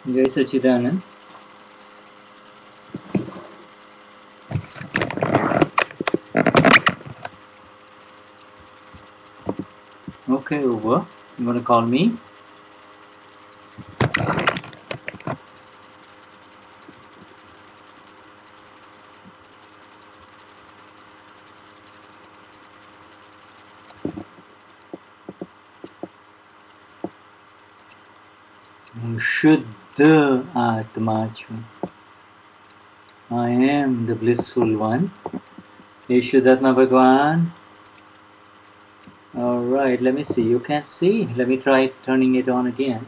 Jai Sachidanand. Okay, over. You want to call me? Shuddha Atmachu. I am the blissful one. Shuddhatma Bhagwan. Alright, let me see. You can't see. Let me try turning it on again.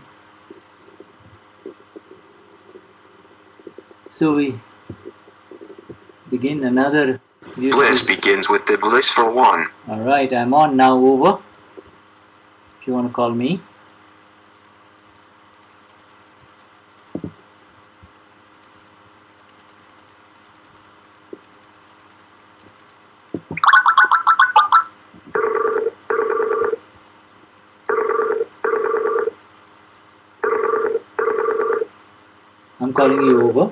So we begin another beautiful... Bliss begins with the blissful one. Alright, I'm on now, over. If you want to call me. I'm calling you over.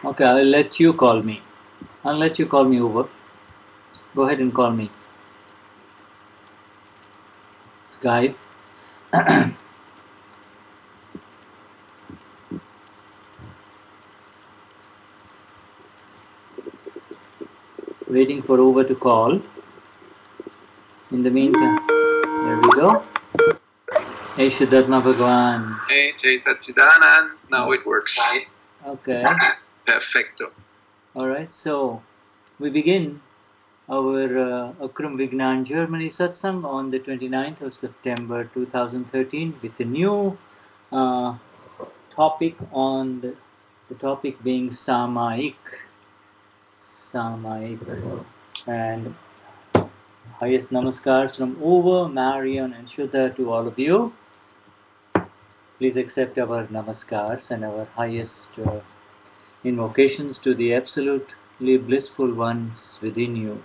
Okay, I'll let you call me. I'll let you call me over. Go ahead and call me. Skype. Waiting for over to call. In the meantime, there we go. Hey Shuddhatma Bhagwan. Hey, Jai Sachidanand. Now it works. Okay. Perfecto. Alright, so we begin our Akram Vignan Germany Satsang on the 29th of September 2013 with a new topic on the topic being Samayik. Samayik. And highest namaskars from Over, Marion and Shuddha to all of you. Please accept our namaskars and our highest invocations to the absolutely blissful ones within you.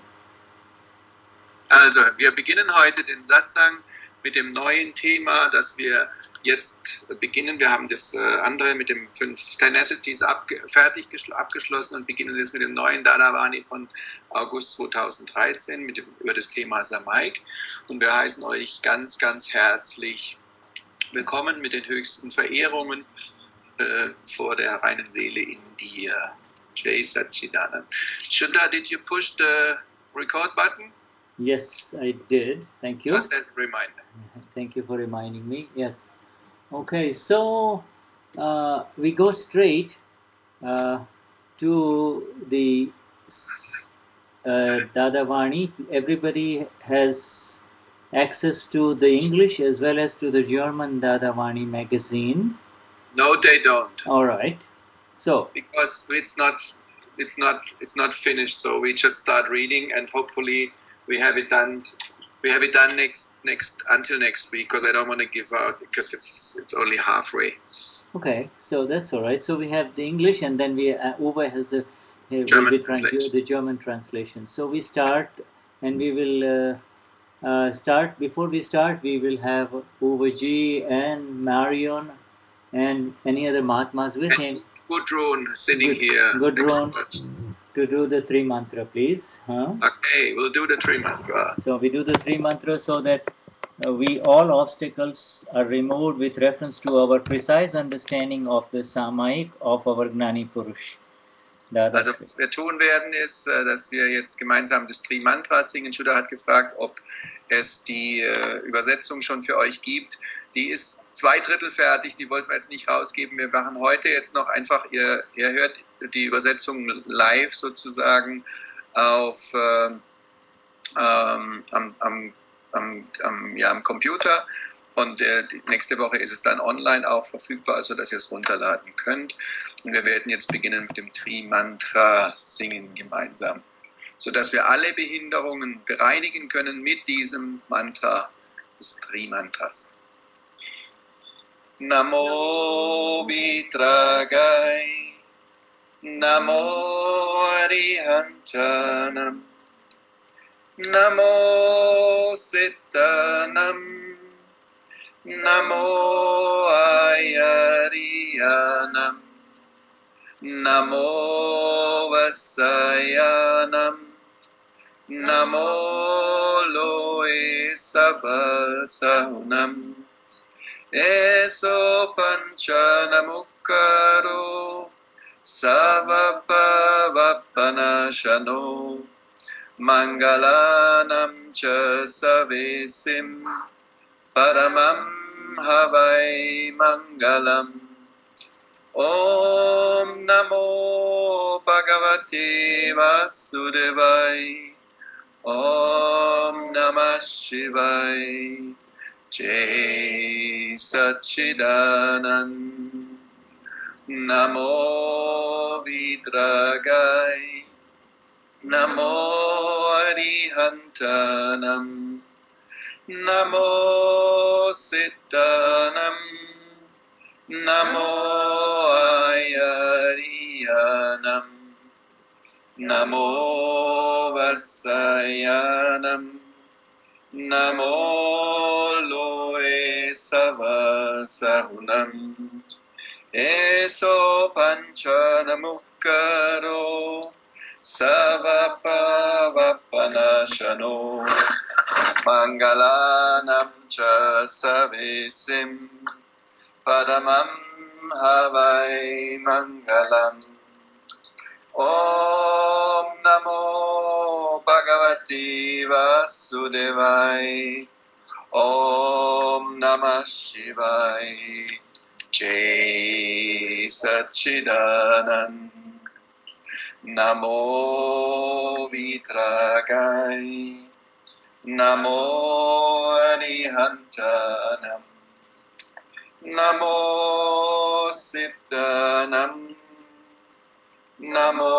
Also, wir beginnen heute den Satsang mit dem neuen Thema, das wir jetzt beginnen. Wir haben das andere mit dem 5 Tenacities abgeschlossen und beginnen jetzt mit dem neuen Dadavani von August 2013 über das Thema Samayik. Und wir heißen euch ganz, ganz herzlich willkommen mit den höchsten Verehrungen vor der reinen Seele in dir. Jai Sachidanand. Shuddha, did you push the record button? Yes, I did. Thank you. Just as a reminder. Thank you for reminding me. Yes. Okay, so we go straight to the Dadavani. Everybody has access to the English as well as to the German Dadavani magazine. No, they don't. All right. So because it's not finished, so we just start reading and hopefully we have it done. We have it done until next week, because I don't want to give out because it's only halfway. Okay, so that's all right. So we have the English, and then we Uwe has the German translation. So we start, and we will start. Before we start, we will have Uwe Ji and Marion and any other Mahatmas with him. Gudrun sitting here. Gudrun, to do the 3 mantra, please. Okay, we'll do the 3 mantra. So we do the 3 mantra so that we all obstacles are removed with reference to our precise understanding of the Samayik of our Gnani Purush Dadashri. Also was wir tun werden ist, dass wir jetzt gemeinsam das 3 Mantra singen. Shuddha hat gefragt, ob es die Übersetzung schon für euch gibt. Die ist 2/3 fertig, die wollten wir jetzt nicht rausgeben. Wir machen heute jetzt noch einfach, ihr hört die Übersetzung live sozusagen auf am Computer, und die nächste Woche ist es dann online auch verfügbar, sodass ihr es runterladen könnt. Und wir werden jetzt beginnen mit dem Tri-Mantra singen gemeinsam, sodass wir alle Behinderungen bereinigen können mit diesem Mantra des Tri-Mantras. Namo Vitragai, Namo Arihantanam Namo Sittanam Namo Ayariyanam Namo Vasayanam Namo Loe Sabasahunam Eso Panchanamukaro Savapavapanashano Mangalanam Cha Savesim Paramam Havai Mangalam Om Namo Bhagavate Vasudevaya Om Namah Shivaya Jai Satchidanand Namo Vidragai Namo Arihantanam Namo Sittanam Namo Ayariyanam Namo Vasayanam Namo Loe Savasahunam Eso Panchanamukaro Savapavapanashano Mangalanam Cha Savesim Padamam Havai Mangalam Om Namo Bhagavate Vasudevaya Om Namah Shivaya Jai Satchidanand Namo Vidragai Namo Arihantanam Namo Sittanam Namo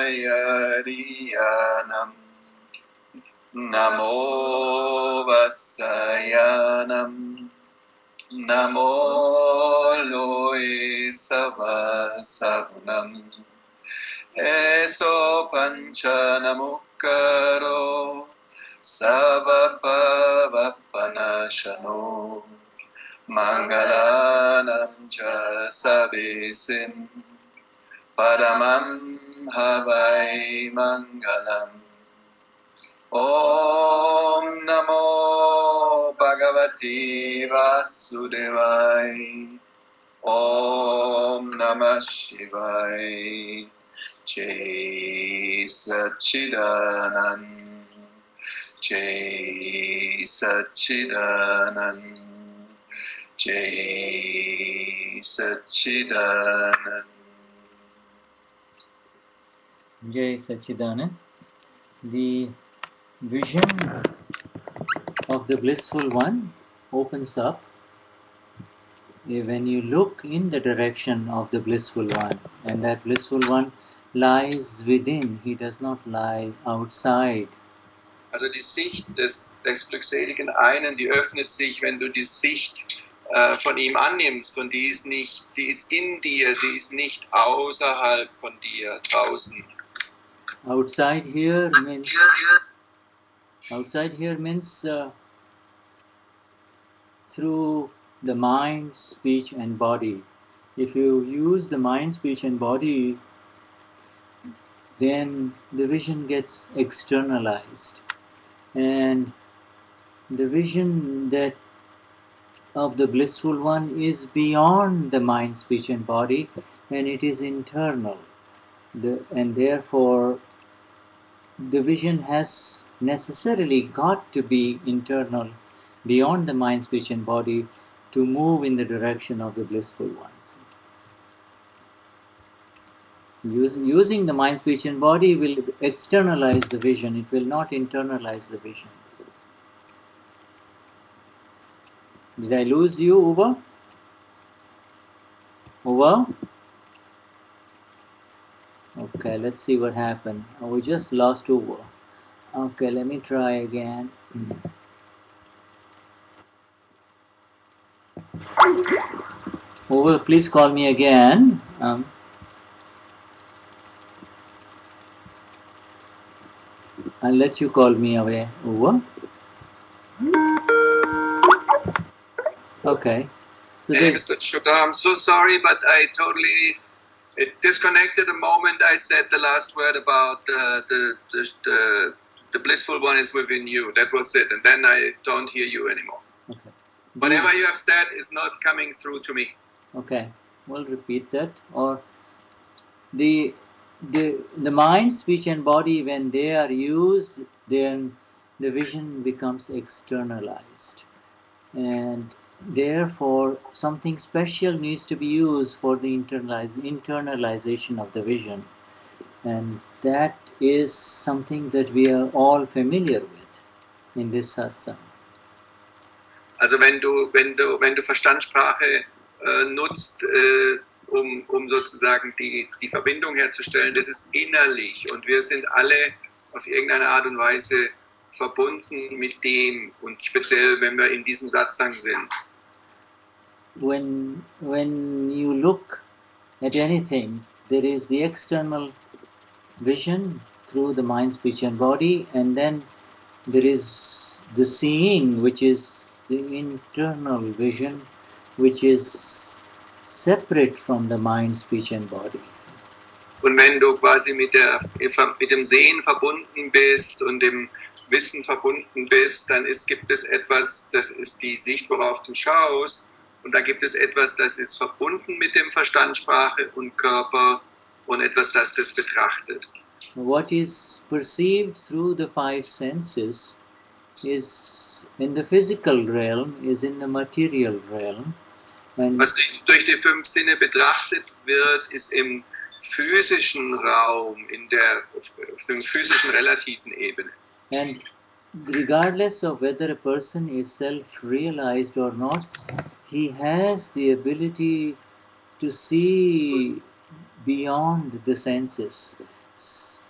Ayariyanam Namo Vasayanam Namo Loe Savasahunam Eso Panchanamukaro Savapavapanashano Mangalanam Cha Savesim Paramam Havai Mangalam Om Namo Bhagavate Vasudevaya Om Namah Shivaya Jai Satchidanand Jai Satchidanand Jai Satchidanand Jai Satchidanand. The vision of the blissful one opens up when you look in the direction of the blissful one, and that blissful one lies within, he does not lie outside. Also die Sicht des glückseligen Einen, die öffnet sich, wenn du die Sicht von ihm annimmst, von die ist in dir, sie ist nicht außerhalb von dir, draußen. Outside here means through the mind, speech and body. If you use the mind, speech and body, then the vision gets externalized. And the vision that of the blissful one is beyond the mind, speech and body, and it is internal. And therefore, the vision has necessarily got to be internal, beyond the mind, speech and body, to move in the direction of the blissful ones. Using the mind, speech and body will externalize the vision, it will not internalize the vision. Did I lose you, Uva? Uva? Okay, let's see what happened. We just lost Uva. Okay, let me try again. Uva, please call me again. I'll let you call me away over. Okay. So hey, Mr. Shuddha, I'm so sorry, but I totally disconnected the moment I said the last word about the blissful one is within you. That was it. And then I don't hear you anymore. Okay. Whatever you have said is not coming through to me. Okay. We'll repeat that. Or the mind, speech, and body, when they are used, then the vision becomes externalized, and therefore something special needs to be used for the internalization of the vision, and that is something that we are all familiar with in this satsang. Also wenn du Verstandssprache nutzt, um sozusagen die Verbindung herzustellen, das ist innerlich und wir sind alle auf irgendeine Art und Weise verbunden mit dem und speziell, wenn wir in diesem Satsang sind. When you look at anything, there is the external vision through the mind, speech, and body, and then there is the seeing, which is the internal vision, which is separate from the mind, speech, and body. Und wenn du quasi mit dem Sehen verbunden bist und dem Wissen verbunden bist, dann gibt es etwas, das ist die Sicht, worauf du schaust. Und da gibt es etwas, das ist verbunden mit dem Verstand, Sprache und Körper und etwas, das betrachtet. What is perceived through the five senses is in the physical realm, is in the material realm. Was durch die fünf Sinne betrachtet wird, ist im physischen Raum, auf der physischen relativen Ebene. And regardless of whether a person is self-realized or not, he has the ability to see beyond the senses.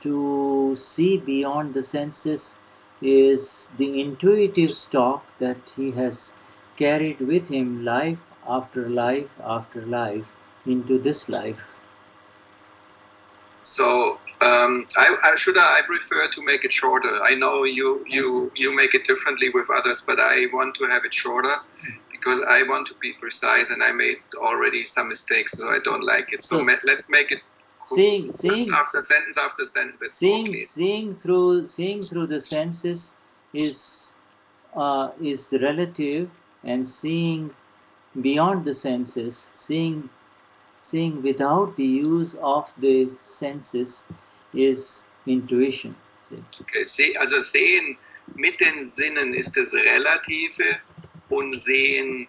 To see beyond the senses is the intuitive stock that he has carried with him life after life after life into this life. So I prefer to make it shorter. I know you make it differently with others, but I want to have it shorter because I want to be precise, and I made already some mistakes, so I don't like it. So let's make it seeing after sentence. It's seeing through the senses is relative, and seeing beyond the senses, seeing without the use of the senses is intuition. Okay, also sehen mit den Sinnen ist das Relative und sehen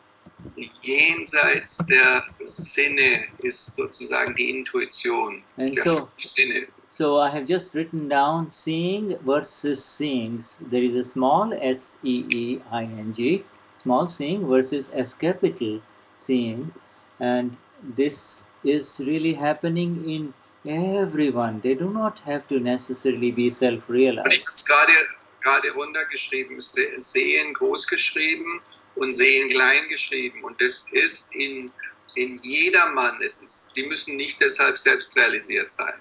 jenseits der Sinne ist sozusagen die Intuition der fünf Sinne. So I have just written down seeing versus seeings. There is a small S-E-E-I-N-G, small seeing versus S capital seeing, and this is really happening in everyone. They do not have to necessarily be self-realized. Und ich habe es gerade runtergeschrieben, sehen groß geschrieben und sehen klein geschrieben. Und das ist in jedermann. Die müssen nicht deshalb selbst realisiert sein.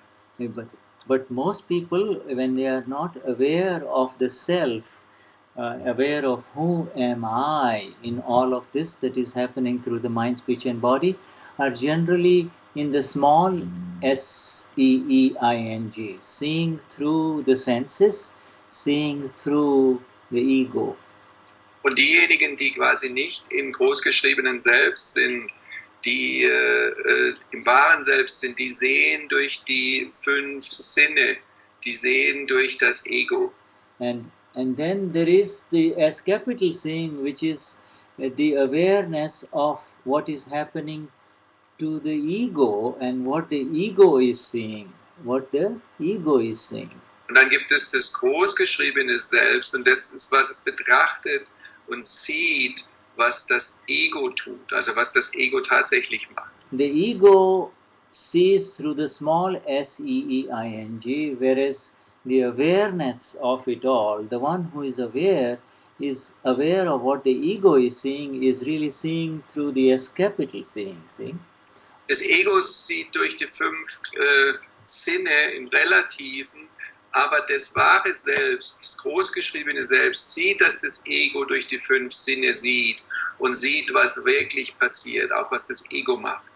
But most people, when they are not aware of the self, aware of who am I in all of this that is happening through the mind, speech, and body, are generally in the small S-E-E-I-N-G, seeing through the senses, seeing through the ego. Und diejenigen, die quasi nicht im großgeschriebenen Selbst sind, die im wahren Selbst sind, die sehen durch die fünf Sinne, die sehen durch das Ego. And then there is the S capital seeing, which is the awareness of what is happening to the ego and what the ego is seeing, what the ego is seeing. Und dann gibt es das großgeschriebene Selbst und das ist, was es betrachtet und sieht, was das Ego tut, also was das Ego tatsächlich macht. The ego sees through the small S-E-E-I-N-G, whereas the awareness of it all, the one who is aware of what the ego is seeing, is really seeing through the S capital seeing. See? Das Ego sieht durch die fünf Sinne im Relativen aber das wahre Selbst, das großgeschriebene Selbst, sieht, dass das Ego durch die 5 Sinne sieht und sieht, was wirklich passiert, auch was das Ego macht.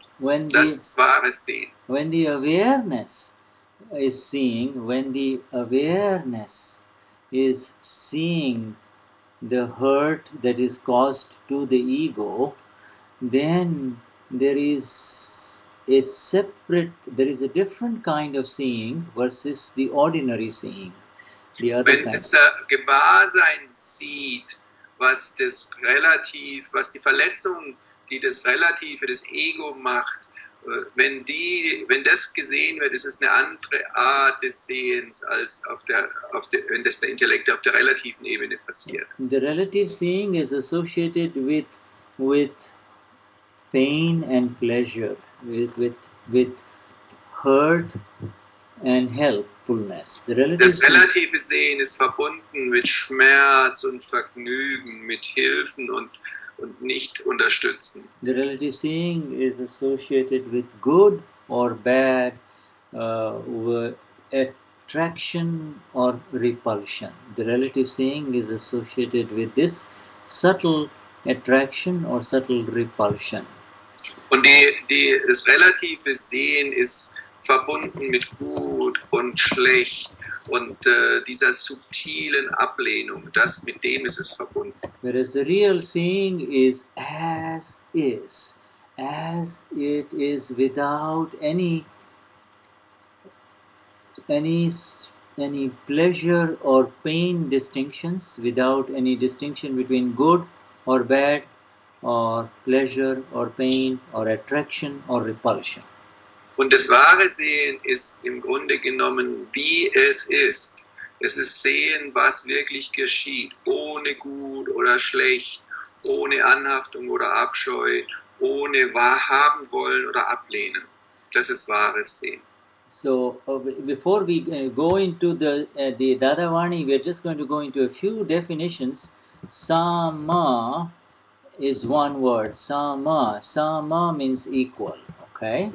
Das ist wahres Sehen. When the awareness is seeing, when the awareness is seeing the hurt that is caused to the ego, then there is a different kind of seeing versus the ordinary seeing. Wenn es Gewahrsein sieht, was die Verletzung, die das Relative, das Ego macht, wenn das gesehen wird, ist es eine andere Art des Sehens, als wenn das der Intellekt auf der relativen Ebene passiert. The relative seeing is associated with pain and pleasure, with hurt and helpfulness. Das relative Sehen ist verbunden mit Schmerz und Vergnügen, mit Hilfen und nicht unterstützen. The relative seeing is associated with good or bad, attraction or repulsion. The relative seeing is associated with this subtle attraction or subtle repulsion. Und das relative Sehen ist verbunden mit gut und schlecht und dieser subtilen Ablehnung, mit dem ist es verbunden. Whereas the real seeing is as it is, without any pleasure or pain distinctions, without any distinction between good or bad, or pleasure or pain, or attraction or repulsion. Und das wahre Sehen ist im Grunde genommen, wie es ist. Es ist Sehen, was wirklich geschieht, ohne gut oder schlecht, ohne Anhaftung oder Abscheu, ohne wahrhaben wollen oder ablehnen. Das ist wahres Sehen. So before we go into the Dadavani, we are just going to go into a few definitions. Sama is one word. Sama means equal. Okay.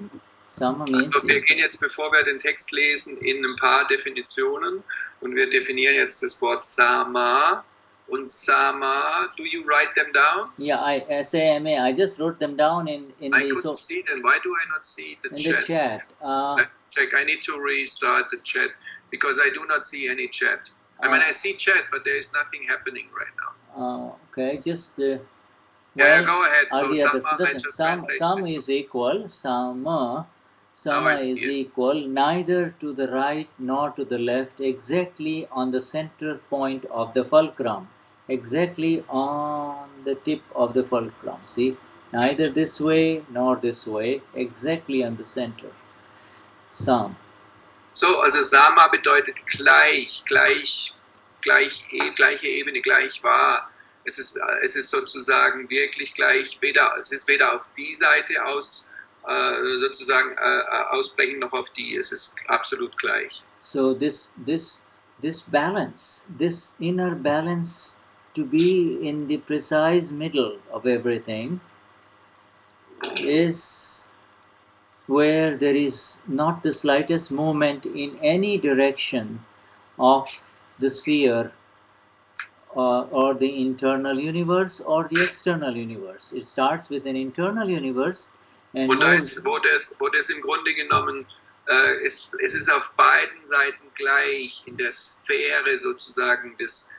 Also wir gehen jetzt, bevor wir den Text lesen, in ein paar Definitionen und wir definieren jetzt das Wort Sama und Sama. Do you write them down? Yeah, S-A-M-A. I just wrote them down in I couldn't see them. Why do I not see the chat? The chat. Check. I need to restart the chat because I do not see any chat. I mean, I see chat, but there is nothing happening right now. Okay, just. Yeah, go ahead. So Sama is equal. Sama is equal, neither to the right nor to the left, exactly on the center point of the fulcrum, exactly on the tip of the fulcrum. See, neither this way nor this way, exactly on the center. Sam. So, also Sama bedeutet gleiche Ebene, gleich wahr. Es ist sozusagen wirklich gleich, es ist weder auf die Seite ausbrechen noch auf die, es ist absolut gleich. So this balance, this inner balance, to be in the precise middle of everything, is where there is not the slightest movement in any direction of the sphere or the internal universe or the external universe. It starts with an internal universe. Und wo das im Grunde genommen, es ist auf beiden Seiten gleich, in der Sphäre sozusagen des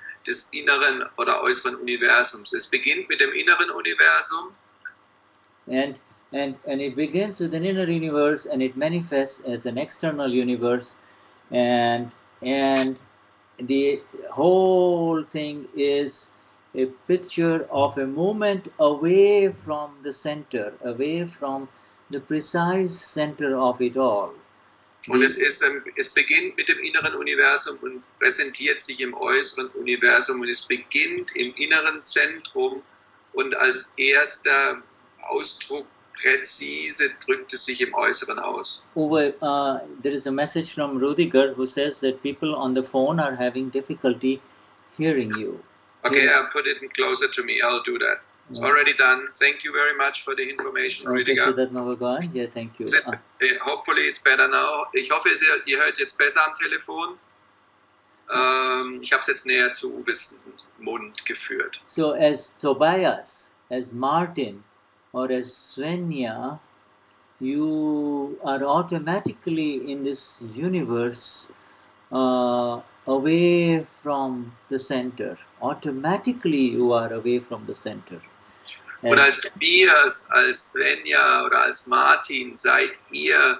inneren oder äußeren Universums. Es beginnt mit dem inneren Universum. And it begins with an inner universe and it manifests as an external universe, and the whole thing is a picture of a movement away from the center, away from the precise center of it all. Und es beginnt mit dem inneren Universum und präsentiert sich im äußeren Universum und es beginnt im inneren Zentrum und als erster Ausdruck präzise drückt es sich im Äußeren aus. There is a message from Rudiger who says that people on the phone are having difficulty hearing you. Okay, I'll put it closer to me. I'll do that. It's already done. Thank you very much for the information, Rudiger. So that now go on. Yeah, thank you. Hopefully it's better now. Ich hoffe, ihr hört jetzt besser am Telefon. Ich habe es jetzt näher zu Uwes Mund geführt. So as Tobias, as Martin, or as Svenja, you are automatically in this universe away from the center. Automatically you are away from the center. Und als Tobias, als Svenja oder als Martin seid ihr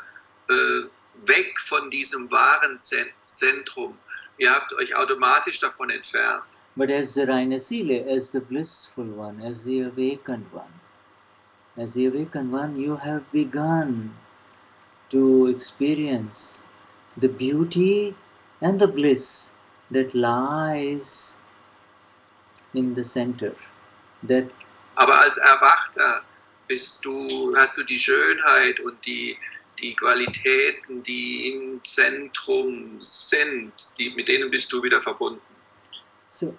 weg von diesem wahren Zentrum. Ihr habt euch automatisch davon entfernt. But as the reine Seele, as the blissful one, as the awakened one, you have begun to experience the beauty and the bliss that lies in the center. Aber als Erwachter hast du die Schönheit und die Qualitäten, die im Zentrum sind, mit denen bist du wieder verbunden. So,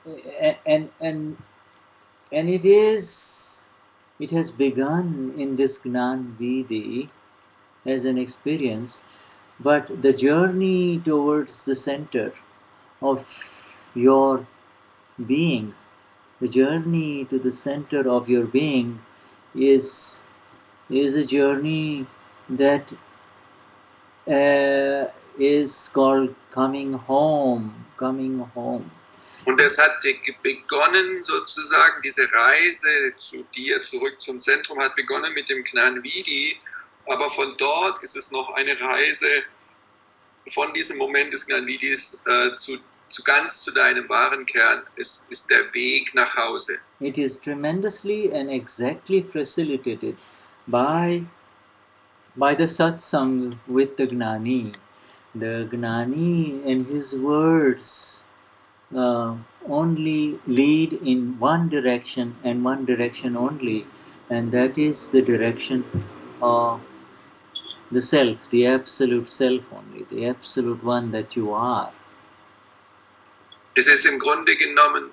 and it has begun in this Gnan Vidhi as an experience, but the journey towards the center of your being, the journey to the center of your being is a journey that is called coming home. Und es hat begonnen sozusagen, diese Reise zu dir, zurück zum Zentrum, hat begonnen mit dem Gnani Vidhi, aber von dort ist es noch eine Reise von diesem Moment des Gnani Vidhis ganz zu deinem wahren Kern. Es ist der Weg nach Hause. It is tremendously and exactly facilitated by the Satsang with the Gnani. The Gnani and his words only lead in one direction and one direction only, and that is the direction of the self, the absolute self only, the absolute one that you are. Es ist im Grunde genommen,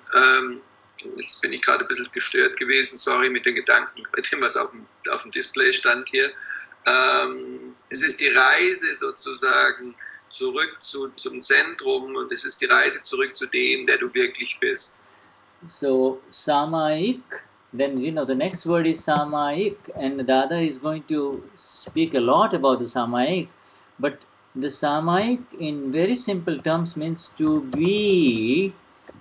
jetzt bin ich gerade ein bisschen gestört gewesen, sorry mit den Gedanken, bei dem was auf dem Display stand hier. Es ist die Reise sozusagen zurück zum Zentrum und es ist die Reise zurück zu dem, der du wirklich bist. So Samayik, then the next word is Samayik, and Dada is going to speak a lot about the Samayik, but the Samayik in very simple terms means to be,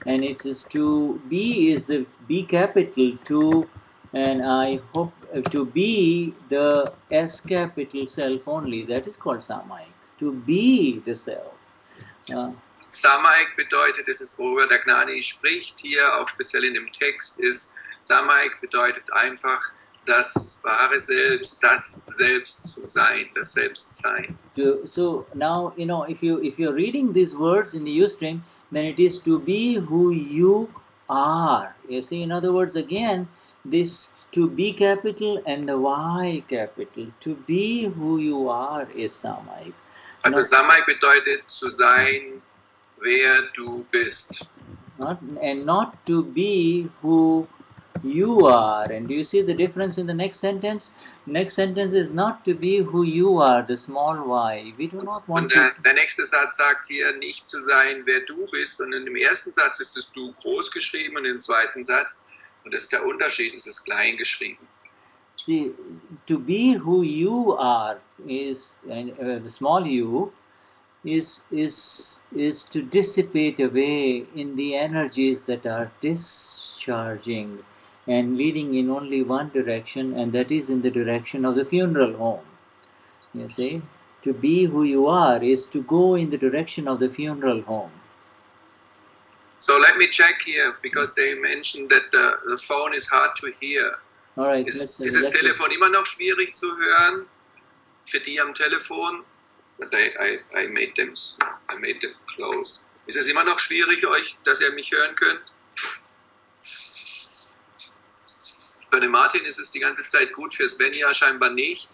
and it is to be is the B capital to, and I hope to be the S capital self only, that is called Samayik. To be the self. Samayik bedeutet, das ist, worüber der Gnani spricht, hier auch speziell in dem Text ist, Samayik bedeutet einfach das wahre Selbst, das Selbst zu sein, das Selbstsein. So now, if you're reading these words in the Ustream, then it is to be who you are. You see, in other words, again, this to be capital and the Y capital. To be who you are is Samayik. Also Samayik bedeutet zu sein, wer du bist. Not to be who you are. And do you see the difference in the next sentence? Next sentence is not to be who you are, the small y. We do not want der nächste Satz sagt hier nicht zu sein, wer du bist. Und in dem ersten Satz ist es du groß geschrieben und im zweiten Satz, und das ist der Unterschied, ist es klein geschrieben. See, to be who you are is, the small u, is to dissipate away in the energies that are discharging and leading in only one direction, and that is in the direction of the funeral home. You see, to be who you are is to go in the direction of the funeral home. So let me check here, because they mentioned that the phone is hard to hear. All right, ist dieses Telefon immer noch schwierig zu hören für die am Telefon? But I made them close. Ist es immer noch schwierig euch, dass ihr mich hören könnt? Für den Martin ist es die ganze Zeit gut, für Svenja scheinbar nicht,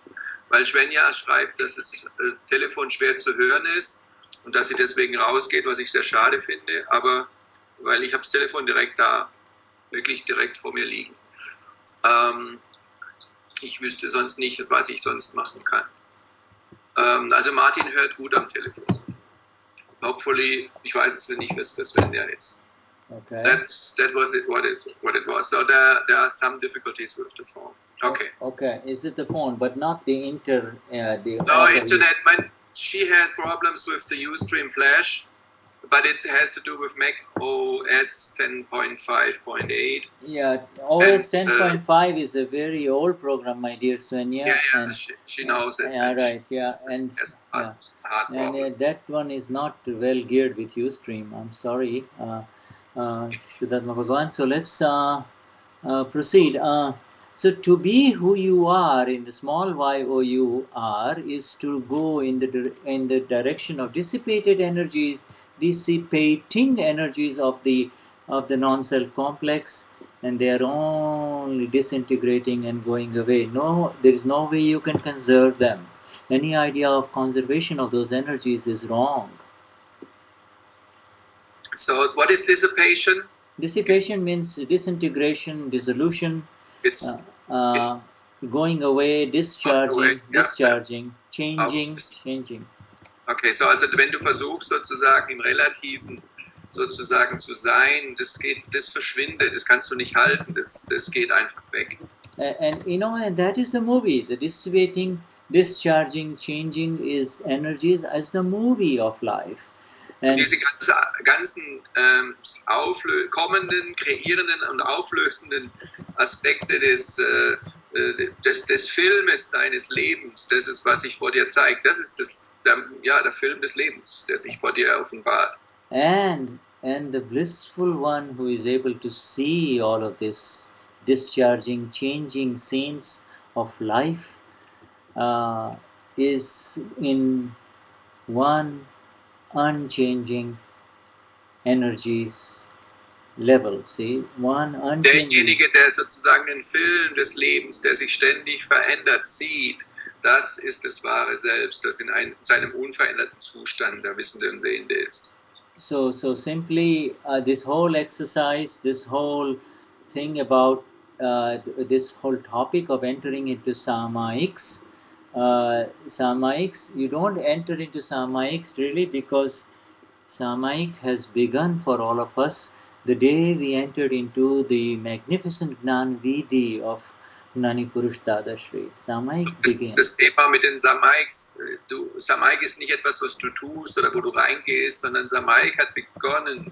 weil Svenja schreibt, dass das Telefon schwer zu hören ist und dass sie deswegen rausgeht, was ich sehr schade finde, aber weil ich habe das Telefon direkt da, wirklich direkt vor mir liegen. Ich wüsste sonst nicht, was ich sonst machen kann. Also Martin hört gut am Telefon. hopefully, ich weiß es nicht, was das, wenn der ist. Okay. That was it. What it was. So there are some difficulties with the phone. Okay. Okay. Is it the phone, but not the No, internet. She has problems with the Ustream Flash, but it has to do with Mac OS 10.5.8. Yeah, OS 10.5 is a very old program, my dear Sonia. Yeah, and, she knows it. Yeah, right. Yeah, and that one is not well geared with Ustream. I'm sorry. Shuddhatma Bhagavan. So let's proceed. So to be who you are in the small y-o-u-r is to go in the direction of dissipating energies of the non-self complex, and they are only disintegrating and going away. No, there is no way you can conserve them. Any idea of conservation of those energies is wrong. So what is dissipation? Dissipation means disintegration, dissolution. It's going away, discharging, changing. Okay, so also wenn du versuchst sozusagen im Relativen sozusagen zu sein, das verschwindet, das kannst du nicht halten, das geht einfach weg. And and that is the movie. The dissipating, discharging, changing is energies as the movie of life. Und diese ganzen kommenden, kreierenden und auflösenden Aspekte des Filmes deines Lebens, das ist, was sich vor dir zeigt. Das ist der Film des Lebens, der sich vor dir offenbart. And the blissful one who is able to see all of this discharging, changing scenes of life is in one unchanging energies level. See, one unchanging. Derjenige, der sozusagen den Film des Lebens, der sich ständig verändert, sieht, das ist das wahre Selbst, das in seinem unveränderten Zustand der Wissende und Sehende ist. So simply this whole exercise, this whole thing about this whole topic of entering into Samayiks. Samayiks, you don't enter into Samayiks really because Samayik has begun for all of us the day we entered into the magnificent Gnani of Gnani Purush Dadashri. Samayik began. Das Thema mit den Samayiks, Samayik ist nicht etwas, was du tust oder wo du reingehst, sondern Samayik hat begonnen.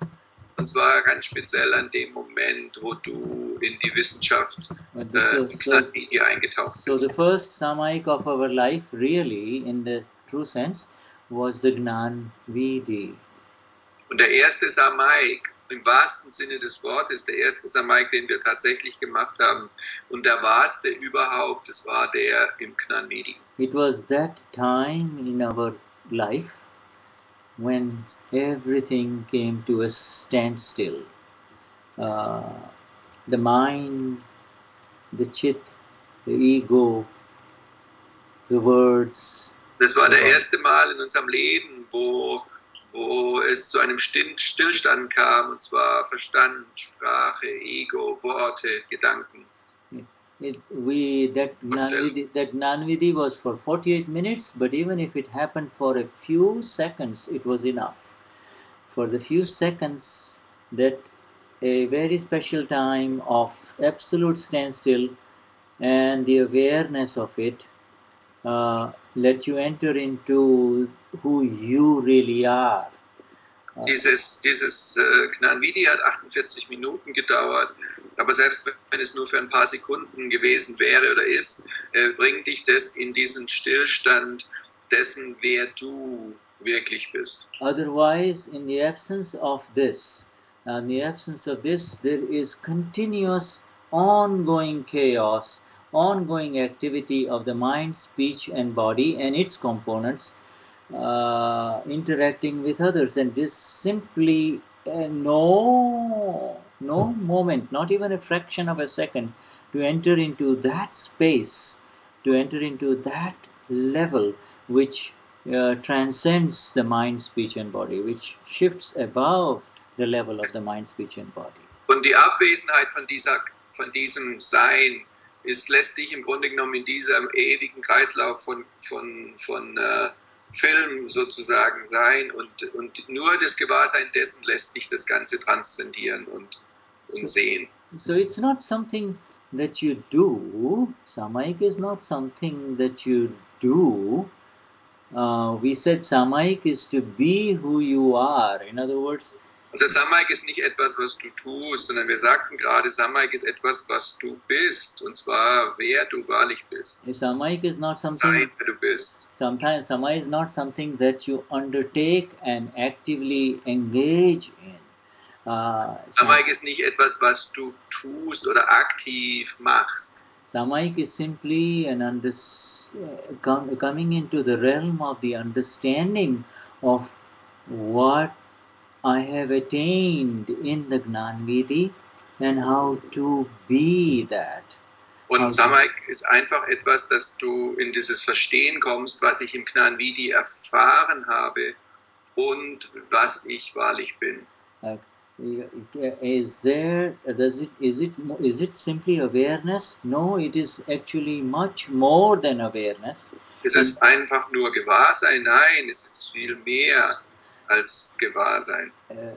Und zwar ganz speziell an dem Moment, wo du in die Wissenschaft Gnani eingetaucht bist. So the first Samayik of our life really, in the true sense, was the Gnani. Und der erste Samayik, im wahrsten Sinne des Wortes, der erste Samayik, den wir tatsächlich gemacht haben, und der wahrste überhaupt, das war der im Gnani. It was that time in our life when everything came to a standstill. The mind, the chit, the ego, the words. Das war der erste Mal in unserem Leben, wo es zu einem Stillstand kam, und zwar Verstand, Sprache, Ego, Worte, Gedanken. That Gnani was for 48 minutes, but even if it happened for a few seconds, it was enough. For the few seconds, that a very special time of absolute standstill and the awareness of it let you enter into who you really are. Dieses Gnani hat 48 Minuten gedauert, aber selbst wenn es nur für ein paar Sekunden gewesen wäre oder ist, bringt dich das in diesen Stillstand dessen, wer du wirklich bist. Otherwise, in the absence of this, there is continuous, ongoing chaos, ongoing activity of the mind, speech, and body and its components interacting with others, and this simply no moment, not even a fraction of a second, to enter into that space, to enter into that level which transcends the mind, speech, and body, which shifts above the level of the mind, speech, and body. Und die Abwesenheit von diesem Sein lässt dich im Grunde genommen in diesem ewigen Kreislauf Film sozusagen sein und nur das Gewahrsein dessen lässt dich das Ganze transzendieren und sehen. So it's not something that you do. Samayik is not something that you do. We said Samayik is to be who you are. In other words, also Samayik ist nicht etwas, was du tust, sondern wir sagten gerade, Samayik ist etwas, was du bist, und zwar wer du wahrlich bist. Samayik is not something. Sein, wer du bist. Sometimes Samayik is not something that you undertake and actively engage in. Samayik ist nicht etwas, was du tust oder aktiv machst. Samayik is simply coming into the realm of the understanding of what I have attained in the Gnanvidhi and how to be that. Und Samayik ist einfach etwas, dass du in dieses Verstehen kommst, was ich im Gnanvidhi erfahren habe und was ich wahrlich bin. Is it simply awareness? No, it is actually much more than awareness. Ist es einfach nur Gewahrsein? Nein, es ist viel mehr als Gewahrsein.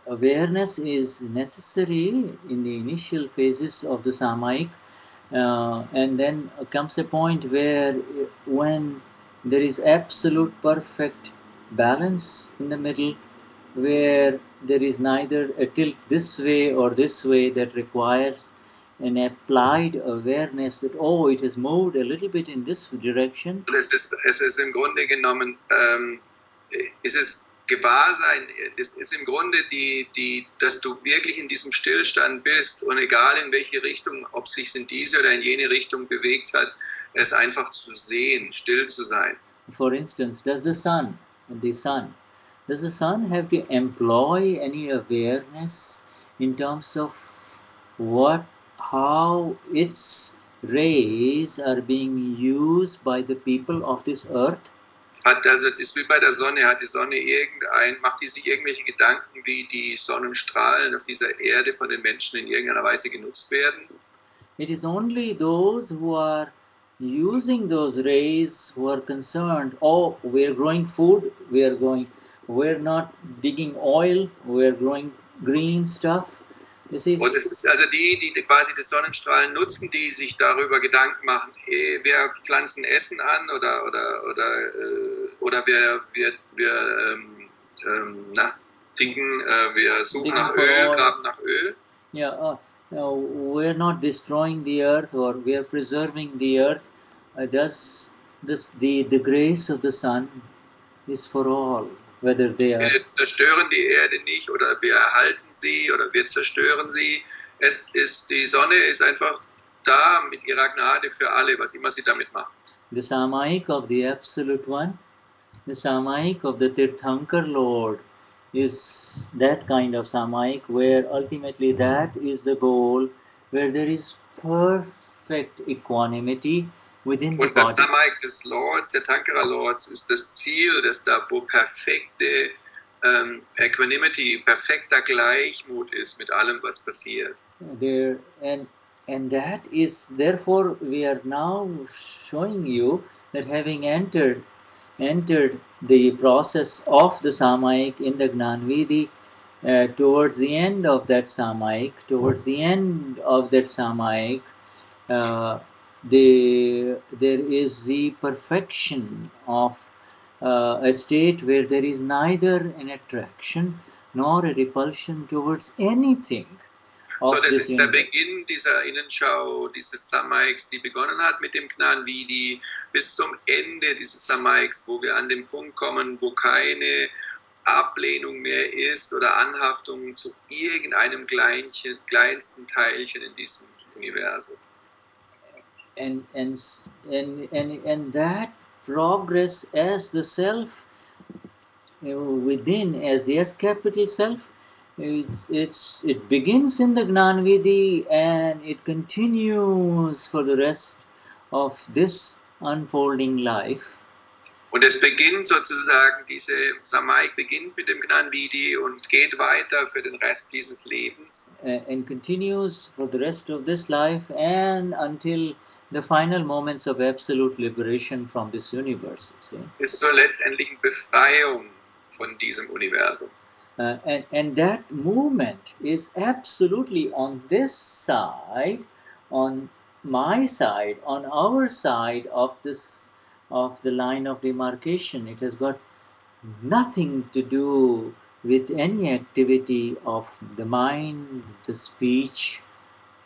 Awareness is necessary in the initial phases of the Samayik, and then comes a point where when there is absolute perfect balance in the middle, where there is neither a tilt this way or this way that requires an applied awareness that, oh, it has moved a little bit in this direction. Es ist im Grunde genommen, ist es Gewahrsein, es ist im Grunde dass du wirklich in diesem Stillstand bist und egal in welche Richtung, ob es sich in diese oder in jene Richtung bewegt hat, es einfach zu sehen, still zu sein. For instance, does the sun have to employ any awareness in terms of how its rays are being used by the people of this earth? Also das ist wie bei der Sonne, macht die sich irgendwelche Gedanken, wie die Sonnenstrahlen auf dieser Erde von den Menschen in irgendeiner Weise genutzt werden? It is only those who are using those rays who are concerned, oh, we are growing food, we're not digging oil, we're growing green stuff. Und es ist also die quasi die Sonnenstrahlen nutzen, die sich darüber Gedanken machen, wir pflanzen Essen an oder wir suchen nach Öl, graben nach Öl. Yeah, we're not destroying the earth or we are preserving the earth. The grace of the sun is for all. Whether they are. Wir zerstören die Erde nicht oder wir erhalten sie oder wir zerstören sie. Die Sonne ist einfach da mit ihrer Gnade für alle, was immer sie damit machen. The Samayik of the Absolute One, the Samayik of the Tirthankar Lord is that kind of Samayik where ultimately that is the goal, where there is perfect equanimity within the body. Und das Samayik des Lords, der Tankara Lords, ist das Ziel, dass da wo perfekte Equanimity, perfekter Gleichmut ist mit allem, was passiert. There and that is therefore we are now showing you that having entered the process of the Samayik in the Gnanvidhi, towards the end of that Samayik, there is the perfection of a state where there is neither an attraction nor a repulsion towards anything. So, das ist der Beginn dieser Innenschau, dieses Samayiks, die begonnen hat mit dem Gnanvidhi, bis zum Ende dieses Samayiks, wo wir an den Punkt kommen, wo keine Ablehnung mehr ist oder Anhaftung zu irgendeinem kleinsten Teilchen in diesem Universum. And that progress as the self within, as the S capital self, it begins in the Gnanvidhi and it continues for the rest of this unfolding life. Und es beginnt sozusagen, diese Samayik beginnt mit dem Gnanvidhi und geht weiter für den Rest dieses Lebens. And continues for the rest of this life and until The final moments of absolute liberation from this universe. Ist so letztendlich Befreiung von diesem Universum. And that movement is absolutely on this side, on my side, on our side of the line of demarcation. It has got nothing to do with any activity of the mind, the speech,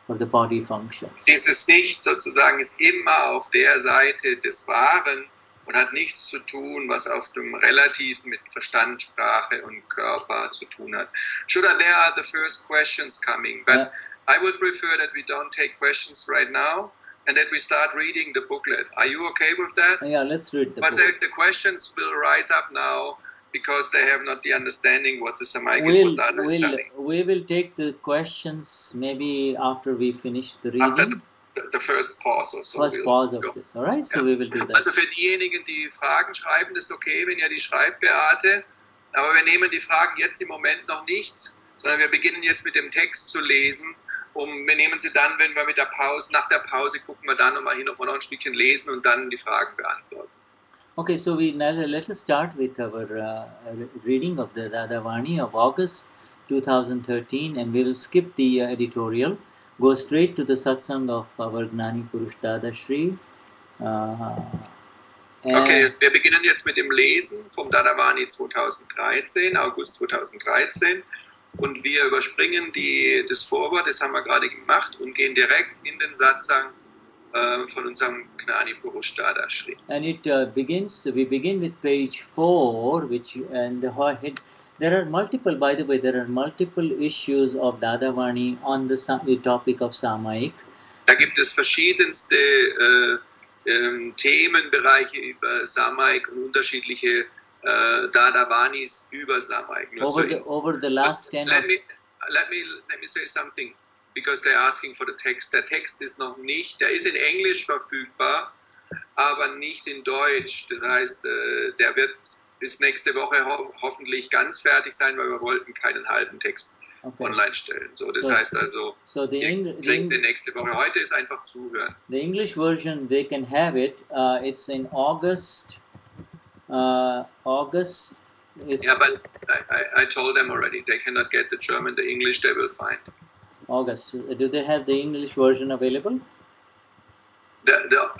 or the body functions. Diese Sicht sozusagen ist immer auf der Seite des Wahren und hat nichts zu tun, was auf dem Relativen mit Verstand, Sprache und Körper zu tun hat. Shuddha, there are the first questions coming, but I would prefer that we don't take questions right now and that we start reading the booklet. Are you okay with that? Yeah, let's read the booklet. The questions will rise up now because they have not the understanding what the Samayik is telling. We will take the questions maybe after we finish the reading. After the first pause or so. First pause of this, all right? So we will do that. Also für diejenigen, die Fragen schreiben, das ist okay, wenn ihr die schreibt, Beate. Aber wir nehmen die Fragen jetzt im Moment noch nicht, sondern wir beginnen jetzt mit dem Text zu lesen. Wir nehmen sie dann, wenn wir nach der Pause gucken wir dann nochmal hin, ob wir noch ein Stückchen lesen und dann die Fragen beantworten. Okay, so let us start with our reading of the Dadavani of August 2013, and we will skip the editorial, go straight to the Satsang of our Gnani Purush Dadashri. Okay, wir beginnen jetzt mit dem Lesen vom Dadavani 2013, August 2013, und wir überspringen das Vorwort, das haben wir gerade gemacht, und gehen direkt in den Satsang von unserem Gnani Purush Dadashri. And we begin with page 4, there are multiple, by the way, there are multiple issues of Dadavani on the topic of Samayik. Da gibt es verschiedenste Themenbereiche über Samayik und unterschiedliche Dadavanis über Samayik. Over the last 10 let me say something. Because they're asking for the text. Der Text ist noch nicht, der ist in Englisch verfügbar, aber nicht in Deutsch. Das heißt, der wird bis nächste Woche hoffentlich ganz fertig sein, weil wir wollten keinen halben Text online stellen. So, das heißt also, ihr kriegt den nächste Woche. Heute ist einfach zuhören. The English version, they can have it. It's in August. Yeah, but I told them already, they cannot get the German, the English they will find. August. Do they have the English version available?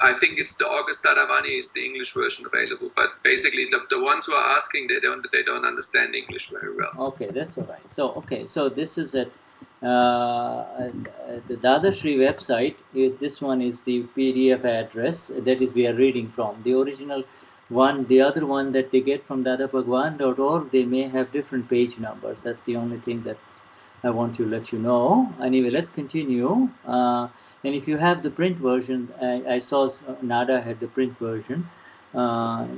I think it's the August Dadavani is the English version available, but basically the ones who are asking, they don't understand English very well. Okay, that's all right. So this is at the Dadashri website. This one is the PDF address that is we are reading from. The original one, the other one that they get from dadabhagwan.org, they may have different page numbers. That's the only thing that I want to let you know. Anyway, let's continue. And if you have the print version, I saw Nada had the print version.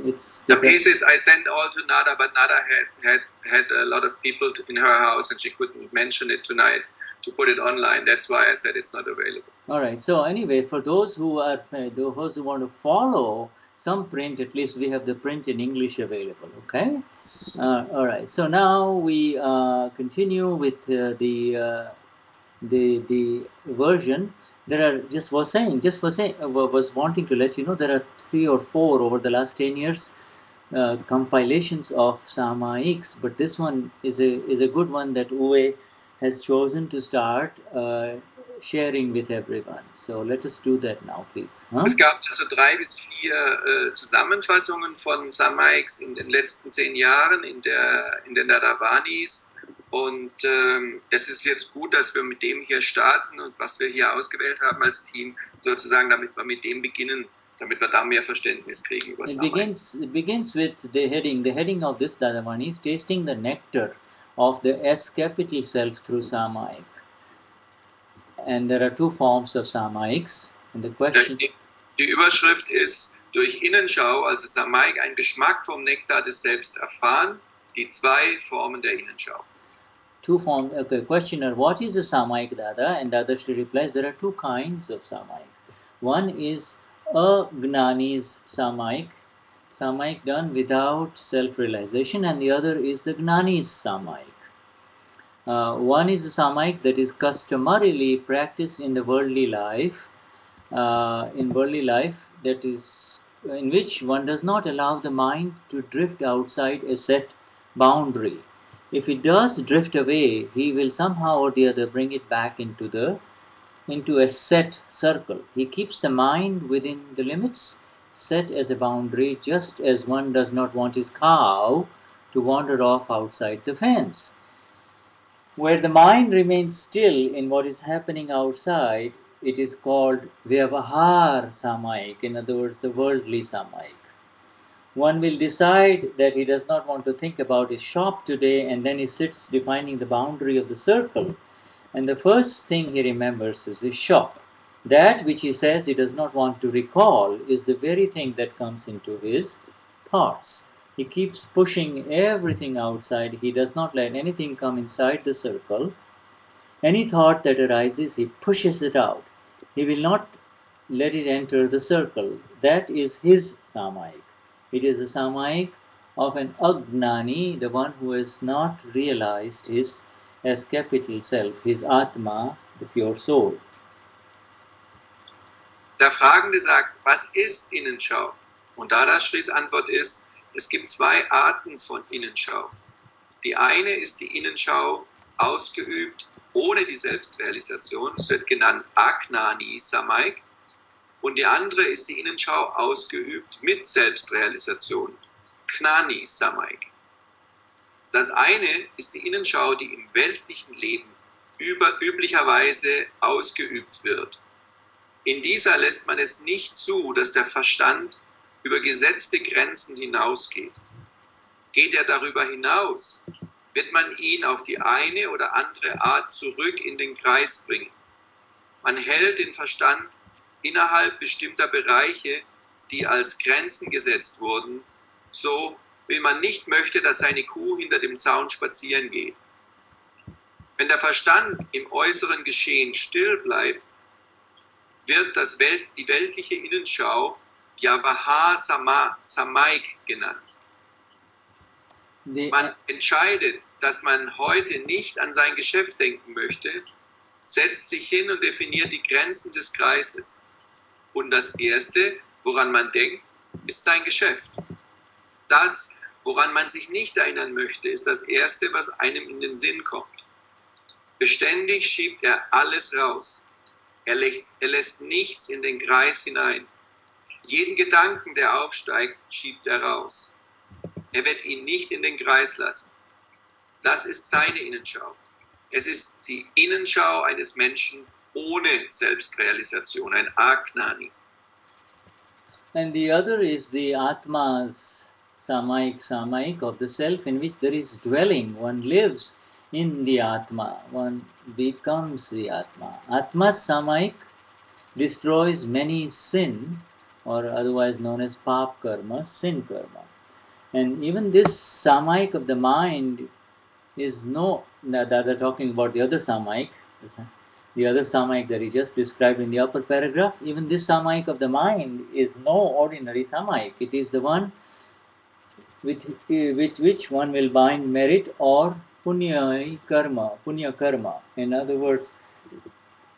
It's the pieces I sent all to Nada, but Nada had a lot of people in her house, and she couldn't mention it tonight to put it online. That's why I said it's not available. All right. So anyway, for those who want to follow some print, at least we have the print in English available. Okay. All right. So now we continue with the version. There are was wanting to let you know there are 3 or 4 over the last 10 years compilations of Samayiks, but this one is a good one that Uwe has chosen to start sharing with everyone. So let us do that now, please. Es gab also 3 bis 4 Zusammenfassungen von Samayiks in den letzten 10 Jahren in den Dadavanis. Und es ist jetzt gut, dass wir mit dem hier starten und was wir hier ausgewählt haben als Team, sozusagen, damit wir mit dem beginnen, damit wir da mehr Verständnis kriegen über Samayik. It begins with the heading. The heading of this Dadavani is Tasting the Nectar of the S capital Self through Samayik. And there are 2 forms of Samayiks. And the question... Die Überschrift ist durch Innenschau, also Samayik, ein Geschmack vom Nektar des Selbst erfahren, die 2 Formen der Innenschau. 2 forms. Okay, questioner, what is a Samayik, Dada? And Dadashri replies, there are 2 kinds of Samayik. One is a Gnani's Samayik, Samayik done without self-realization, and the other is the Gnani's Samayik. One is a Samayik that is customarily practiced in the worldly life in worldly life, that is, in which one does not allow the mind to drift outside a set boundary. If it does drift away, he will somehow or the other bring it back into a set circle. He keeps the mind within the limits set as a boundary, just as one does not want his cow to wander off outside the fence. Where the mind remains still in what is happening outside, it is called Vyavahar Samayik, in other words, the worldly Samayik. One will decide that he does not want to think about his shop today, and then he sits defining the boundary of the circle. And the first thing he remembers is his shop. That which he says he does not want to recall is the very thing that comes into his thoughts. He keeps pushing everything outside. He does not let anything come inside the circle. Any thought that arises, he pushes it out. He will not let it enter the circle. That is his Samayik. It is the Samayik of an Agnani, the one who has not realized his as capital self, his Atma, the pure soul. Der Fragende sagt, was ist Innenschau? Und Dadashris Antwort ist, es gibt zwei Arten von Innenschau. Die eine ist die Innenschau ausgeübt ohne die Selbstrealisation, es wird genannt Agnani Samayik, und die andere ist die Innenschau ausgeübt mit Selbstrealisation, Gnani Samayik. Das eine ist die Innenschau, die im weltlichen Leben üblicherweise ausgeübt wird. In dieser lässt man es nicht zu, dass der Verstand über gesetzte Grenzen hinausgeht. Geht er darüber hinaus, wird man ihn auf die eine oder andere Art zurück in den Kreis bringen. Man hält den Verstand innerhalb bestimmter Bereiche, die als Grenzen gesetzt wurden, so wie man nicht möchte, dass seine Kuh hinter dem Zaun spazieren geht. Wenn der Verstand im äußeren Geschehen still bleibt, wird die weltliche Innenschau Vyavahar Samayik genannt. Man entscheidet, dass man heute nicht an sein Geschäft denken möchte, setzt sich hin und definiert die Grenzen des Kreises. Und das Erste, woran man denkt, ist sein Geschäft. Das, woran man sich nicht erinnern möchte, ist das Erste, was einem in den Sinn kommt. Beständig schiebt er alles raus. Er lässt nichts in den Kreis hinein. Jeden Gedanken, der aufsteigt, schiebt er raus. Er wird ihn nicht in den Kreis lassen. Das ist seine Innenschau. Es ist die Innenschau eines Menschen ohne Selbstrealisation, ein Agnani. And the other is the Atma's Samayik of the self, in which there is dwelling. One lives in the Atma, one becomes the Atma. Atma's Samayik destroys many sin, or otherwise known as pap karma, sin karma. And even this Samayik of the mind is that they're talking about the other Samayik that he just described in the upper paragraph. Even this Samayik of the mind is no ordinary Samayik. It is the one with which one will bind merit or punya karma. In other words,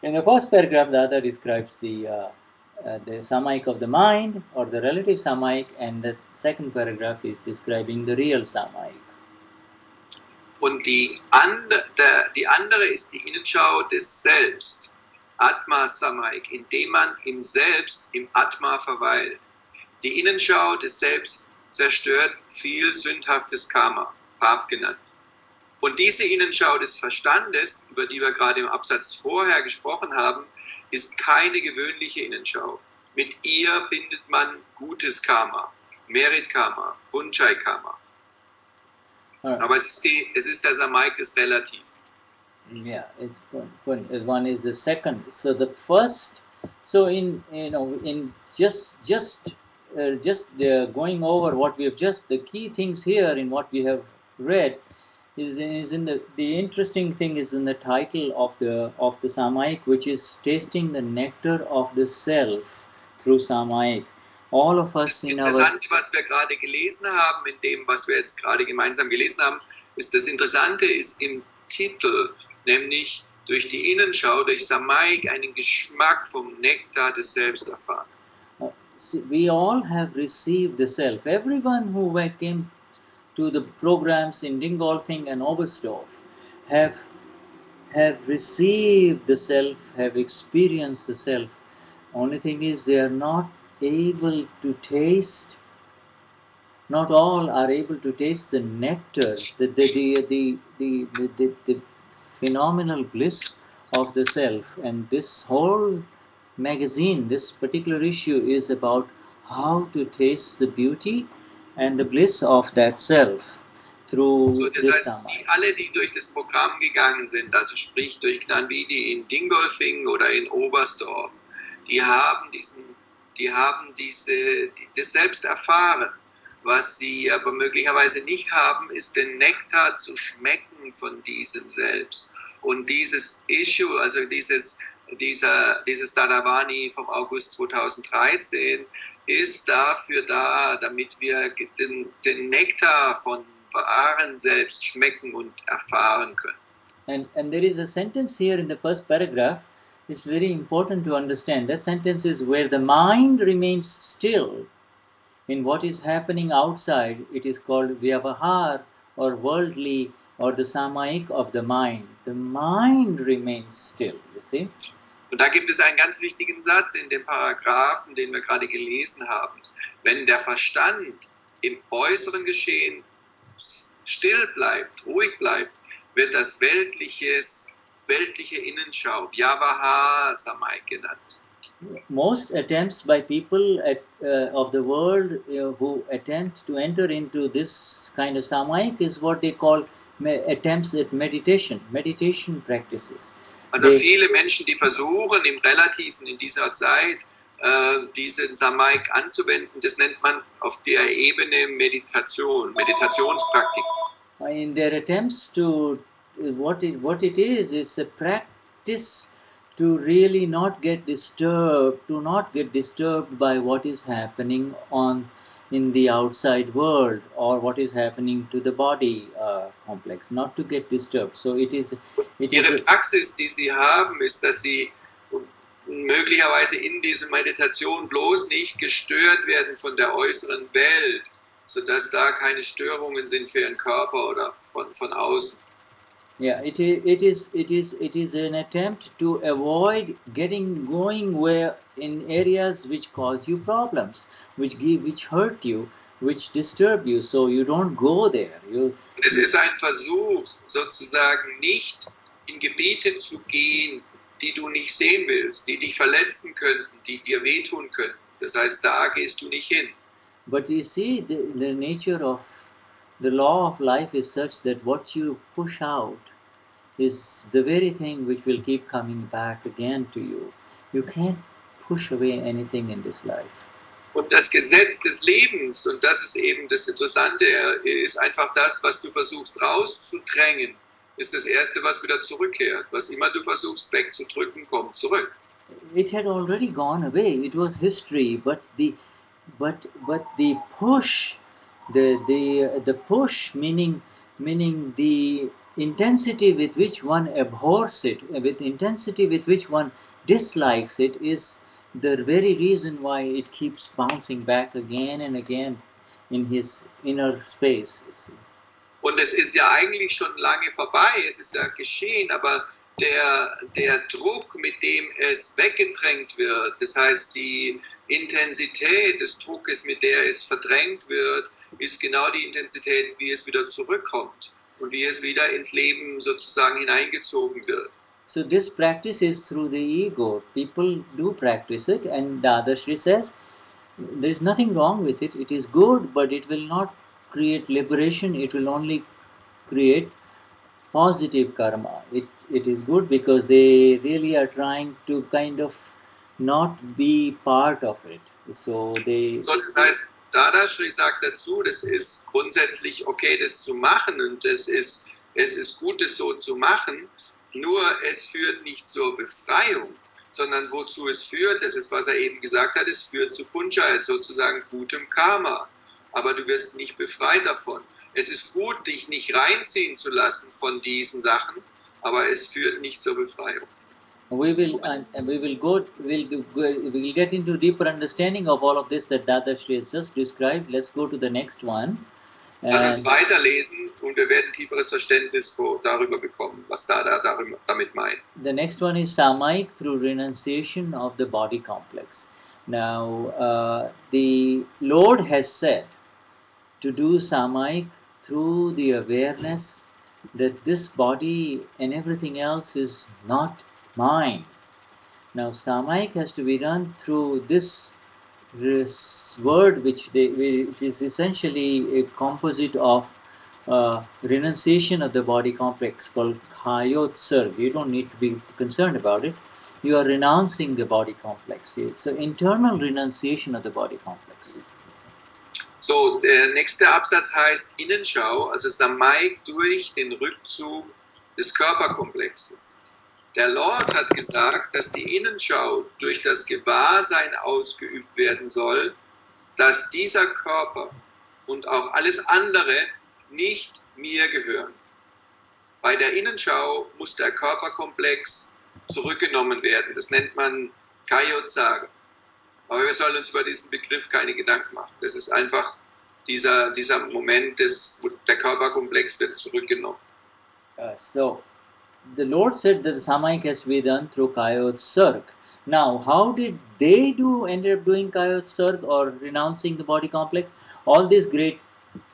in the first paragraph, Dada describes the Samayik of the mind, or the relative Samayik, and the second paragraph is describing the real Samayik. Und die andere ist die Innenschau des Selbst, Atma Samayik, indem man im Selbst, im Atma verweilt. Die Innenschau des Selbst zerstört viel sündhaftes Karma, Pap genannt. Und diese Innenschau des Verstandes, über die wir gerade im Absatz vorher gesprochen haben, ist keine gewöhnliche Innenschau. Mit ihr bindet man gutes Karma, Merit Karma, Punchai Karma. Aber es ist der Samayik des Relativ. Yeah, one is the second. So the first. So in just going over what we have the key things here in what we have read is in the interesting thing is in the title of the Samayik, which is tasting the nectar of the self through Samayik. All of us das Interessante, was wir gerade gelesen haben, in dem, was wir jetzt gerade gemeinsam gelesen haben, ist das Interessante ist im Titel, nämlich durch die Innenschau, durch Samayik, einen Geschmack vom Nektar des Selbst erfahren. We all have received the self. Everyone who came to the programs in Dingolfing and Oberstdorf have received the self, have experienced the self. Only thing is they are not able to taste. Not all are able to taste the nectar, the phenomenal bliss of the self. And this whole magazine, this particular issue, is about how to taste the beauty and the bliss of that self through So, das this heißt, Samayik. alle, die durch das Programm gegangen sind, also sprich durch Gnani in Dingolfing oder in Oberstdorf, die haben das selbst erfahren. Was sie aber möglicherweise nicht haben, ist den Nektar zu schmecken von diesem Selbst. Und dieses Issue, also dieses Dadavani vom August 2013, ist dafür da, damit wir den Nektar von wahren Selbst schmecken und erfahren können. And there is a sentence here in the first paragraph. It's very important to understand. That sentence is where the mind remains still in what is happening outside. It is called vyavahar or worldly or the Samayik of the mind. The mind remains still, you see. Und da gibt es einen ganz wichtigen Satz in dem Paragraphen, den wir gerade gelesen haben. Wenn der Verstand im äußeren Geschehen still bleibt, ruhig bleibt, wird das weltliche Innenschau, Vyavaha Samayik genannt. Most attempts by people of the world who attempt to enter into this kind of Samayik is what they call attempts at meditation practices. Also viele Menschen, die versuchen im Relativen in dieser Zeit diesen Samayik anzuwenden, das nennt man auf der Ebene Meditationspraktik. In their attempts to what it is a practice to really not get disturbed by what is happening in the outside world or what is happening to the body complex, not to get disturbed. So Ihre Praxis, die sie haben, ist, dass sie möglicherweise in dieser Meditation bloß nicht gestört werden von der äußeren Welt, sodass da keine Störungen sind für ihren Körper oder von außen. Yeah, it is an attempt to avoid going where in areas which cause you problems, which hurt you, which disturb you, so you don't go there. Es ist ein Versuch, sozusagen nicht in Gebiete zu gehen, die du nicht sehen willst, die dich verletzen könnten, die dir wehtun könnten. Das heißt, da gehst du nicht hin. But you see, the nature of the law of life is such that what you push out is the very thing which will keep coming back again to you. You can't push away anything in this life. Und das Gesetz des Lebens, und das ist eben das Interessante, ist einfach das, was du versuchst rauszudrängen, ist das Erste, was wieder zurückkehrt. Was immer du versuchst wegzudrücken, kommt zurück. It had already gone away. It was history, but the push, the push, meaning the intensity with which one abhors it, with intensity with which one dislikes it, is the very reason why it keeps bouncing back again and again in his inner space. Und es ist ja eigentlich schon lange vorbei, es ist ja geschehen, aber der Druck, mit dem es weggedrängt wird, das heißt die Intensität des Druckes, mit der es verdrängt wird, ist genau die Intensität, wie es wieder zurückkommt und wie es wieder ins Leben sozusagen hineingezogen wird. So this practice is through the ego. People do practice it, and Dadashri says there is nothing wrong with it. It is good, but it will not create liberation. It will only create positive karma. It is good because they really are trying to kind of not be part of it. So das heißt, Dadashri sagt dazu, das ist grundsätzlich okay, das zu machen, und es ist gut, das so zu machen. Nur es führt nicht zur Befreiung, sondern wozu es führt, das ist, was er eben gesagt hat, es führt zu Punjat, sozusagen gutem Karma. Aber du wirst nicht befreit davon. Es ist gut, dich nicht reinziehen zu lassen von diesen Sachen, aber es führt nicht zur Befreiung. We will get into deeper understanding of all of this that Dadashri has just described. Let's go to the next one. Lass uns weiterlesen und wir werden tieferes Verständnis darüber bekommen, was damit meint. The next one is Samayik through renunciation of the body complex. Now, the Lord has said to do Samayik through the awareness that this body and everything else is not mine. Now, Samayik has to be done through this word, which is essentially a composite of renunciation of the body complex called Khayotsar. You don't need to be concerned about it. You are renouncing the body complex. It's an internal renunciation of the body complex. So, der nächste Absatz heißt Innenschau, also Samayik durch den Rückzug des Körperkomplexes. Der Lord hat gesagt, dass die Innenschau durch das Gewahrsein ausgeübt werden soll, dass dieser Körper und auch alles andere nicht mir gehören. Bei der Innenschau muss der Körperkomplex zurückgenommen werden. Das nennt man Kayotsaga. Aber wir sollen uns über diesen Begriff keine Gedanken machen. Das ist einfach dieser Moment, wo der Körperkomplex wird zurückgenommen. So, the Lord said that the Samayik has to be done through Kayotsarg. Now, how did they end up doing Kayotsarg or renouncing the body complex? All these great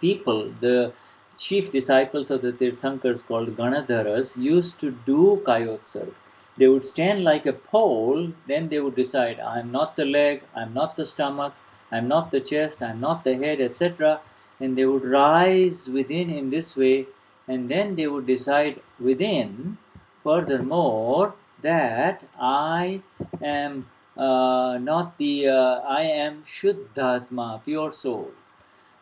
people, the chief disciples of the Tirthankars called Ganadharas, used to do Kayotsarg. They would stand like a pole, then they would decide, I am not the leg, I am not the stomach, I am not the chest, I am not the head, etc. And they would rise within in this way, and then they would decide within, furthermore, that I am I am Shuddhatma, pure soul.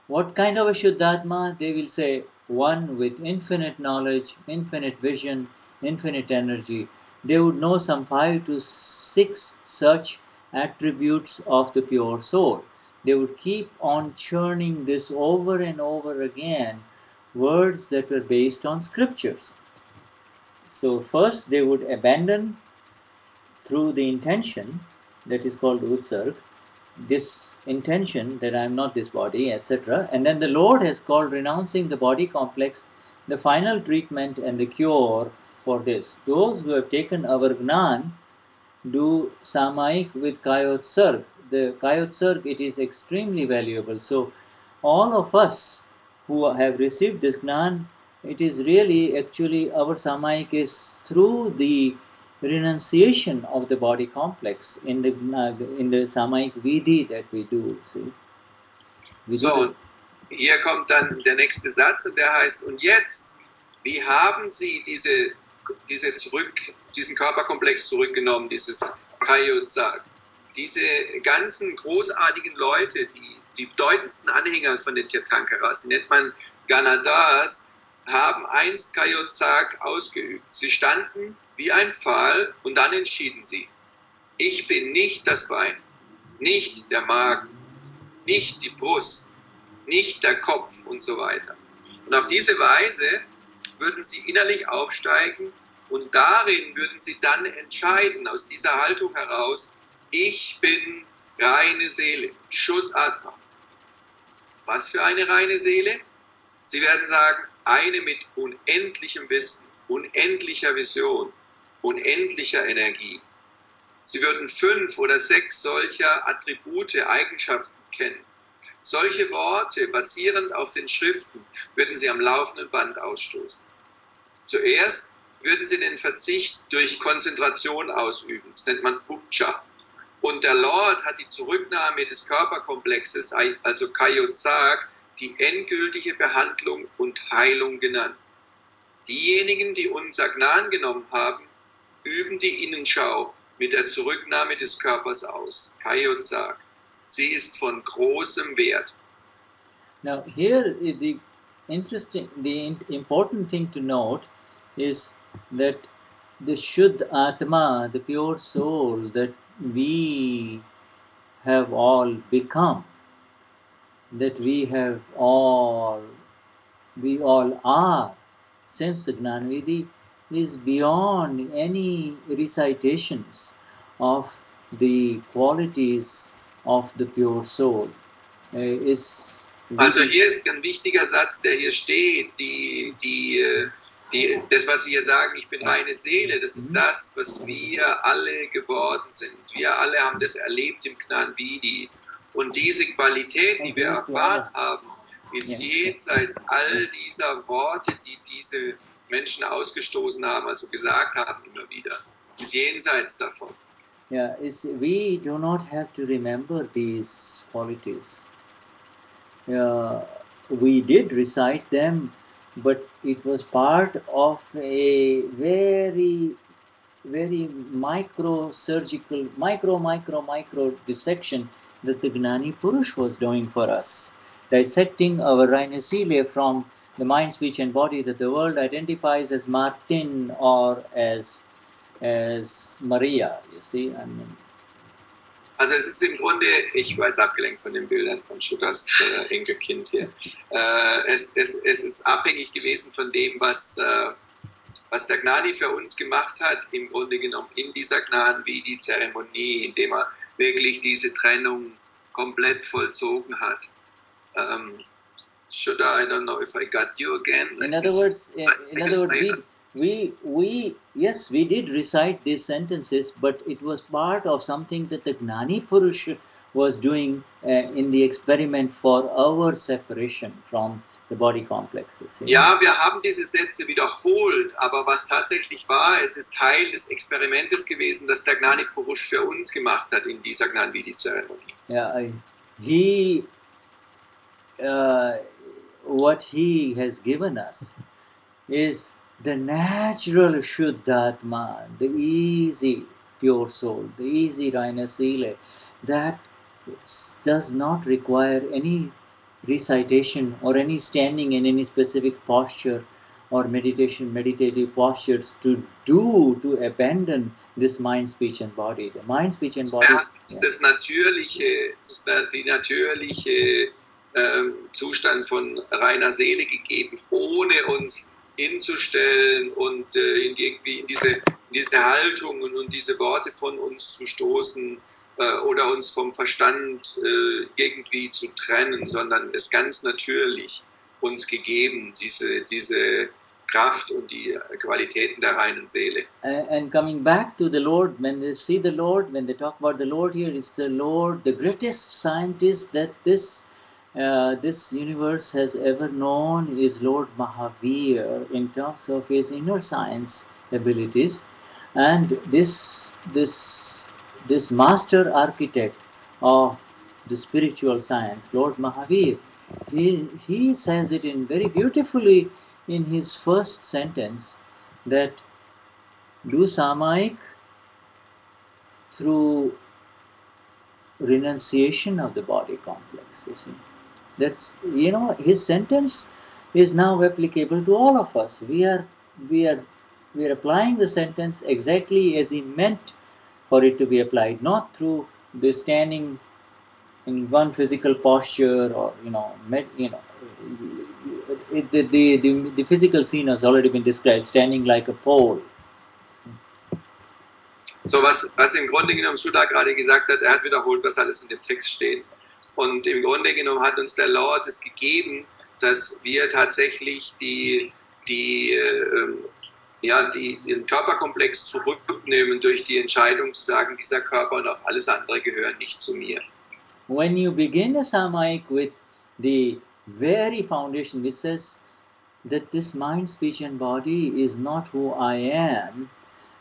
What kind of a Shuddhatma? They will say, one with infinite knowledge, infinite vision, infinite energy. They would know some 5 to 6 such attributes of the pure soul. They would keep on churning this over and over again, words that were based on scriptures. So first they would abandon through the intention that is called Utsarg, this intention that I am not this body, etc. And then the Lord has called renouncing the body complex the final treatment and the cure for this. Those who have taken our Gnan do Samayik with Kayotsarg. The Kayotsarg, it is extremely valuable. So all of us who have received this Gnan, it is really actually our Samayik is through the renunciation of the body complex in the Samayik Vidhi that we do. See? So, hier kommt dann der nächste Satz und der heißt, und jetzt, wie haben Sie diesen Körperkomplex zurückgenommen, dieses Kayotsag? Diese ganzen großartigen Leute, die bedeutendsten Anhänger von den Tirthankaras, die nennt man Ganadas, haben einst Kayotsag ausgeübt. Sie standen wie ein Pfahl und dann entschieden sie, ich bin nicht das Bein, nicht der Magen, nicht die Brust, nicht der Kopf und so weiter. Und auf diese Weise würden sie innerlich aufsteigen und darin würden sie dann entscheiden, aus dieser Haltung heraus, ich bin reine Seele, Shuddh Atma. Was für eine reine Seele? Sie werden sagen, eine mit unendlichem Wissen, unendlicher Vision, unendlicher Energie. Sie würden 5 oder 6 solcher Attribute, Eigenschaften kennen. Solche Worte, basierend auf den Schriften, würden sie am laufenden Band ausstoßen. Zuerst würden sie den Verzicht durch Konzentration ausüben. Das nennt man Upcha. Und der Lord hat die Zurücknahme des Körperkomplexes, also Kayotsag, die endgültige Behandlung und Heilung genannt. Diejenigen, die unser Gnan genommen haben, üben die Innenschau mit der Zurücknahme des Körpers aus. Kayotsag. Sie ist von großem Wert. Now here the important thing to note is that the Shuddh Atma, the pure soul that we have all become, that we all are since the Gnanvidhi, is beyond any recitations of the qualities of the pure soul. Also hier ist ein wichtiger Satz, der hier steht, das, was Sie hier sagen, ich bin reine Seele, das ist das, was wir alle geworden sind. Wir alle haben das erlebt im Gnani. Und diese Qualität, die wir erfahren haben, ist jenseits all dieser Worte, die diese Menschen ausgestoßen haben, also gesagt haben immer wieder, ist jenseits davon. Yeah, we do not have to remember these qualities. We did recite them, but it was part of a very, very micro dissection that the Gnani Purush was doing for us, dissecting our Rhinocele from the mind, speech, and body that the world identifies as Martin or as Maria. You see, I mean. Also es ist im Grunde, ich war jetzt abgelenkt von den Bildern von Shukas Enkelkind hier. Es ist abhängig gewesen von dem, was der Gnani für uns gemacht hat, im Grunde genommen in dieser Gnani-Zeremonie, indem er wirklich diese Trennung komplett vollzogen hat. I don't know if I got you again. In other words, we did recite these sentences, but it was part of something that the Gnani Purush was doing in the experiment for our separation from the body complexes. Ja, wir haben diese Sätze wiederholt, aber was tatsächlich war, es ist Teil des Experimentes gewesen, das der Gnani Purush für uns gemacht hat in dieser Gnani-Zeremonie. Yeah, what he has given us is the natural Shuddhatma, the easy pure soul, the easy Rhinocele, that does not require any recitation or any standing in any specific posture or meditative postures to abandon this mind, speech and body. The mind, speech and body. Die natürliche Zustand von reiner Seele gegeben, ohne uns hinzustellen und irgendwie in diese Haltungen und diese Worte von uns zu stoßen oder uns vom Verstand irgendwie zu trennen, sondern es ganz natürlich uns gegeben, diese Kraft und die Qualitäten der reinen Seele. And coming back to the Lord, when they see the Lord, when they talk about the Lord here, it's the Lord, the greatest scientist that this universe has ever known is Lord Mahavir in terms of his inner science abilities, and this master architect of the spiritual science, Lord Mahavir, he says it in very beautifully in his first sentence that do Samayik through renunciation of the body complex. You see, that's, his sentence is now applicable to all of us. We are applying the sentence exactly as he meant for it to be applied, not through the standing in one physical posture or the physical scene has already been described, standing like a pole. So was im Grunde genommen Shuddha gerade gesagt hat, er hat wiederholt, was alles in dem Text steht. Und im Grunde genommen hat uns der Lord es gegeben, dass wir tatsächlich den Körperkomplex zurücknehmen durch die Entscheidung zu sagen, dieser Körper und auch alles andere gehören nicht zu mir. When you begin a Samayik with the very foundation which says that this mind, speech and body is not who I am,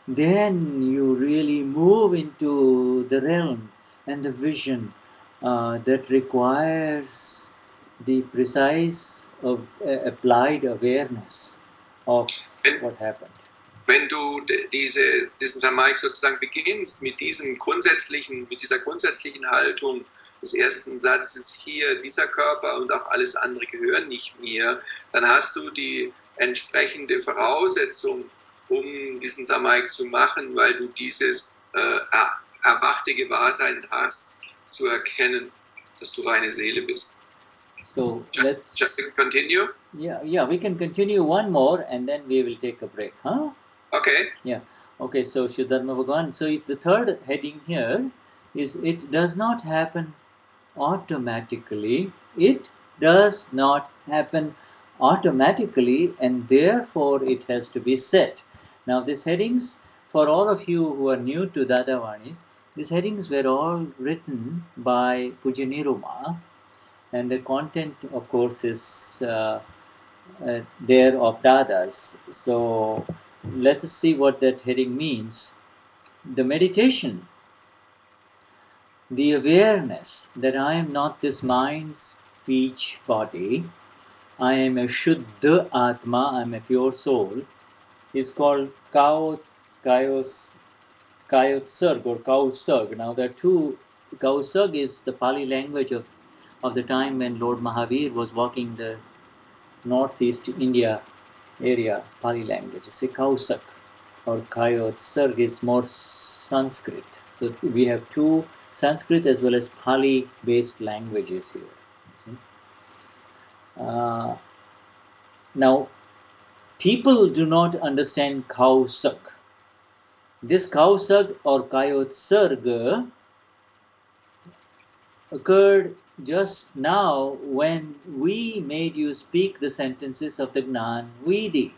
then you really move into the realm and the vision that requires the precise applied awareness of what happened. Wenn du diesen Samayik sozusagen beginnst mit dieser grundsätzlichen Haltung des ersten Satzes, hier, dieser Körper und auch alles andere gehören nicht mir, dann hast du die entsprechende Voraussetzung, um diesen Samayik zu machen, weil du dieses erwachte Gewahrsein hast, zu erkennen, dass du reine Seele bist. So let's continue. Yeah, we can continue one more and then we will take a break, huh? Okay. Yeah. Okay, so Shuddharma Bhagavan. So the third heading here is it does not happen automatically. It does not happen automatically, and therefore it has to be set. Now, these headings, for all of you who are new to Dadavanis, these headings were all written by Puja Niruma, and the content, of course, is there of Dadas. So, let us see what that heading means. The meditation, the awareness that I am not this mind, speech, body, I am a Shuddha Atma, I am a pure soul, is called Kayotsarg or Kausarg. Now, there are two. Kausarg is the Pali language of the time when Lord Mahavir was walking the northeast India area, Pali language. It's a Kausak or Kayotsarg is more Sanskrit. So we have two Sanskrit as well as Pali based languages here. See? Now, people do not understand Kausak. This Kausag or Kayotsarg occurred just now when we made you speak the sentences of the Gnan Vidi.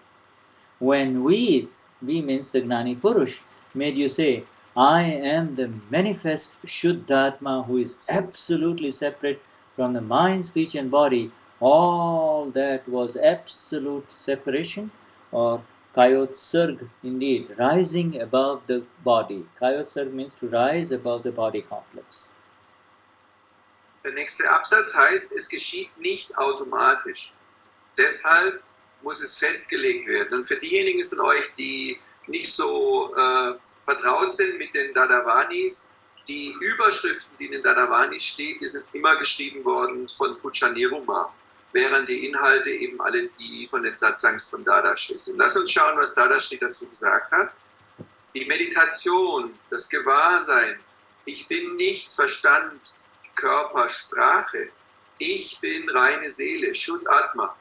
When we means the Gnani Purush, made you say, I am the manifest Shuddhatma who is absolutely separate from the mind, speech, and body. All that was absolute separation, or Kayotsarg, indeed, rising above the body. Kayotsarg means to rise above the body complex. Der nächste Absatz heißt, es geschieht nicht automatisch. Deshalb muss es festgelegt werden. Und für diejenigen von euch, die nicht so vertraut sind mit den Dadavanis, die Überschriften, die in den Dadavanis stehen, die sind immer geschrieben worden von Puja Niruma, während die Inhalte eben alle die von den Satsangs von Dadashri sind. Lass uns schauen, was Dadashri dazu gesagt hat. Die Meditation, das Gewahrsein, ich bin nicht Verstand, Körper, Sprache, ich bin reine Seele, Shud Atma.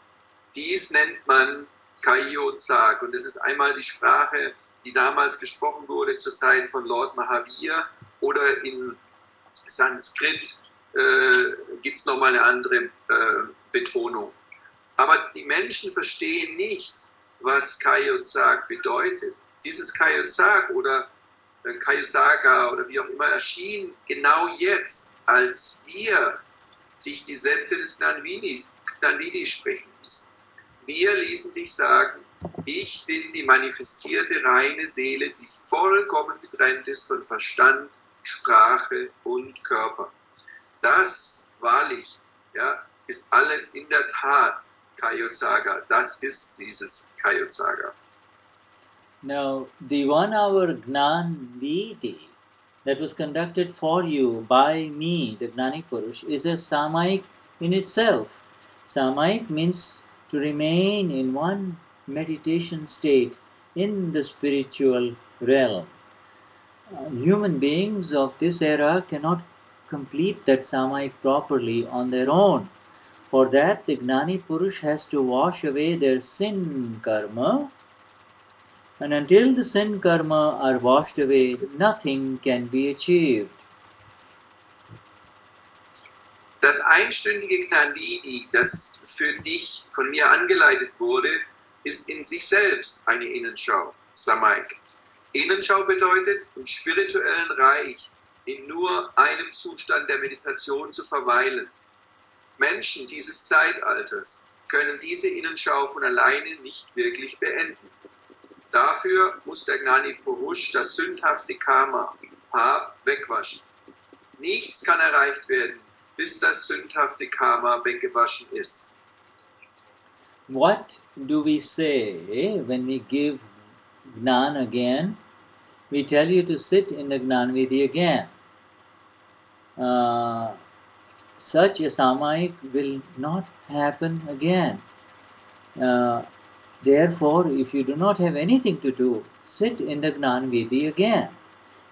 Dies nennt man Kayotsag und es ist einmal die Sprache, die damals gesprochen wurde zur Zeit von Lord Mahavir, oder in Sanskrit gibt es nochmal eine andere Betonung. Aber die Menschen verstehen nicht, was Kayotsag bedeutet. Dieses Kayotsag oder Kayosaga oder wie auch immer erschien genau jetzt, als wir dich die Sätze des Gnani sprechen ließen. Wir ließen dich sagen, ich bin die manifestierte reine Seele, die vollkommen getrennt ist von Verstand, Sprache und Körper. Das wahrlich, ja, ist alles in der Tat Kayosaga. Das ist dieses Kayosaga. Now, the 1 hour Gnan Vidi that was conducted for you by me, the Gnani Purush, is a Samayik in itself. Samayik means to remain in one meditation state in the spiritual realm. Human beings of this era cannot complete that Samayik properly on their own. For that, the Gnani Purush has to wash away their sin karma. And until the sin karma are washed away, nothing can be achieved. Das einstündige Gnani, das für dich von mir angeleitet wurde, ist in sich selbst eine Innenschau, Samayik. Innenschau bedeutet, im spirituellen Reich in nur einem Zustand der Meditation zu verweilen. Menschen dieses Zeitalters können diese Innenschau von alleine nicht wirklich beenden. Dafür muss der Gnani Purush das sündhafte Karma, Pap, wegwaschen. Nichts kann erreicht werden, bis das sündhafte Karma weggewaschen ist. What do we say when we give Gnan again? We tell you to sit in the Gnan Vidi again. Such a Samayik will not happen again. Therefore, if you do not have anything to do, sit in the Gnan Vidi again.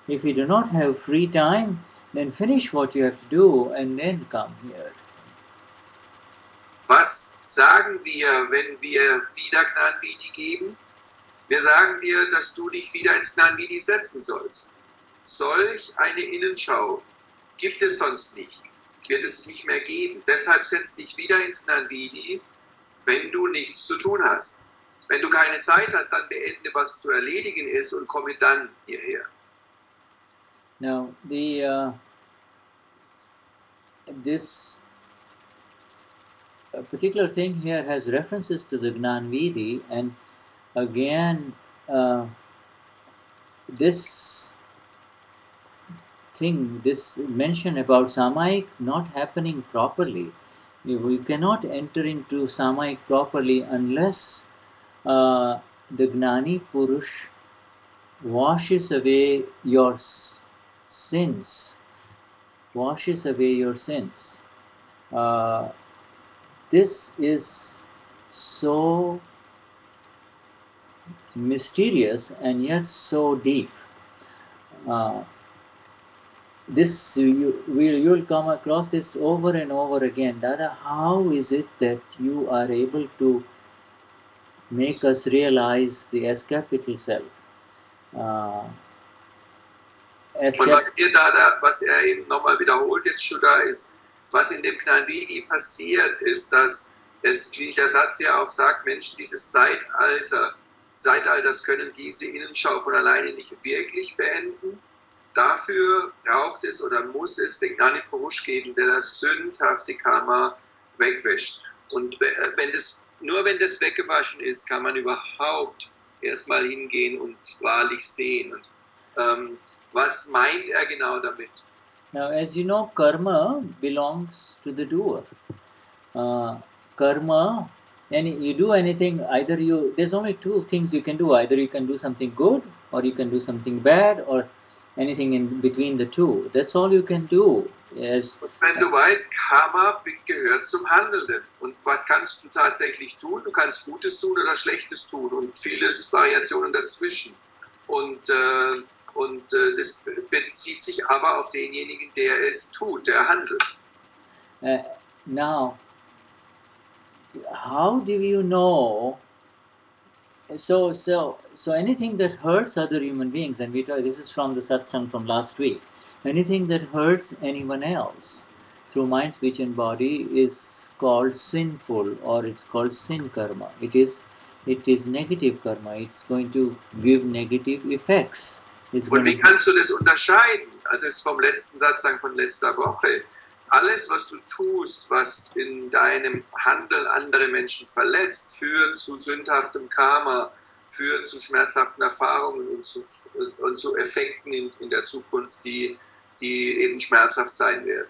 If you do not have free time, then finish what you have to do and then come here. Was sagen wir, wenn wir wieder Gnani geben? Wir sagen dir, dass du dich wieder ins Gnani setzen sollst. Solch eine Innenschau gibt es sonst nicht, wird es nicht mehr geben. Deshalb setz dich wieder ins Gnani, wenn du nichts zu tun hast. Wenn du keine Zeit hast, dann beende, was zu erledigen ist und komme dann hierher. Now, this particular thing here has references to the Gnanvidi, and again, this thing, this mention about Samayik not happening properly. You cannot enter into Samayik properly unless the Gnani Purush washes away your sins. Washes away your sins. This is so mysterious and yet so deep. You'll come across this over and over again. Dada, how is it that you are able to make us realize the S capital self? Und was er eben nochmal wiederholt jetzt schon da ist, was in dem Gnani passiert ist, dass es, wie der Satz ja auch sagt, Menschen dieses Zeitalters können diese Innenschau von alleine nicht wirklich beenden. Dafür braucht es oder muss es den Gnani Purush geben, der das sündhafte Karma wegwäscht. Und nur wenn das weggewaschen ist, kann man überhaupt erstmal hingehen und wahrlich sehen. Und, was meint er genau damit? Now, as you know, karma belongs to the doer. Karma, and you do anything, there's only two things you can do. Either you can do something good, or you can do something bad, or anything in between the two. That's all you can do. Yes. Und wenn du weißt, Karma gehört zum Handelnden. Und was kannst du tatsächlich tun? Du kannst Gutes tun oder Schlechtes tun und vieles Variationen dazwischen. Und das bezieht sich aber auf denjenigen, der es tut, der handelt. Now, how do you know? So anything that hurts other human beings, and this is from the Satsang from last week, anything that hurts anyone else through mind, speech and body is called sinful, or it's called sin karma. It is negative karma. It's going to give negative effects. Und wie kannst du das unterscheiden? Also es ist vom letzten Satzang von letzter Woche. Alles, was du tust, was in deinem Handeln andere Menschen verletzt, führt zu sündhaftem Karma, führt zu schmerzhaften Erfahrungen und zu Effekten in der Zukunft, die eben schmerzhaft sein werden.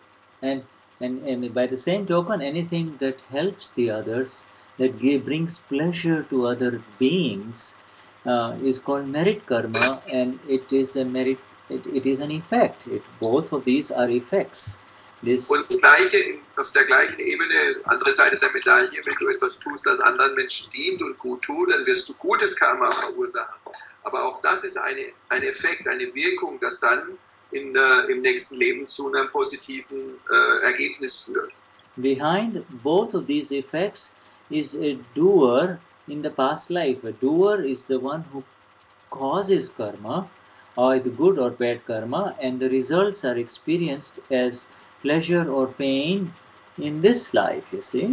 And by the same token, anything that helps the others, that brings pleasure to other beings, is called merit karma, and it is a merit. It is an effect. Both of these are effects. Und das Gleiche auf der gleichen Ebene, andere Seite der Medaille, wenn du etwas tust, das anderen Menschen dient und gut tut, dann wirst du gutes Karma verursachen. Aber auch das ist ein Effekt, eine Wirkung, das dann im nächsten Leben zu einem positiven Ergebnis führt. Behind both of these effects is a doer in the past life. A doer is the one who causes karma, either good or bad karma, and the results are experienced as pleasure or pain in this life, you see.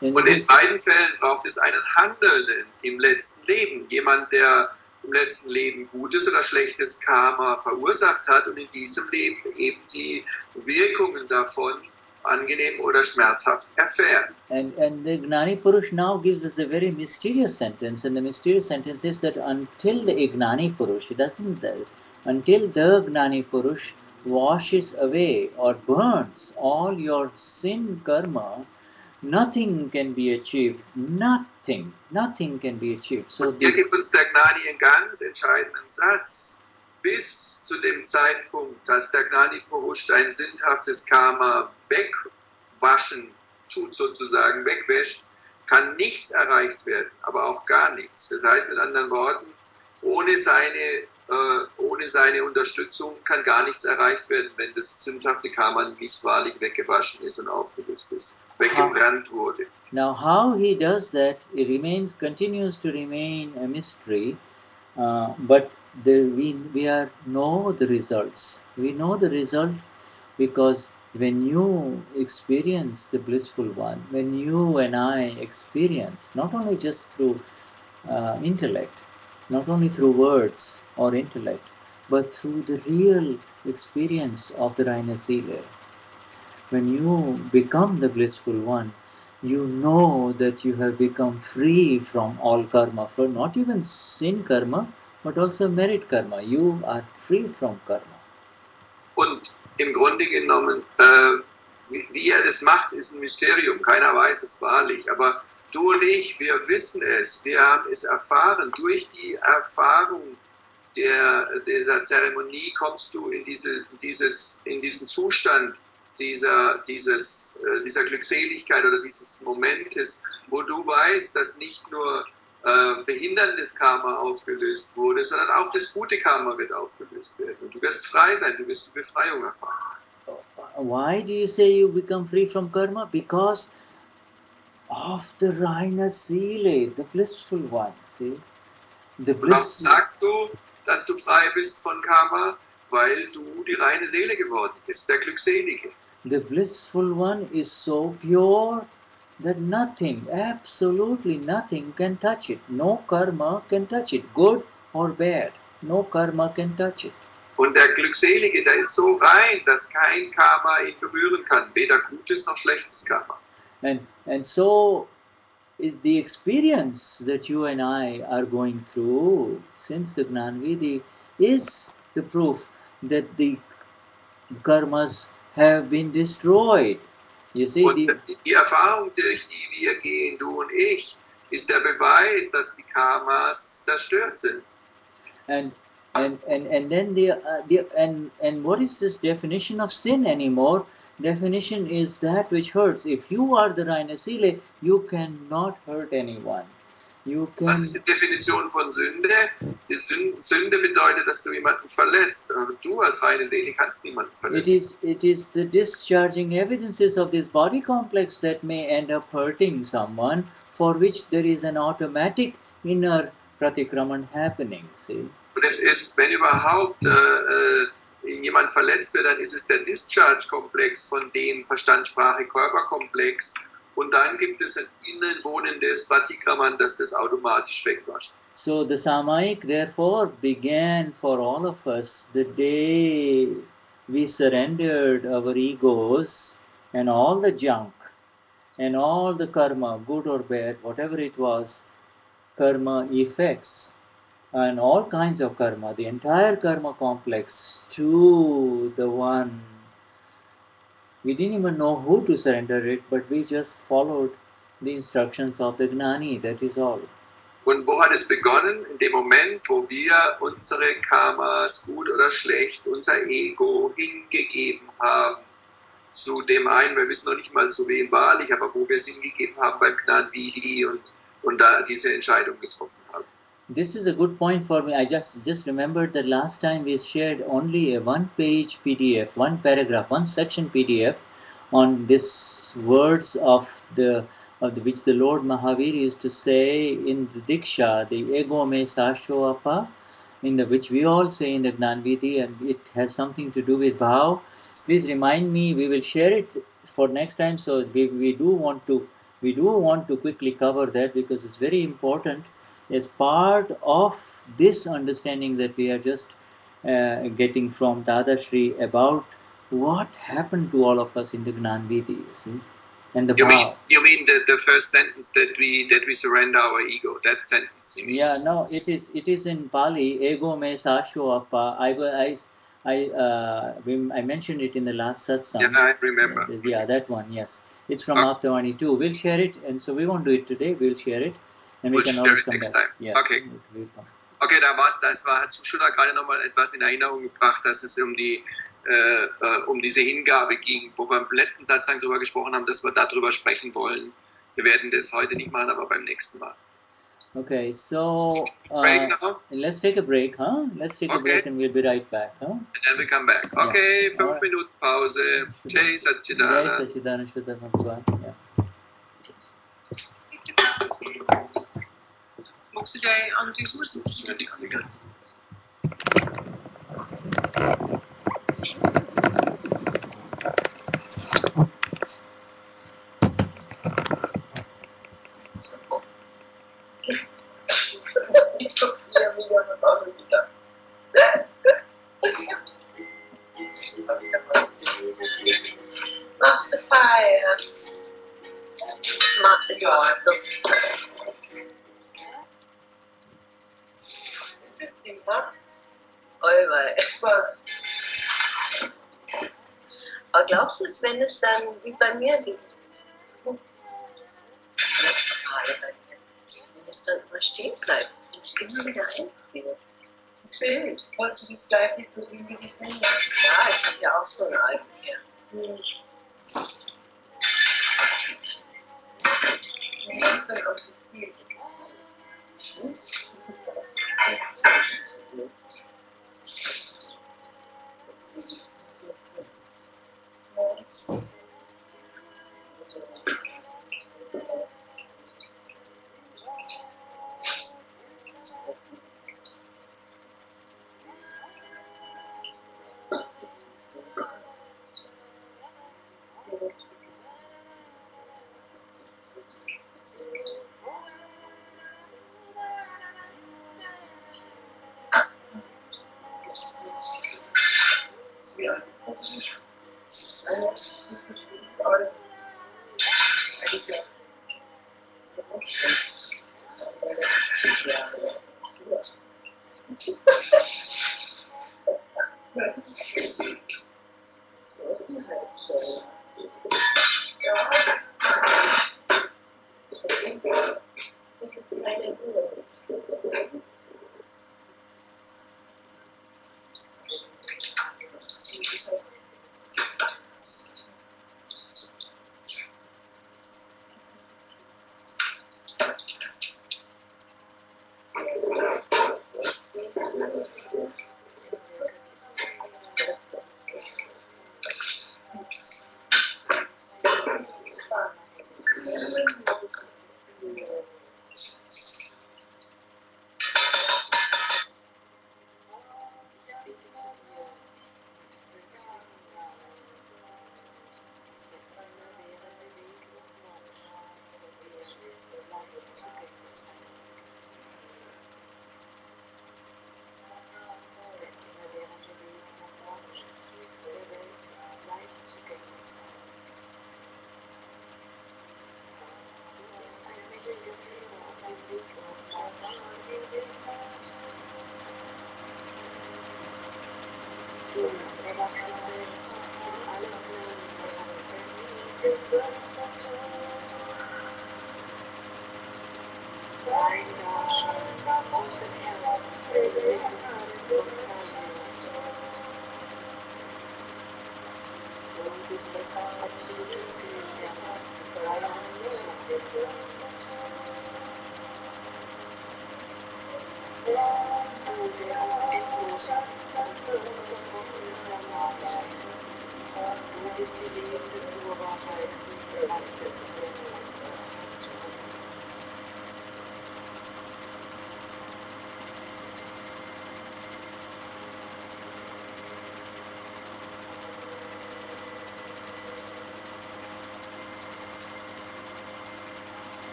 Und in beiden Fällen braucht es einen Handelnden im letzten Leben. Jemand, der im letzten Leben gutes oder schlechtes Karma verursacht hat und in diesem Leben eben die Wirkungen davon angenehm oder schmerzhaft erfährt. And the Gnani Purush now gives us a very mysterious sentence, and the mysterious sentence is that until the Gnani Purush, until the Gnani Purush washes away or burns all your sin karma, nothing can be achieved. Nothing can be achieved. So hier gibt uns der Gnani einen ganz entscheidenden Satz. Bis zu dem Zeitpunkt, dass der Gnani Purush dein sündhaftes Karma wegwaschen tut, sozusagen wegwäscht, kann nichts erreicht werden, aber auch gar nichts. Das heißt mit anderen Worten, ohne seine Unterstützung kann gar nichts erreicht werden, wenn das sündhafte Karma nicht wahrlich weggewaschen ist und aufgelöst ist, weggebrannt wurde. Now how he does that, it continues to remain a mystery, But we are know the results. We know the result because when you experience the blissful one, when you and I experience, not only just through intellect, not only through words or intellect, but through the real experience of the reiner Seele, when you become the blissful one, you know that you have become free from all karma, for not even sin karma, but also merit karma. You are free from karma. Und im Grunde genommen, wie er das macht, ist ein Mysterium. Keiner weiß es wahrlich. Aber du und ich, wir wissen es. Wir haben es erfahren. Durch die Erfahrung dieser Zeremonie kommst du in diesen Zustand dieser Glückseligkeit oder dieses Momentes, wo du weißt, dass nicht nur behinderndes Karma aufgelöst wurde, sondern auch das gute Karma wird aufgelöst werden. Und du wirst frei sein, du wirst die Befreiung erfahren. Why do you say you become free from karma? Because of the reiner Seele, the blissful one. See? The Und warum sagst du, dass du frei bist von Karma? Weil du die reine Seele geworden bist, der Glückselige. The blissful one is so pure that nothing, absolutely nothing can touch it. No karma can touch it, good or bad. No karma can touch it. Und der Glückselige, der ist so rein, dass kein Karma ihn berühren kann, weder gutes noch schlechtes Karma. And so the experience that you and I are going through since the Gnanvidi is the proof that the karmas have been destroyed. You see, und die Erfahrung, durch die wir gehen, du und ich, ist der Beweis, dass die Karmas zerstört sind. And then and what is this definition of sin anymore? Definition is that which hurts. If you are the reine Seele, you cannot hurt anyone. Was ist die Definition von Sünde? Die Sünde bedeutet, dass du jemanden verletzt. Aber du als reine Seele kannst niemanden verletzen. It is the discharging evidences of this body complex that may end up hurting someone, for which there is an automatic inner pratikraman happening. See? Und es ist, wenn überhaupt jemand verletzt wird, dann ist es der Discharge-Komplex von dem Verstand-Sprache-Körper-Komplex. Und dann gibt es ein innen wohnendes Pratikraman, das das automatisch wegwascht. So the Samayik therefore began for all of us the day we surrendered our egos and all the junk and all the karma, good or bad, whatever it was, karma effects and all kinds of karma, the entire karma complex to the one. We didn't even know who to surrender it, but we just followed the instructions of the Gnani, that is all. Und wo hat es begonnen? In dem Moment, wo wir unsere Karmas, gut oder schlecht, unser Ego hingegeben haben zu dem einen, wir wissen noch nicht mal zu wem wahrlich, aber wo wir es hingegeben haben beim Gnanvidi und da diese Entscheidung getroffen haben. This is a good point for me. I just remembered that last time we shared only a one-page PDF, one paragraph, one section PDF on this words of which the Lord Mahavir used to say in the Diksha, the ego me sashoapa, which we all say in the Gnanvidi, and it has something to do with bhav. Please remind me. We will share it for next time. So we do want to quickly cover that because it's very important as part of this understanding that we are just getting from Dadashri about what happened to all of us in the Gnanvidi, you see, and the bhav. You mean the first sentence that we surrender our ego? That sentence? You mean? Yeah, no, it is in Pali. Ego me sasho appa. I mentioned it in the last satsang. Yeah, I remember. Yeah, that one. Yes, it's from Dadavani too. We'll share it, and so we won't do it today. We'll share it. And we can always come next back. Time. Yeah, okay. Okay, hat Sushila gerade nochmal etwas in Erinnerung gebracht, dass es um diese Hingabe ging, wo wir im letzten Satzang darüber gesprochen haben, dass wir darüber sprechen wollen. Wir werden das heute nicht machen, aber beim nächsten Mal. Okay, so break now? Let's take a break, huh? Let's take a break and we'll be right back, huh? And then we come back. Okay, yeah. 5 Minuten Pause. Jai Satchidana. Jai Satchidana Shuddha Bhagavan. Yeah. Guckst du dir an die Uhr? Du musst mir die angegangen. Machst du Feier? Machst du Giotto? Interesting, huh? Oh, weil. Aber glaubst du es, wenn es dann wie bei mir liegt? Wenn es dann immer stehen bleibt und es immer wieder einfriert. Das Bild, hast du das gleiche Problem wie das Bild? Ja, ich habe ja auch so ein Album hier.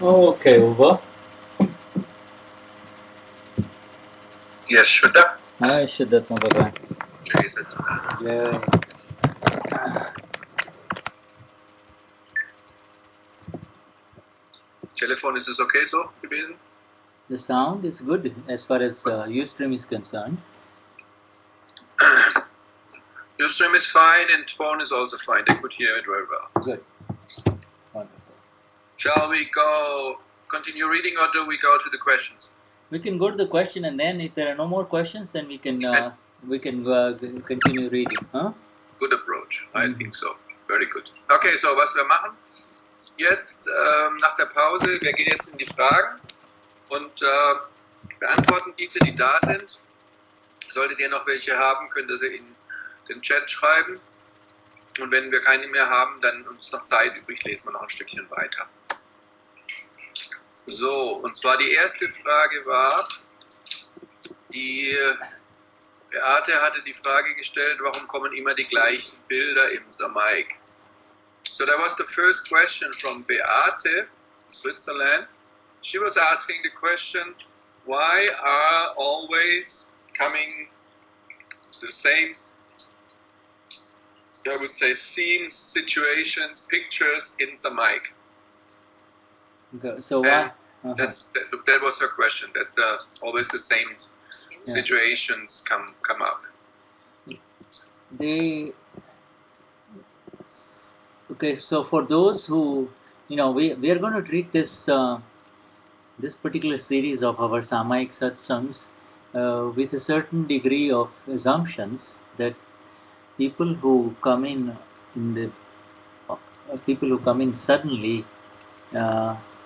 Okay, over. Yes, Shuddha. Hi, Shuddhatma Baba. Jai Satchidanand. Yeah. Telephone, ist es okay so gewesen? The sound is good as far as Ustream is concerned. Your stream is fine and phone is also fine. They could hear it very well. Good. Wonderful. Shall we go continue reading or do we go to the questions? We can go to the question, and then if there are no more questions, then we can continue reading. Huh? Good approach. I think so. Very good. Okay, so was wir machen jetzt nach der Pause, wir gehen jetzt in die Fragen und beantworten diese, die da sind. Solltet ihr noch welche haben, könnt ihr sie in den Chat schreiben. Und wenn wir keine mehr haben, dann uns noch Zeit übrig, lesen wir noch ein Stückchen weiter. So, und zwar die erste Frage war, die Beate hatte die Frage gestellt, warum kommen immer die gleichen Bilder im Samayik? So that was the first question from Beate, Switzerland. She was asking the question, why are always coming the same, I would say, scenes, situations, pictures in Samayik? Okay, so why? That was her question, that always the same situations come up. Okay, so for those who, we are going to treat this this particular series of our Samayik Satsangs with a certain degree of assumptions that people who come in suddenly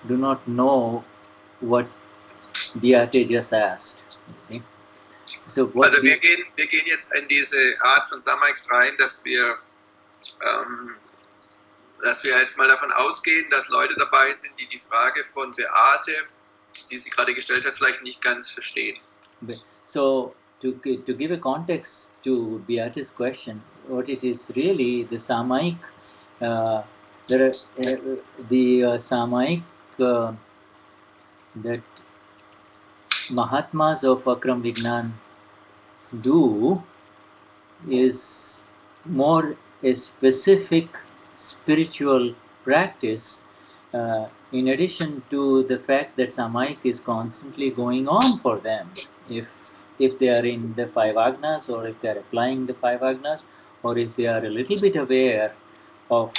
do not know what Beate just asked. You see? So what also wir gehen jetzt in diese Art von Samayiks rein, dass wir jetzt mal davon ausgehen, dass Leute dabei sind, die die Frage von Beate, die sie gerade gestellt hat, vielleicht nicht ganz verstehen. So to give a context to Beate's question, what it is really, the Samayik, the Samayik that Mahatmas of Akram Vignan do is more a specific spiritual practice, in addition to the fact that Samayik is constantly going on for them. If they are in the 5 agnas, or if they are applying the 5 agnas, or if they are a little bit aware of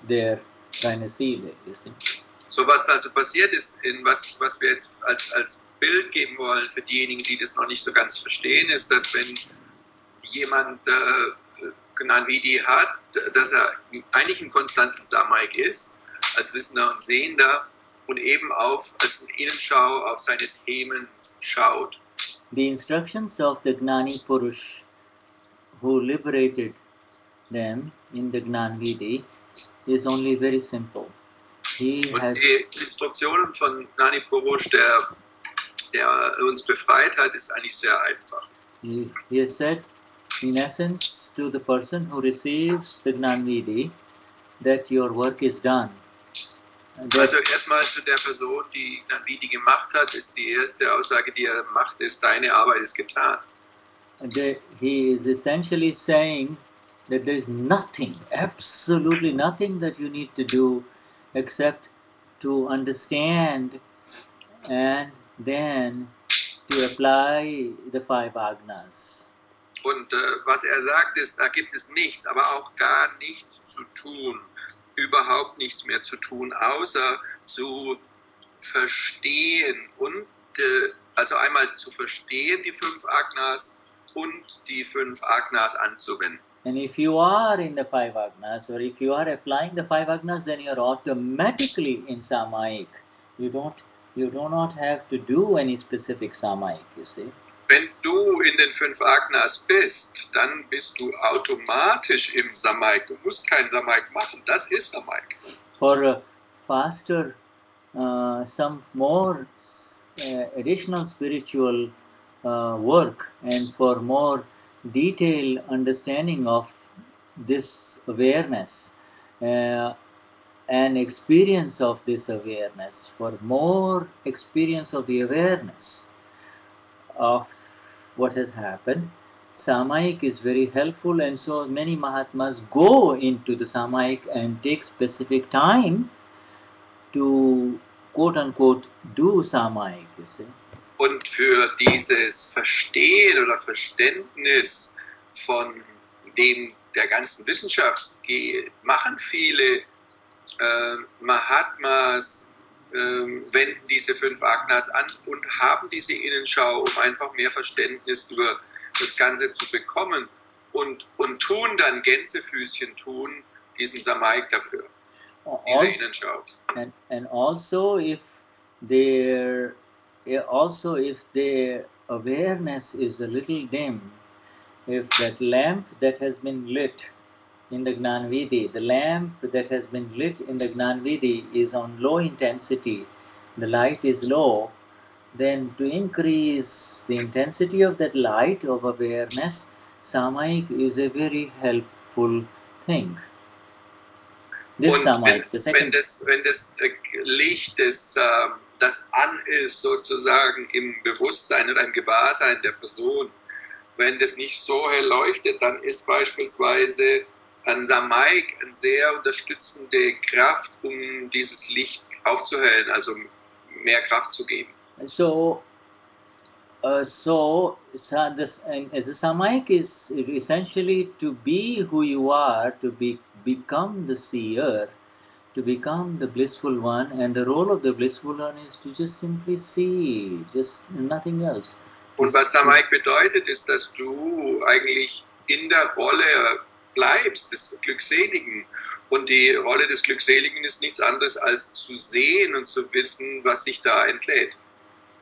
their reine Seele, you see. So was also passiert ist, was wir jetzt als Bild geben wollen für diejenigen, die das noch nicht so ganz verstehen, ist, dass wenn jemand Gnani hat, dass er eigentlich ein konstanter Samayik ist, als Wissender und Sehender und eben als Innenschau auf seine Themen schaut. The instructions of the Gnani Purush who liberated them in the Gnanvidi is only very simple. Die Instruktionen von Gnani Purush, der uns befreit hat, ist eigentlich sehr einfach. He has said, in essence, to the person who receives the Gnanvidi, that your work is done. Also erstmal zu der Person, die Gnanvidi gemacht hat, ist die erste Aussage, die er macht, ist, deine Arbeit ist getan. He is essentially saying that there is nothing, absolutely nothing that you need to do except to understand and then to apply the 5 agnas. Und was sagt ist, da gibt es nichts, aber auch gar nichts zu tun, überhaupt nichts mehr zu tun, außer zu verstehen und also einmal zu verstehen die 5 agnas und die 5 agnas anzuwenden. And if you are in the 5 agnas, or if you are applying the 5 agnas, then you are automatically in Samayik. You do not have to do any specific Samayik, you see. Wenn du in den 5 agnas bist, dann bist du automatisch im Samayik. Du musst kein Samayik machen, das ist Samayik. For faster, some more additional spiritual work, and for more detailed understanding of this awareness, an experience of this awareness, for more experience of the awareness of what has happened, Samayik is very helpful, and so many Mahatmas go into the Samayik and take specific time to quote unquote do Samayik, you see. Und für dieses Verstehen oder Verständnis von der ganzen Wissenschaft machen viele Mahatmas, wenden diese 5 Agnas an und haben diese Innenschau, um einfach mehr Verständnis über das Ganze zu bekommen und tun dann Gänsefüßchen tun diesen Samayik dafür, diese Innenschau. And also if their awareness is a little dim, if that lamp that has been lit in the Gnani Vidhi, the lamp that has been lit in the Gnani Vidhi is on low intensity, the light is low, then to increase the intensity of that light of awareness, Samayik is a very helpful thing. This Und Samayik, wenn das Licht, das an ist sozusagen im Bewusstsein oder im Gewahrsein der Person, wenn das nicht so hell leuchtet, dann ist beispielsweise ein Samayik eine sehr unterstützende Kraft, um dieses Licht aufzuhellen, also mehr Kraft zu geben. So the Samayik is essentially to be who you are, to become the seer, to become the blissful one, and the role of the blissful one is to just simply see, just nothing else. Und was Samayik bedeutet, ist, dass du eigentlich in der Rolle bleibst, des Glückseligen. Und die Rolle des Glückseligen ist nichts anderes als zu sehen und zu wissen, was sich da entlädt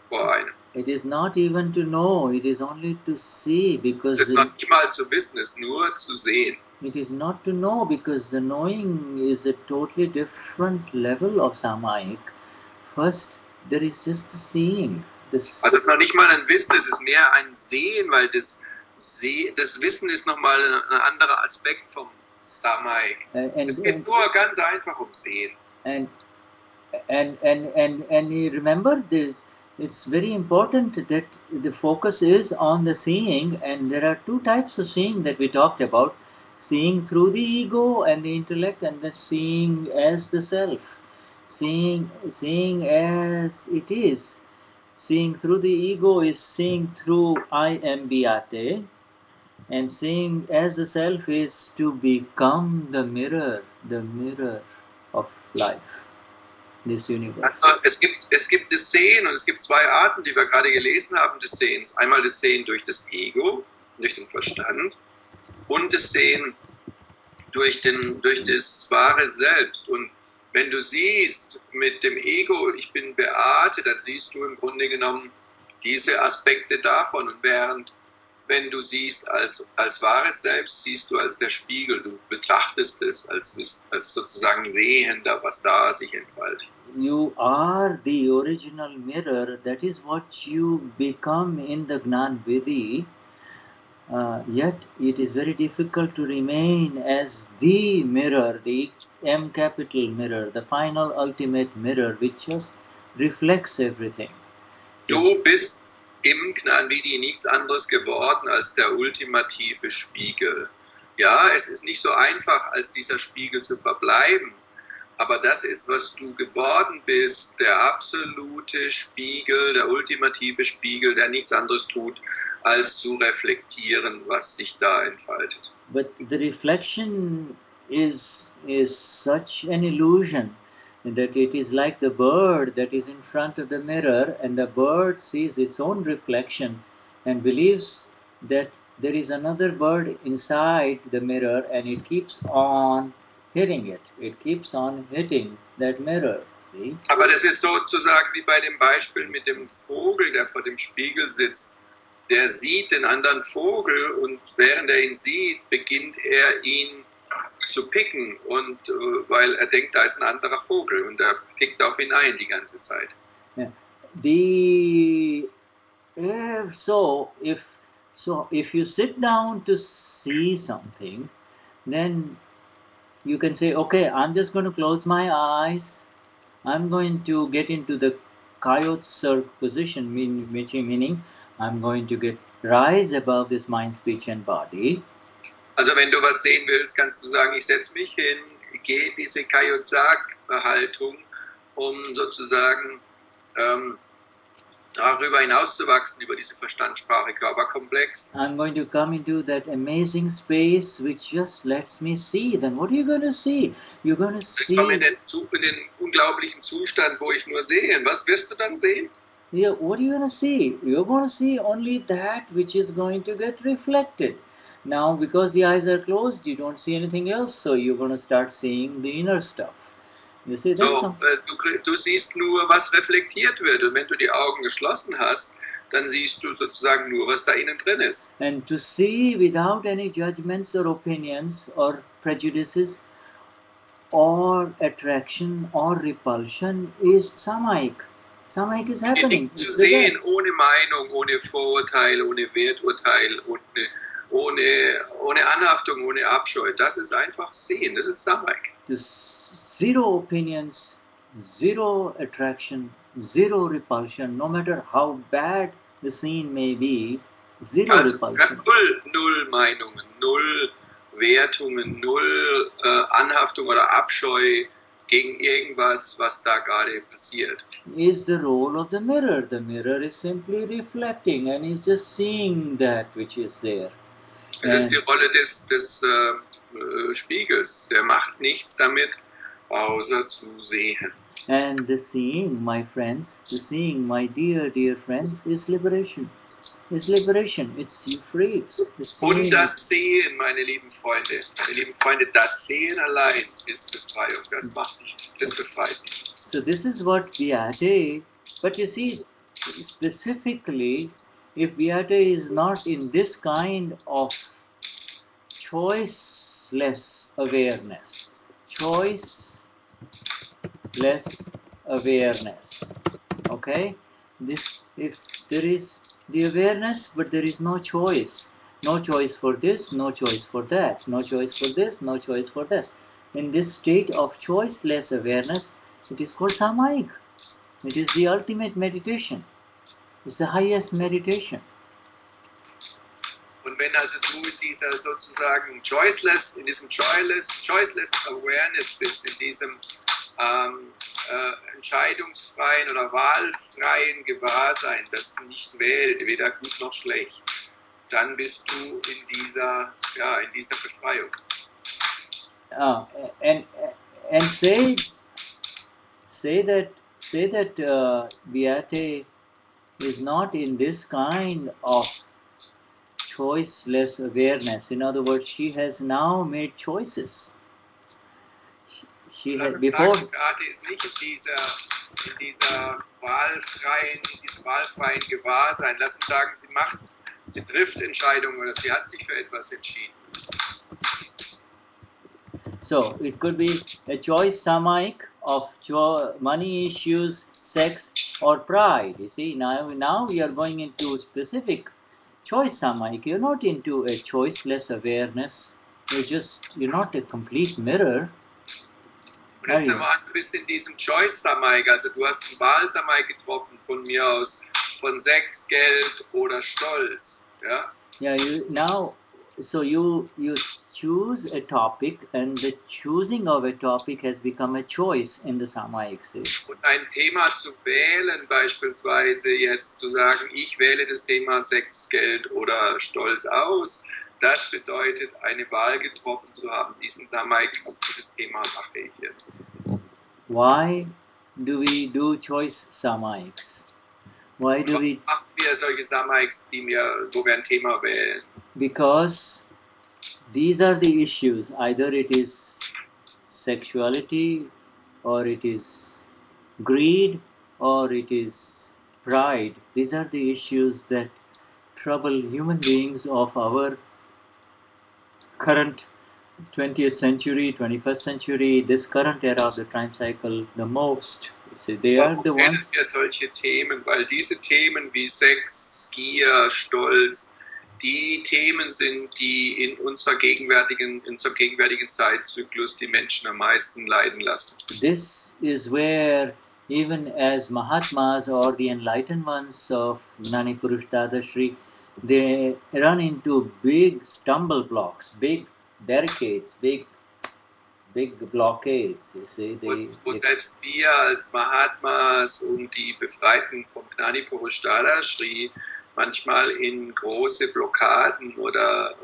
vor einem. It is not even to know, it is only to see, because es ist noch nicht mal zu wissen, es ist nur zu sehen. It is not to know, because the knowing is a totally different level of Samayik. First, there is just the seeing. Also noch nicht mal ein Wissen, es ist mehr ein Sehen, weil das Wissen ist nochmal ein anderer Aspekt vom Samayik. Es geht nur ganz einfach um Sehen. And you remember this, it's very important that the focus is on the seeing, and there are 2 types of seeing that we talked about: seeing through the ego and the intellect, and then seeing as the self, seeing as it is. Seeing through the ego is seeing through I am Biyate, and seeing as the self is to become the mirror of life, this universe. Also es gibt das Sehen, und es gibt 2 Arten, die wir gerade gelesen haben, des Sehens. Einmal das Sehen durch das Ego, durch den Verstand, und das Sehen durch das wahre Selbst. Und wenn du siehst mit dem Ego, ich bin Beate, dann siehst du im Grunde genommen diese Aspekte davon. Und wenn du siehst als wahres Selbst, siehst du als der Spiegel. Du betrachtest es als sozusagen Sehender, was da sich entfaltet. You are the original mirror. That is what you become in the Gnani Vidhi. Yet it is very difficult to remain as the mirror, the M capital mirror, the final ultimate mirror, which just reflects everything. Du bist im Gnani Vidhi nichts anderes geworden als der ultimative Spiegel. Ja, es ist nicht so einfach, als dieser Spiegel zu verbleiben, aber das ist, was du geworden bist, der absolute Spiegel, der ultimative Spiegel, der nichts anderes tut, als zu reflektieren, was sich da entfaltet. But the reflection is such an illusion that it is like the bird that is in front of the mirror, and the bird sees its own reflection and believes that there is another bird inside the mirror, and it keeps on hitting it. It keeps on hitting that mirror. See? Aber das ist sozusagen wie bei dem Beispiel mit dem Vogel, der vor dem Spiegel sitzt. Der sieht den anderen Vogel, und während er ihn sieht, beginnt er ihn zu picken, und weil er denkt, da ist ein anderer Vogel, und er pickt auf ihn ein die ganze Zeit. Yeah. If you sit down to see something, then you can say, okay, I'm just going to close my eyes. I'm going to get into the coyote surf position, meaning I'm going to rise above this mind, speech and body. Also wenn du was sehen willst, kannst du sagen, ich setze mich hin, gehe in diese Kaiotzak-Haltung, um sozusagen darüber hinauszuwachsen, über diese Verstand-Sprache-Körperkomplex. I'm going to come into that amazing space which just lets me see. Then what are you going to see? You're going to see... Ich komme in den unglaublichen Zustand, wo ich nur sehe. Was wirst du dann sehen? Yeah, what are you going to see? You're going to see only that which is going to get reflected. Now, because the eyes are closed, you don't see anything else, so you're going to start seeing the inner stuff. You see, that's so, du siehst nur, was reflektiert wird. Und wenn du die Augen geschlossen hast, dann siehst du sozusagen nur, was da innen drin ist. And to see without any judgments or opinions or prejudices or attraction or repulsion is Samayik. Samayik is happening. Zu sehen, ohne Meinung, ohne Vorurteil, ohne Werturteil, ohne Anhaftung, ohne Abscheu. Das ist einfach sehen, das ist Samayik. Zero opinions, zero attraction, zero repulsion, no matter how bad the scene may be, zero repulsion. Null Meinungen, null Wertungen, null Anhaftung oder Abscheu gegen irgendwas, was da gerade passiert. Is the role of the mirror. The mirror is simply reflecting and is just seeing that which is there. Es ist die Rolle des Spiegels. Der macht nichts damit, außer zu sehen. And the seeing, my friends, the seeing, my dear friends, is liberation. It's liberation. It's you free. Und das Sehen, meine lieben Freunde, das Sehen allein ist Befreiung. Das macht dich, das befreit dich. So this is what Beate, but you see, specifically, if Beate is not in this kind of choiceless awareness, okay? If there is the awareness, but there is no choice for this, no choice for that, no choice for this, no choice for this. In this state of choiceless awareness, it is called Samayik. It is the ultimate meditation. It's the highest meditation. Und wenn also du in dieser sozusagen choiceless Awareness bist, in diesem entscheidungsfreien oder wahlfreien Gewahrsein, das nicht wählt, weder gut noch schlecht, dann bist du in dieser Befreiung. And say that Beate is not in this kind of choiceless awareness. In other words, she has now made choices. She has before. Beate ist nicht in dieser wahlfreien Gewahrsein. Lass uns sagen, sie trifft Entscheidungen oder sie hat sich für etwas entschieden. So it could be a choice Samayik of money issues, sex, or pride. You see, now we are going into specific choice Samayik. You're not into a choiceless awareness. You're not a complete mirror. Und jetzt nehmen wir an, du bist in diesem Choice Samayik, also du hast einen Wahl Samayik getroffen, von mir aus, von Sex, Geld oder Stolz. Ja? Yeah, so you choose a topic, and the choosing of a topic has become a choice in the Samayik state. Und ein Thema zu wählen, beispielsweise jetzt zu sagen, ich wähle das Thema Sex, Geld oder Stolz aus, das bedeutet, eine Wahl getroffen zu haben. Diesen Samayik, auf dieses Thema mache ich jetzt. Why do we do choice Samayiks? Why do we? Machen wir solche Samayiks, wo wir ein Thema wählen? Because these are the issues. Either it is sexuality, or it is greed, or it is pride. These are the issues that trouble human beings of our current 20th century, 21st century, this current era of the time cycle the most. So they are the ones. Wir solche Themen, weil diese Themen wie Sex, Gier, Stolz, die Themen sind, die in unserem gegenwärtigen Zeitzyklus die Menschen am meisten leiden lassen. This is where even as Mahatmas or the enlightened ones of Gnani Purush Dadashri, they run into big stumble blocks, big barricades, big blockades. You see, wo selbst wir als Mahatmas und die Befreiten vom Gnani Purush Dadashri manchmal in große Blockaden oder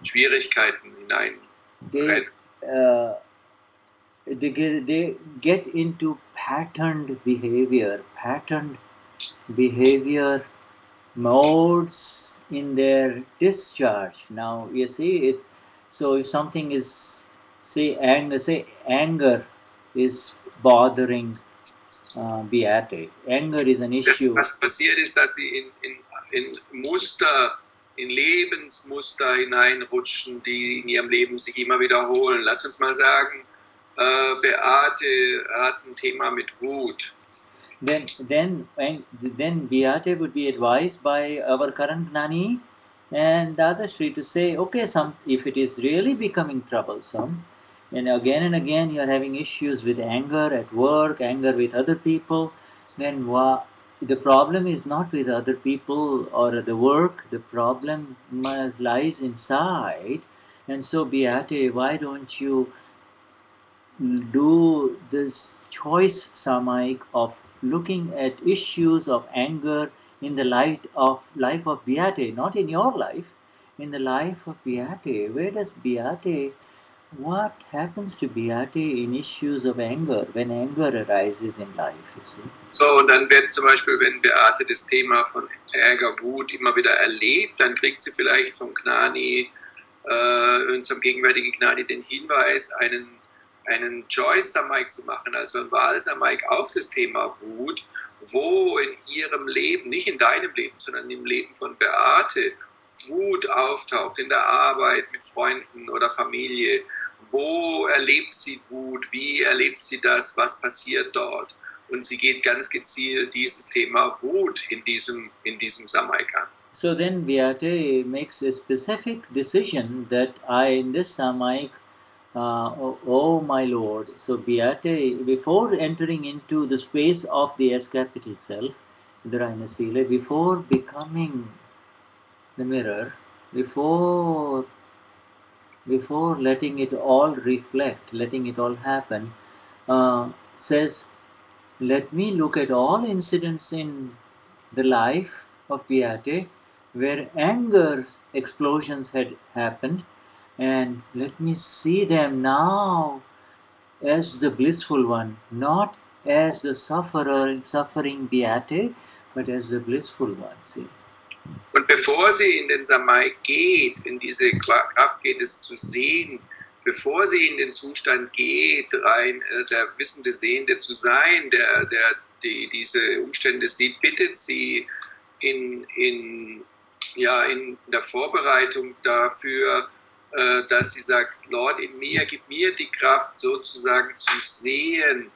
Schwierigkeiten hineinrennen. They get into patterned behavior modes in their discharge. Now you see it. So if something is, say anger is bothering Beate. Anger is an issue. Was passiert ist, dass sie in Muster, in Lebensmuster hineinrutschen, die in ihrem Leben sich immer wiederholen. Lass uns mal sagen, Beate hat ein Thema mit Wut. Then Beate would be advised by our current Gnani and Dadashri to say, okay, if it is really becoming troublesome, and again you are having issues with anger at work, anger with other people, then the problem is not with other people or the work, the problem lies inside. And so Beate, why don't you do this choice, Samayik, of looking at issues of anger in the life of Beate, not in your life, in the life of Beate. Where does Beate, what happens to Beate in issues of anger, when anger arises in life, you see? So, und dann wird zum Beispiel, wenn Beate das Thema von Ärger, Wut immer wieder erlebt, dann kriegt sie vielleicht vom Gnani, unserem gegenwärtigen Gnani, den Hinweis, einen Choice Samayik zu machen, also ein Wahl Samayik auf das Thema Wut, wo in ihrem Leben, nicht in deinem Leben, sondern im Leben von Beate, Wut auftaucht, in der Arbeit, mit Freunden oder Familie. Wo erlebt sie Wut? Wie erlebt sie das? Was passiert dort? Und sie geht ganz gezielt dieses Thema Wut in diesem Samayik an. So then Beate makes a specific decision that in this Samayik, oh my Lord. So Beate, before entering into the space of the S capital self, before becoming the mirror, before letting it all reflect, letting it all happen, says, let me look at all incidents in the life of Beate where anger explosions had happened, and let me see them now as the blissful one, not as the suffering Beate, but as the blissful one. See? Und bevor sie in den Samayik geht, in diese Kraft geht, es zu sehen, bevor sie in den Zustand geht, rein der wissende Sehende zu sein, der diese Umstände sieht, bittet sie in der Vorbereitung dafür, dass sie sagt, Lord, in mir, gib mir die Kraft sozusagen zu sehen,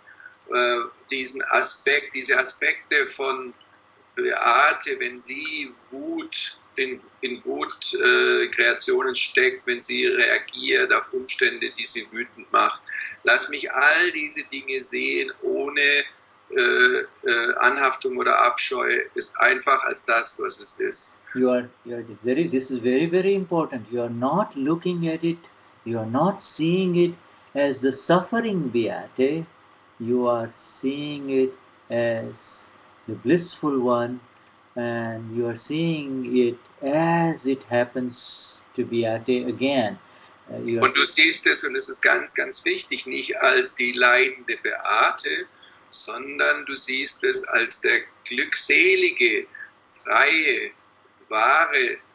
diese Aspekte von Beate, wenn sie in Wutkreationen steckt, wenn sie reagiert auf Umstände, die sie wütend macht. Lass mich all diese Dinge sehen, ohne Anhaftung oder Abscheu, ist einfach als das, was es ist. This is very, very important. You are not looking at it, you are not seeing it as the suffering Beate, you are seeing it as the blissful one, and you are seeing it as it happens to Beate again. Und du siehst es, und es ist ganz, ganz wichtig, nicht als die leidende Beate, sondern du siehst es als der glückselige, freie,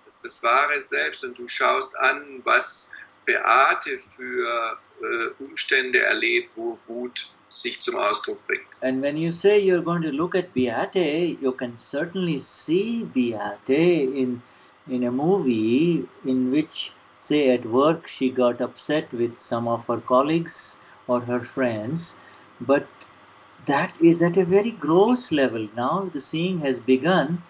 das wahre Selbst, und du schaust an, was Beate für Umstände erlebt, wo Wut sich zum Ausdruck bringt. And when you say you're going to look at Beate, you can certainly see Beate in a movie in which, say at work, she got upset with some of her colleagues or her friends, but that is at a very gross level. Now the seeing has begun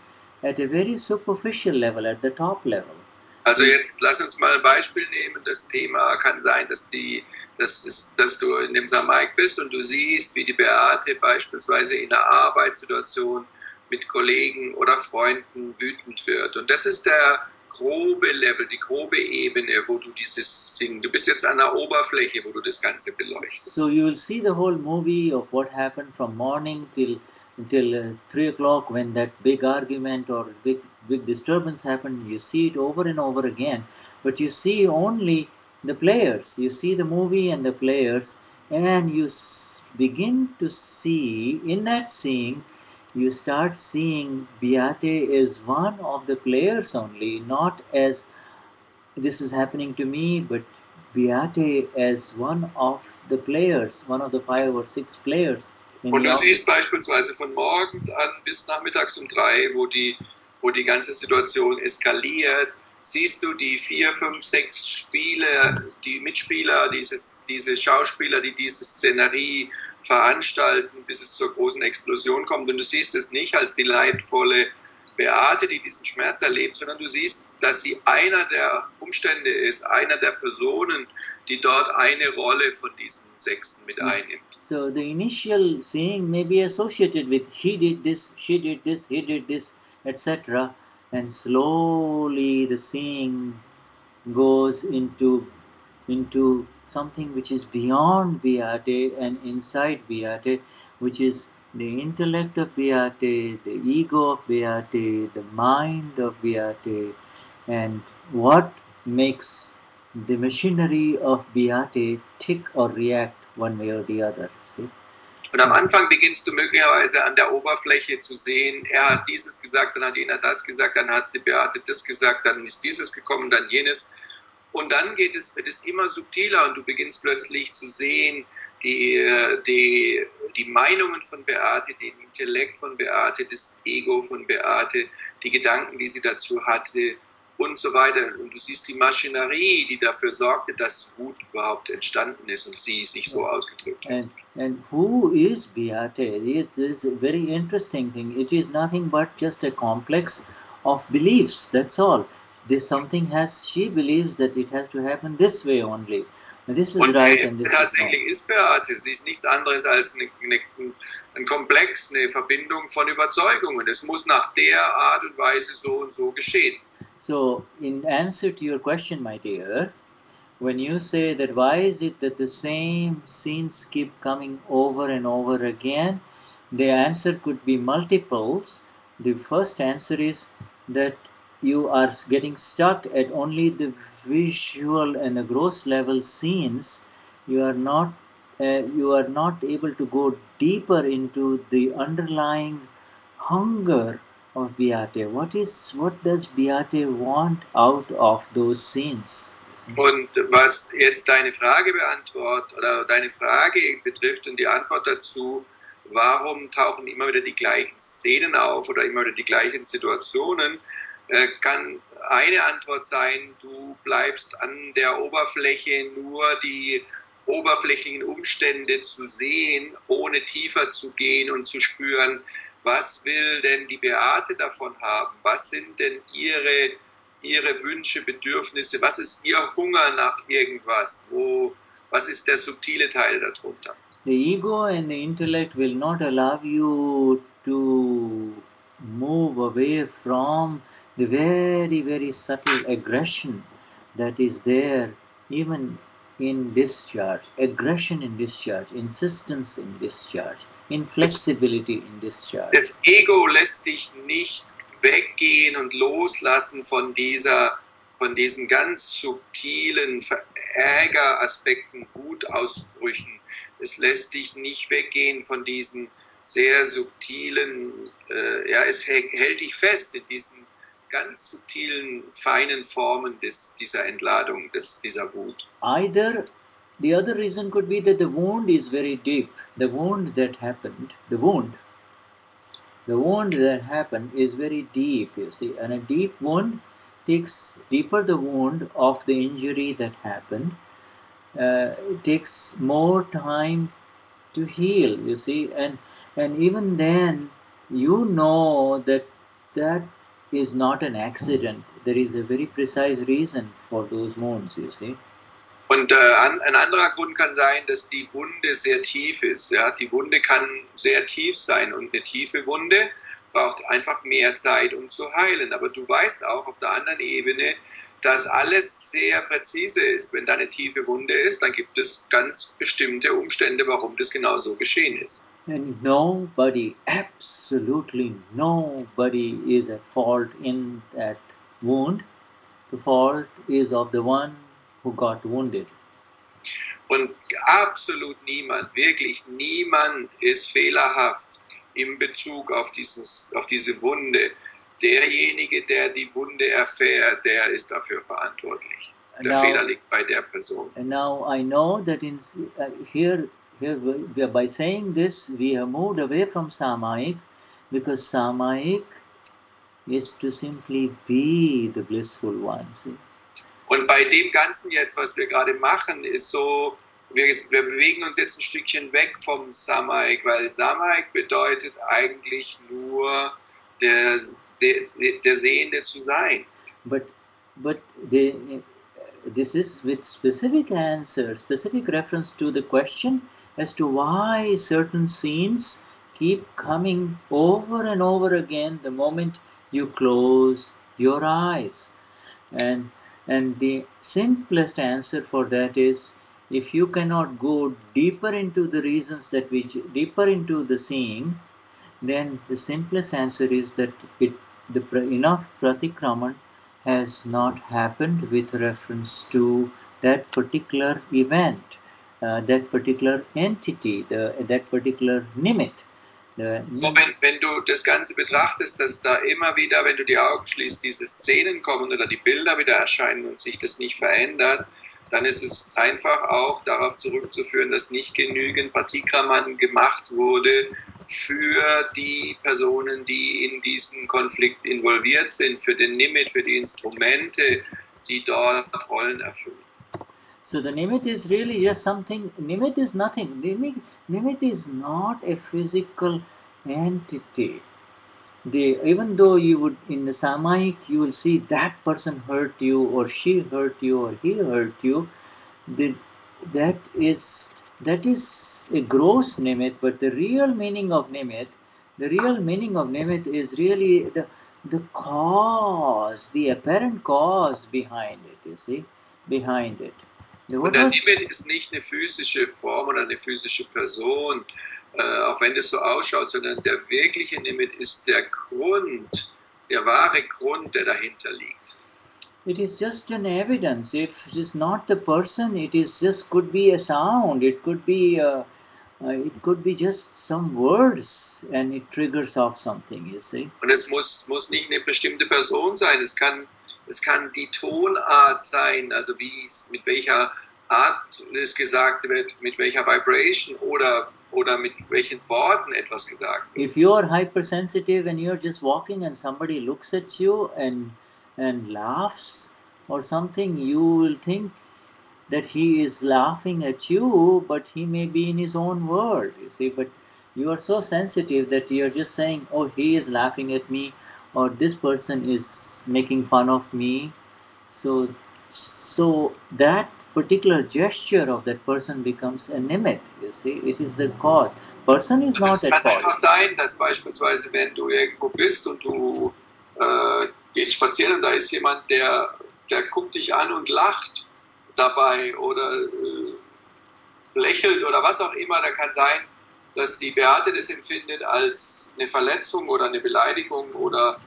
at a very superficial level, at the top level. Also jetzt lass uns mal ein Beispiel nehmen. Das Thema kann sein, dass du in dem Samayik bist und du siehst, wie die Beate beispielsweise in einer Arbeitssituation mit Kollegen oder Freunden wütend wird. Und das ist der grobe Level, die grobe Ebene, wo du dieses Singen. Du bist jetzt an der Oberfläche, wo du das Ganze beleuchtest. So you will see the whole movie of what happened from morning till 3 o'clock when that big argument or big disturbance happened. You see it over and over again, but you see only the players. You see the movie and the players, and you begin to see in that seeing. You start seeing Beate as one of the players only, not as this is happening to me, but Beate as one of the players, one of the 5 or 6 players. Und du siehst beispielsweise von morgens an bis nachmittags um 3, wo die ganze Situation eskaliert, siehst du die 4, 5, 6 Spieler, die Mitspieler, diese Schauspieler, die diese Szenerie veranstalten, bis es zur großen Explosion kommt. Und du siehst es nicht als die leidvolle Beate, die diesen Schmerz erlebt, sondern du siehst, dass sie einer der Umstände ist, einer der Personen, die dort eine Rolle von diesen 6 mit einnimmt. So the initial seeing may be associated with he did this, she did this, he did this, etc. And slowly the seeing goes into something which is beyond Beate and inside Beate, which is the intellect of Beate, the ego of Beate, the mind of Beate, and what makes the machinery of Beate tick or react one way or the other. See? Und am Anfang beginnst du möglicherweise an der Oberfläche zu sehen, er hat dieses gesagt, dann hat jener das gesagt, dann hat die Beate das gesagt, dann ist dieses gekommen, dann jenes. Und dann wird es immer subtiler und du beginnst plötzlich zu sehen, die Meinungen von Beate, den Intellekt von Beate, das Ego von Beate, die Gedanken, die sie dazu hatte und so weiter. Und du siehst die Maschinerie, die dafür sorgte, dass Wut überhaupt entstanden ist und sie sich so ausgedrückt hat. And who is Beate? It's a very interesting thing. It is nothing but just a complex of beliefs, that's all. She believes that it has to happen this way only. And this is und right and this tatsächlich is ist Beate, sie ist nichts anderes als ein Komplex, eine Verbindung von Überzeugungen. Es muss nach der Art und Weise so und so geschehen. So, in answer to your question, my dear, when you say that why is it that the same scenes keep coming over and over again, the answer could be multiples. The first answer is that you are getting stuck at only the visual and the gross level scenes. You are not able to go deeper into the underlying hunger of Beate. What does Beate want out of those scenes? Und was jetzt deine Frage beantwortet oder deine Frage betrifft und die Antwort dazu, warum tauchen immer wieder die gleichen Szenen auf oder immer wieder die gleichen Situationen, kann eine Antwort sein, du bleibst an der Oberfläche nur die oberflächlichen Umstände zu sehen, ohne tiefer zu gehen und zu spüren, was will denn die Beate davon haben, was sind denn ihre Wünsche, Bedürfnisse, was ist ihr Hunger nach irgendwas, was ist der subtile Teil darunter? The ego and the intellect will not allow you to move away from the very, very subtle aggression that is there even in discharge, aggression in discharge, insistence in discharge, inflexibility in discharge. Das Ego lässt dich nicht weggehen und loslassen von diesen ganz subtilen Ärgeraspekten, Wutausbrüchen. Es lässt dich nicht weggehen von diesen sehr subtilen, es hält dich fest in diesen ganz subtilen, feinen Formen dieser Entladung, dieser Wut. The other reason could be that the wound is very deep. The wound that happened is very deep, you see. And a deep wound deeper the wound of the injury that happened, it takes more time to heal, you see. And even then, you know that is not an accident. there is a very precise reason for those wounds, you see. Und ein anderer Grund kann sein, dass die Wunde sehr tief ist. Ja? Die Wunde kann sehr tief sein und eine tiefe Wunde braucht einfach mehr Zeit, um zu heilen. Aber du weißt auch auf der anderen Ebene, dass alles sehr präzise ist. Wenn da eine tiefe Wunde ist, dann gibt es ganz bestimmte Umstände, warum das genau so geschehen ist. And nobody, absolutely nobody is at fault in that wound. The fault is of the one who got wounded. Und absolut niemand, wirklich niemand ist fehlerhaft in Bezug auf diese Wunde. Derjenige, der die Wunde erfährt, der ist dafür verantwortlich. Der Fehler liegt bei der Person. And now I know that here by saying this, we have moved away from Samayik, because Samayik is to simply be the blissful one. See? Und bei dem Ganzen jetzt, was wir gerade machen, ist so, wir bewegen uns jetzt ein Stückchen weg vom Samayik, weil Samayik bedeutet eigentlich nur der Sehende zu sein. But this is with specific answer, specific reference to the question as to why certain scenes keep coming over and over again the moment you close your eyes. And the simplest answer for that is, if you cannot go deeper into the reasons deeper into the seeing, then the simplest answer is that enough pratikraman has not happened with reference to that particular event, that particular entity, that particular nimit. So, wenn du das Ganze betrachtest, dass da immer wieder, wenn du die Augen schließt, diese Szenen kommen oder die Bilder wieder erscheinen und sich das nicht verändert, dann ist es einfach auch darauf zurückzuführen, dass nicht genügend Patikraman gemacht wurde für die Personen, die in diesen Konflikt involviert sind, für den Nimit, für die Instrumente, die dort Rollen erfüllen. So the nimit is really just something. Nimit is nothing. Nimit is not a physical entity. Even though you would, in the Samayik, you will see that person hurt you, or she hurt you, or he hurt you. That is a gross nimit, but the real meaning of nimit is really the cause, the apparent cause behind it. You see, behind it. Und der Nimit ist nicht eine physische Form oder eine physische Person, auch wenn das so ausschaut, sondern der wirkliche Nimit ist der Grund, der wahre Grund, der dahinter liegt. It is just an evidence. If it is not the person, it is could be a sound. It could be just some words, and it triggers off something. You see. Und es muss nicht eine bestimmte Person sein. Es kann die Tonart sein, also mit welcher Art es gesagt wird, mit welcher Vibration oder mit welchen Worten etwas gesagt wird. If you are hypersensitive and you are just walking and somebody looks at you and laughs or something, you will think that he is laughing at you, but he may be in his own world, you see. But you are so sensitive that you are just saying, oh, he is laughing at me, or this person is making fun of me. So that particular gesture of that person becomes a nimit, you see. It is the cause. Person is not at fault. Es kann einfach sein, dass beispielsweise, wenn du irgendwo bist und du gehst spazieren und da ist jemand, der guckt dich an und lacht dabei oder lächelt oder was auch immer, da kann sein, dass die Beate das empfindet als eine Verletzung oder eine Beleidigung oder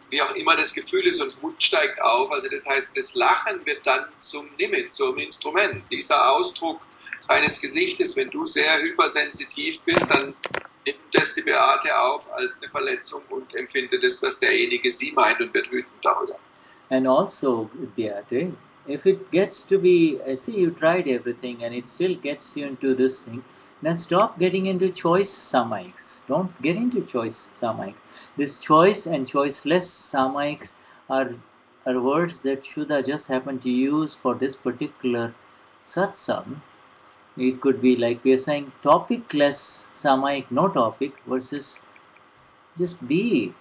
wie auch immer das Gefühl ist, und Wut steigt auf. Also das heißt, das Lachen wird dann zum Nimit, zum Instrument. Dieser Ausdruck deines Gesichtes, wenn du sehr hypersensitiv bist, dann nimmt das die Beate auf als eine Verletzung und empfindet es, dass derjenige sie meint, und wird wütend darüber. And also, Beate, if it gets to be, see, you tried everything and it still gets you into this thing, then stop getting into choice Samayiks. Don't get into choice Samayiks. This choice and choiceless Samayiks are words that Shuddha just happened to use for this particular satsang. It could be like we are saying topicless Samayik, no topic, versus just being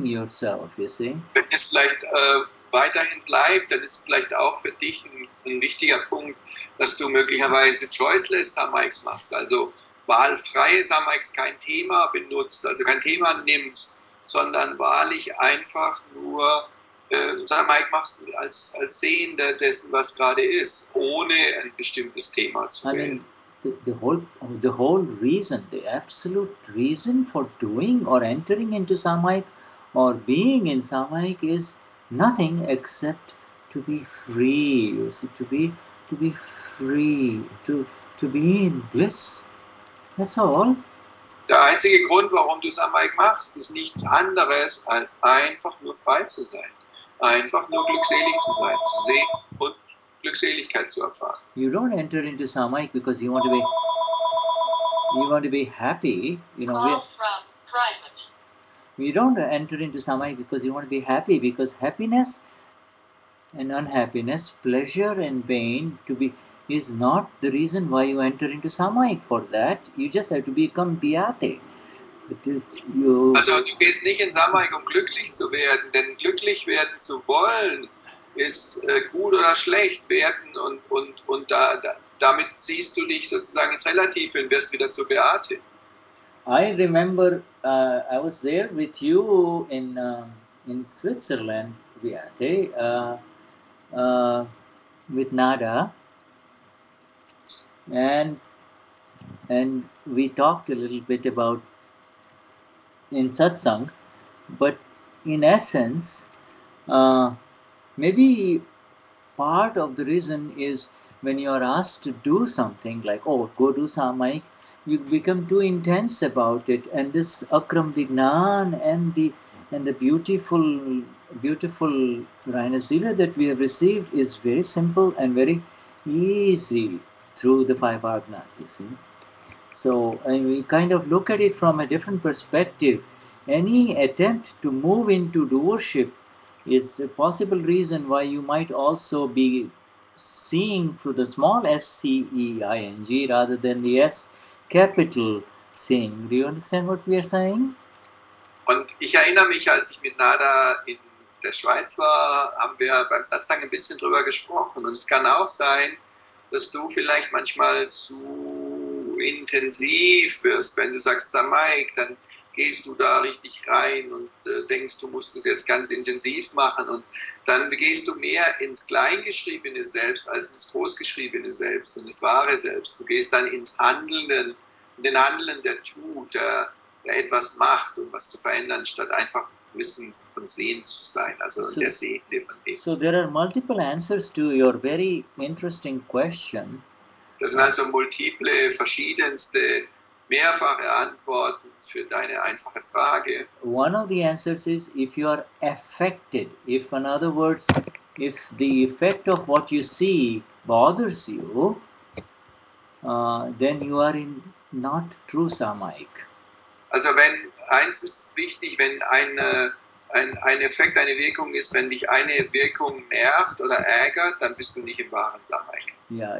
yourself, you see. Wenn es vielleicht weiterhin bleibt, dann ist es vielleicht auch für dich ein wichtiger Punkt, dass du möglicherweise choiceless Samayks machst, also wahlfreie Samayks, kein Thema benutzt, also kein Thema nimmst, sondern wahrlich einfach nur Samayk machst als Sehender dessen, was gerade ist, ohne ein bestimmtes Thema zu wählen. The whole reason, the absolute reason for doing or entering into Samayik or being in Samayik is nothing except to be free. You see, to be free, to be in bliss. That's all. Der einzige Grund, warum du Samayik machst, ist nichts anderes, als einfach nur frei zu sein. Einfach nur glückselig zu sein, zu sehen und Glückseligkeit zu erfahren. You don't enter into Samayik because you want to be happy. You know, we don't enter into Samayik because you want to be happy, because happiness and unhappiness, pleasure and pain is not the reason why you enter into Samayik. For that, you just have to become Bhyate. Also du gehst nicht in Samayik, um glücklich zu werden, denn glücklich werden zu wollen ist gut oder schlecht werden und damit ziehst du dich sozusagen ins Relative und wirst wieder zu Beate. I remember I was there with you in Switzerland, Beate, with Nada, and we talked a little bit about in Satsang, but in essence, maybe part of the reason is when you are asked to do something like, oh, go do Samayik, you become too intense about it, and this Akram Vignan and the beautiful Rainasila that we have received is very simple and very easy through the five Agnas, you see. So we kind of look at it from a different perspective. Any attempt to move into doership is a possible reason why you might also be seeing through the small S-C-E-I-N-G rather than the S capital seeing. Do you understand what we are saying? Und ich erinnere mich, als ich mit Nada in der Schweiz war, haben wir beim Satsang ein bisschen drüber gesprochen. Und es kann auch sein, dass du vielleicht manchmal zu intensiv wirst. Wenn du sagst Samayik, dann gehst du da richtig rein und denkst, du musst es jetzt ganz intensiv machen. Und dann gehst du mehr ins kleingeschriebene Selbst als ins großgeschriebene Selbst, in das wahre Selbst. Du gehst dann ins Handelnden, den Handelnden, der tut, der etwas macht, um was zu verändern, statt einfach wissend und sehend zu sein, also der Sehende von dem. So there are multiple answers to your very interesting question. Das sind also multiple, verschiedenste, mehrfache Antworten für deine einfache Frage. One of the answers is if you are affected, if in other words, if the effect of what you see bothers you, then you are in not true Samayik. Also wenn eins ist wichtig, wenn ein Effekt, eine Wirkung ist, wenn dich eine Wirkung nervt oder ärgert, dann bist du nicht im wahren Samayik. Yeah,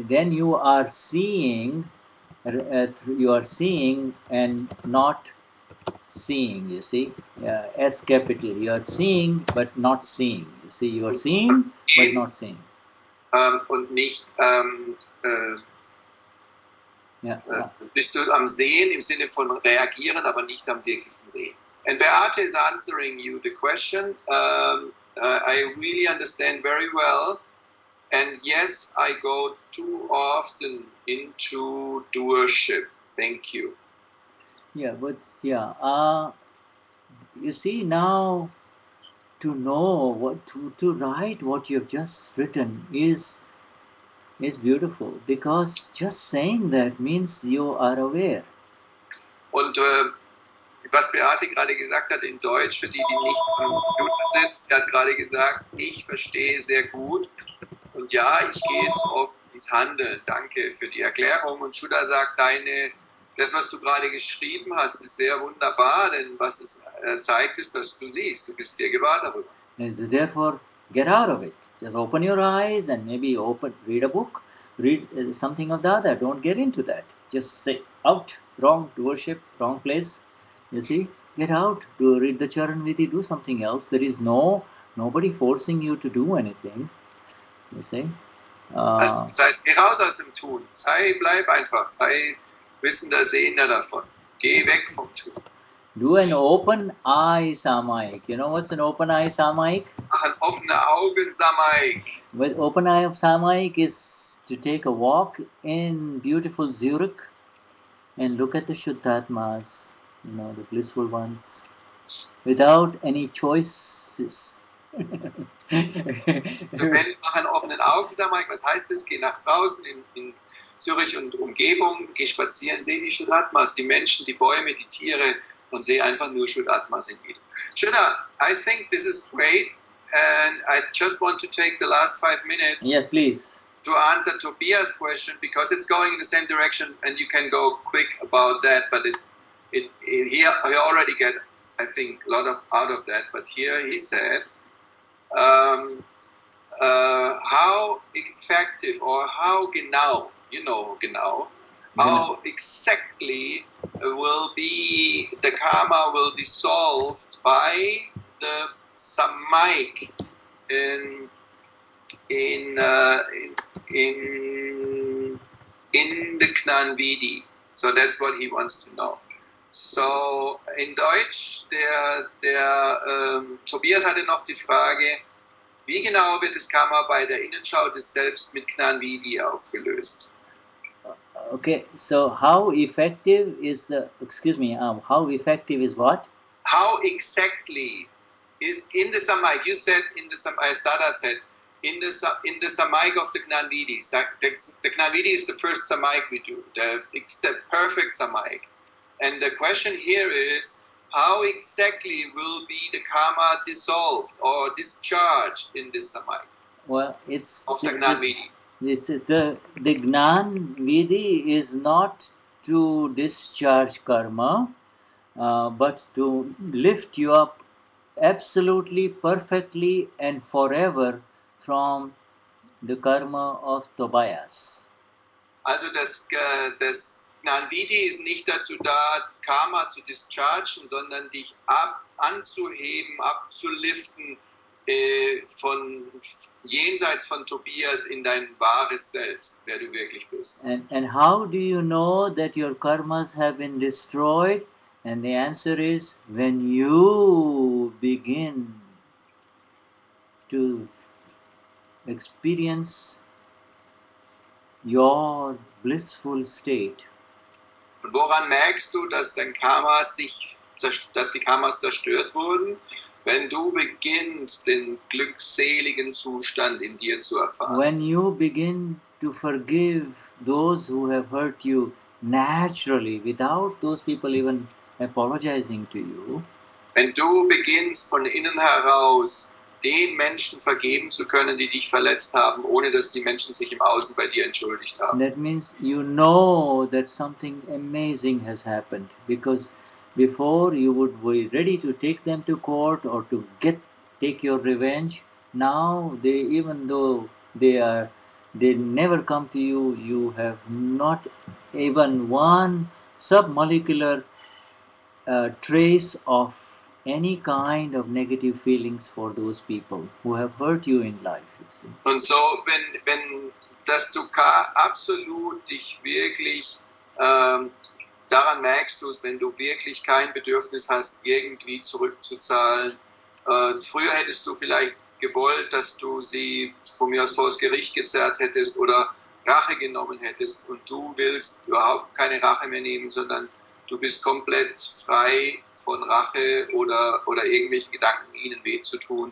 then you are seeing and not seeing, you see. S capital, you are seeing but not seeing. You see, you are seeing but not seeing. Und nicht bist du am Sehen im Sinne von reagieren, aber nicht am wirklichen Sehen. And Beate is answering you the question. I really understand very well. And yes, I go too often into doership. Thank you. Yeah, but you see, now to know what to write what you have just written is beautiful, because just saying that means you are aware. Und was Beate gerade gesagt hat in Deutsch, für die nicht am Computer sind, sie hat gerade gesagt, ich verstehe sehr gut und ja, ich gehe jetzt oft ins Handeln. Danke für die Erklärung. Und Shuddha sagt, das, was du gerade geschrieben hast, ist sehr wunderbar, denn was es zeigt, ist, dass du siehst. Du bist dir gewahr darüber. And therefore, get out of it. Just open your eyes and maybe read a book, read something of the other. Don't get into that. Just say out, wrong, doership, wrong place. You see, get out, do read the Charan Vidhi, do something else. There is nobody forcing you to do anything. You see. Also, das heißt, geh raus aus dem Tun. Bleib einfach. Sei wissender, sehender davon. Geh weg vom Tun. Do an open eye Samayik. You know what's an open eye Samayik? Mach ein offene Augen Samayik. Well, open eye of Samayik is to take a walk in beautiful Zurich and look at the Shuddhatmas, you know, the blissful ones, without any choices. Also wenn, mach einen offenen Augen Samayik, was heißt das? Geh nach draußen in Zürich und Umgebung, geh spazieren, seh die Shuddhatmas, die Menschen, die Bäume, die Tiere und seh einfach nur Shuddhatmas in jedem. Shraddha, I think this is great and I just want to take the last 5 minutes. Yes, please. To answer Tobias' question, because it's going in the same direction and you can go quick about that, but he already get, I think, a lot out of that. But here he said, how effective or how genau, genau, how exactly will be the karma will be solved by the Samayik in the Gnani Vidhi. So that's what he wants to know. So in Deutsch, Tobias hatte noch die Frage, wie genau wird das Karma bei der Innenschau des Selbst mit Gnani Vidhi aufgelöst? Okay, so how effective is how effective is what? How exactly is in the Samayik? You said in the Samayik, Dada said, in the Samayik of the Gnani Vidhi. The Gnani Vidhi is the first Samayik we do, it's the perfect Samayik. And the question here is, how exactly will be the karma dissolved or discharged in this Samayik? Well, it's of the Gnani Vidhi. The Gnani Vidhi is not to discharge karma, but to lift you up absolutely, perfectly, and forever from the karma of Tobias. Also das Gnani Vidhi ist nicht dazu da, Karma zu dischargen, sondern dich anzuheben, abzuliften von jenseits von Tobias in dein wahres Selbst, wer du wirklich bist. And how do you know that your karmas have been destroyed? And the answer is, when you begin to experience your blissful state. Und woran merkst du, dass dein Karma dass die Karmas zerstört wurden? Wenn du beginnst, den glückseligen Zustand in dir zu erfahren. When you begin to forgive those who have hurt you naturally, without those people even apologizing to you. Wenn du beginnst, von innen heraus den Menschen vergeben zu können, die dich verletzt haben, ohne dass die Menschen sich im Außen bei dir entschuldigt haben. That means you know that something amazing has happened, because before you would be ready to take them to court or to take your revenge. Now even though they never come to you, you have not even one submolecular trace of any kind of negative feelings for those people who have hurt you in life. You see. Und so, dass du absolut dich wirklich daran merkst du es, wenn du wirklich kein Bedürfnis hast, irgendwie zurückzuzahlen. Früher hättest du vielleicht gewollt, dass du sie von mir aus vor das Gericht gezerrt hättest oder Rache genommen hättest, und du willst überhaupt keine Rache mehr nehmen, sondern du bist komplett frei von Rache oder irgendwelchen Gedanken, ihnen weh zu tun.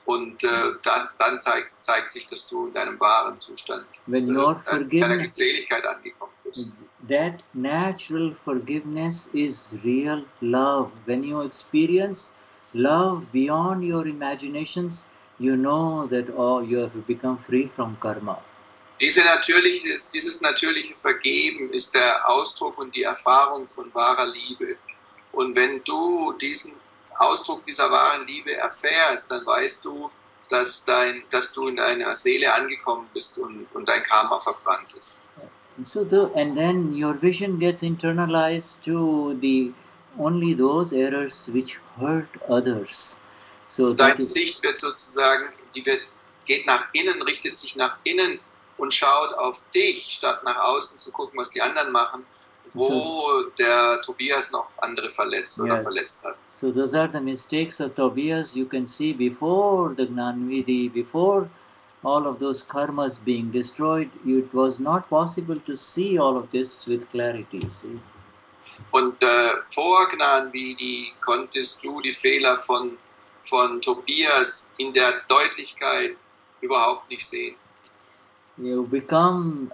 Und dann zeigt sich, dass du in deinem wahren Zustand deiner Glückseligkeit angekommen bist. That natural forgiveness is real love. When you experience love beyond your imaginations, you know that you have become free from karma. Dieses natürliche Vergeben ist der Ausdruck und die Erfahrung von wahrer Liebe. Und wenn du diesen Ausdruck dieser wahren Liebe erfährst, dann weißt du, dass du in deiner Seele angekommen bist und dein Karma verbrannt ist. And then your vision gets internalized to the only those errors which hurt others. So deine Sicht wird sozusagen, geht nach innen, richtet sich nach innen und schaut auf dich, statt nach außen zu gucken, was die anderen machen, wo der Tobias noch andere verletzt oder verletzt hat. So those are the mistakes of Tobias. You can see before the Gnanvidhi, before all of those karmas being destroyed, it was not possible to see all of this with clarity. See? Und vor Gnanvidhi konntest du die Fehler von Tobias in der Deutlichkeit überhaupt nicht sehen. You become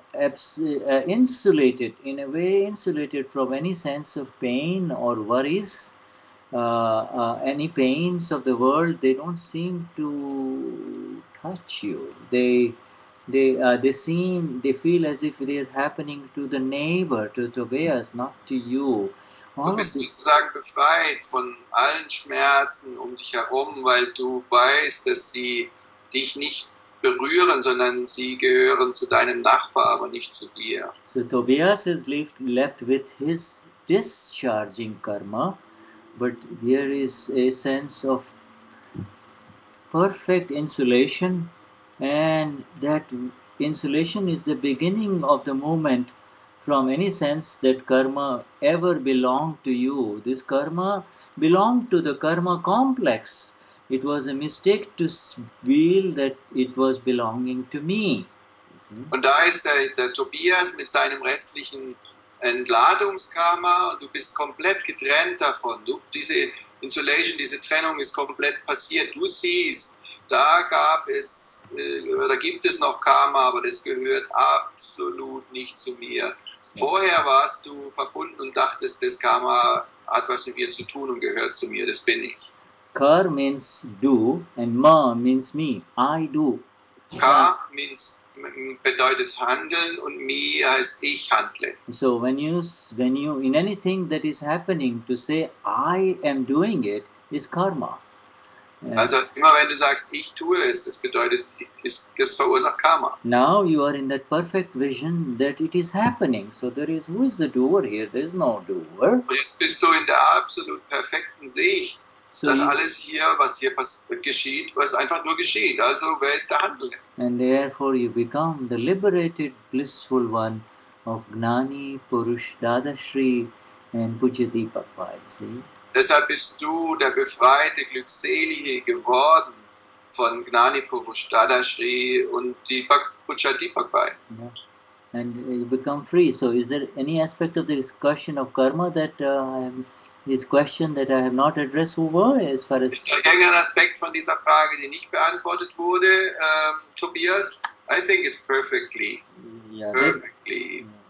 insulated, in a way insulated from any sense of pain or worries. Any pains of the world, they don't seem to touch you. They feel as if they are happening to the neighbor, to Tobias, not to you. Du bist sozusagen befreit von allen Schmerzen um dich herum, weil du weißt, dass sie dich nicht berühren, sondern sie gehören zu deinem Nachbar, aber nicht zu dir. So Tobias is left with his discharging karma, but there is a sense of perfect insulation, and that insulation is the beginning of the moment from any sense that karma ever belonged to you. This karma belonged to the karma complex. It was a mistake to feel that it was belonging to me. Und da ist der Tobias mit seinem restlichen Entladungskarma und du bist komplett getrennt davon. Diese Insulation, diese Trennung ist komplett passiert. Du siehst, da gibt es noch Karma, aber das gehört absolut nicht zu mir. Vorher warst du verbunden und dachtest, das Karma hat was mit mir zu tun und gehört zu mir, das bin ich. Kar means do and ma means me. I do. Ka bedeutet handeln und mi heißt ich handle. So when you in anything that is happening, to say I am doing it is karma. Also immer wenn du sagst ich tue es, das bedeutet, das verursacht Karma. Now you are in that perfect vision that it is happening. So who is the doer here? There is no doer. Und jetzt bist du in der absolut perfekten Sicht, dass alles hier, was hier geschieht, was einfach nur geschieht. Also wer ist der Handelnde? And therefore you become the liberated, blissful one of Gnani Purush Dadashri and Pujya Deepak Pai. See? Deshalb bist du der befreite, glückselige geworden von Gnani Purush Dadashri und Pujya Deepak Pai. Yeah. And you become free. So is there any aspect of the discussion of karma that this question that I have not addressed over as far as... Ist da irgendein Aspekt von dieser Frage, die nicht beantwortet wurde, Tobias? I think it's perfectly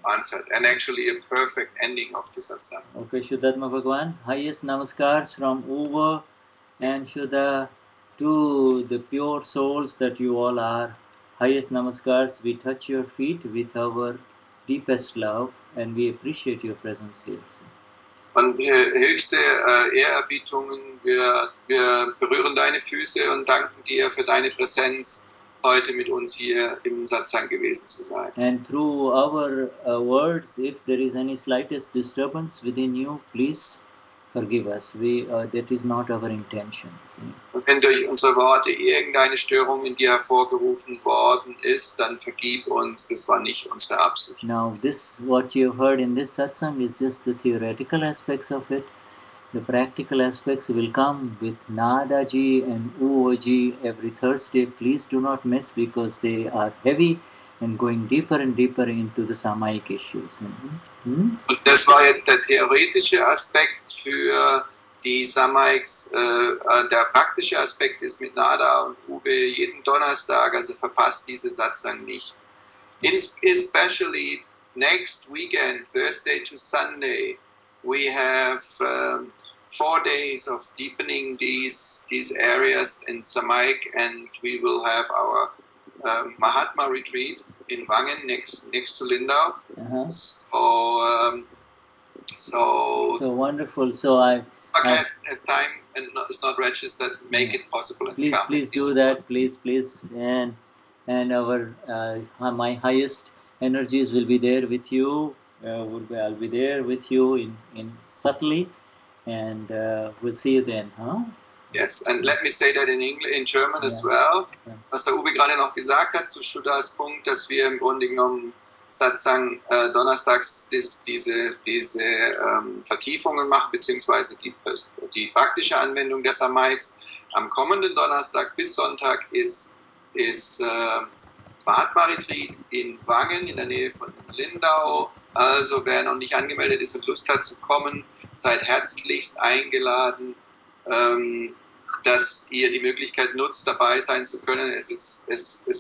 answered and actually a perfect ending of the satsang. Okay, Shuddhatma Bhagwan, highest namaskars from over and Shuddha to the pure souls that you all are. Highest namaskars, we touch your feet with our deepest love and we appreciate your presence here. Und höchste Ehrerbietungen, wir berühren deine Füße und danken dir für deine Präsenz, heute mit uns hier im Satsang gewesen zu sein. And through our words, if there is any slightest disturbance within you, please forgive us. That is not our intention. Und wenn durch unsere Worte irgendeine Störung in dir hervorgerufen worden ist, dann vergib uns, das war nicht unsere Absicht. Now what you have heard in this satsang is just the theoretical aspects of it. The practical aspects will come with Nadaji and Uoji every Thursday. Please do not miss because they are heavy and going deeper and deeper into the Samayik issues. Und das war jetzt der theoretische Aspekt für die Samayiks. Der praktische Aspekt ist mit Nada und Uwe jeden Donnerstag, also verpasst diese Satsang nicht. Especially next weekend, Thursday to Sunday, we have 4 days of deepening these areas in Samayik, and we will have our Mahatma retreat in Wangen next to Lindau. So wonderful. So has time and is not registered. Make it possible. And please do that. Please, and our my highest energies will be there with you. I'll be there with you in subtly. and we'll see you then, huh? Yes, and let me say that in English, in German as well. Was der Uwe gerade noch gesagt hat zu Shuddhas Punkt, dass wir im Grunde genommen Satsang donnerstags diese Vertiefungen machen, beziehungsweise die praktische Anwendung der Samayiks. Am kommenden Donnerstag bis Sonntag ist Mahatma-Retreat in Wangen in der Nähe von Lindau. Also wer noch nicht angemeldet ist und Lust hat zu kommen, seid herzlichst eingeladen, dass ihr die Möglichkeit nutzt, dabei sein zu können. Es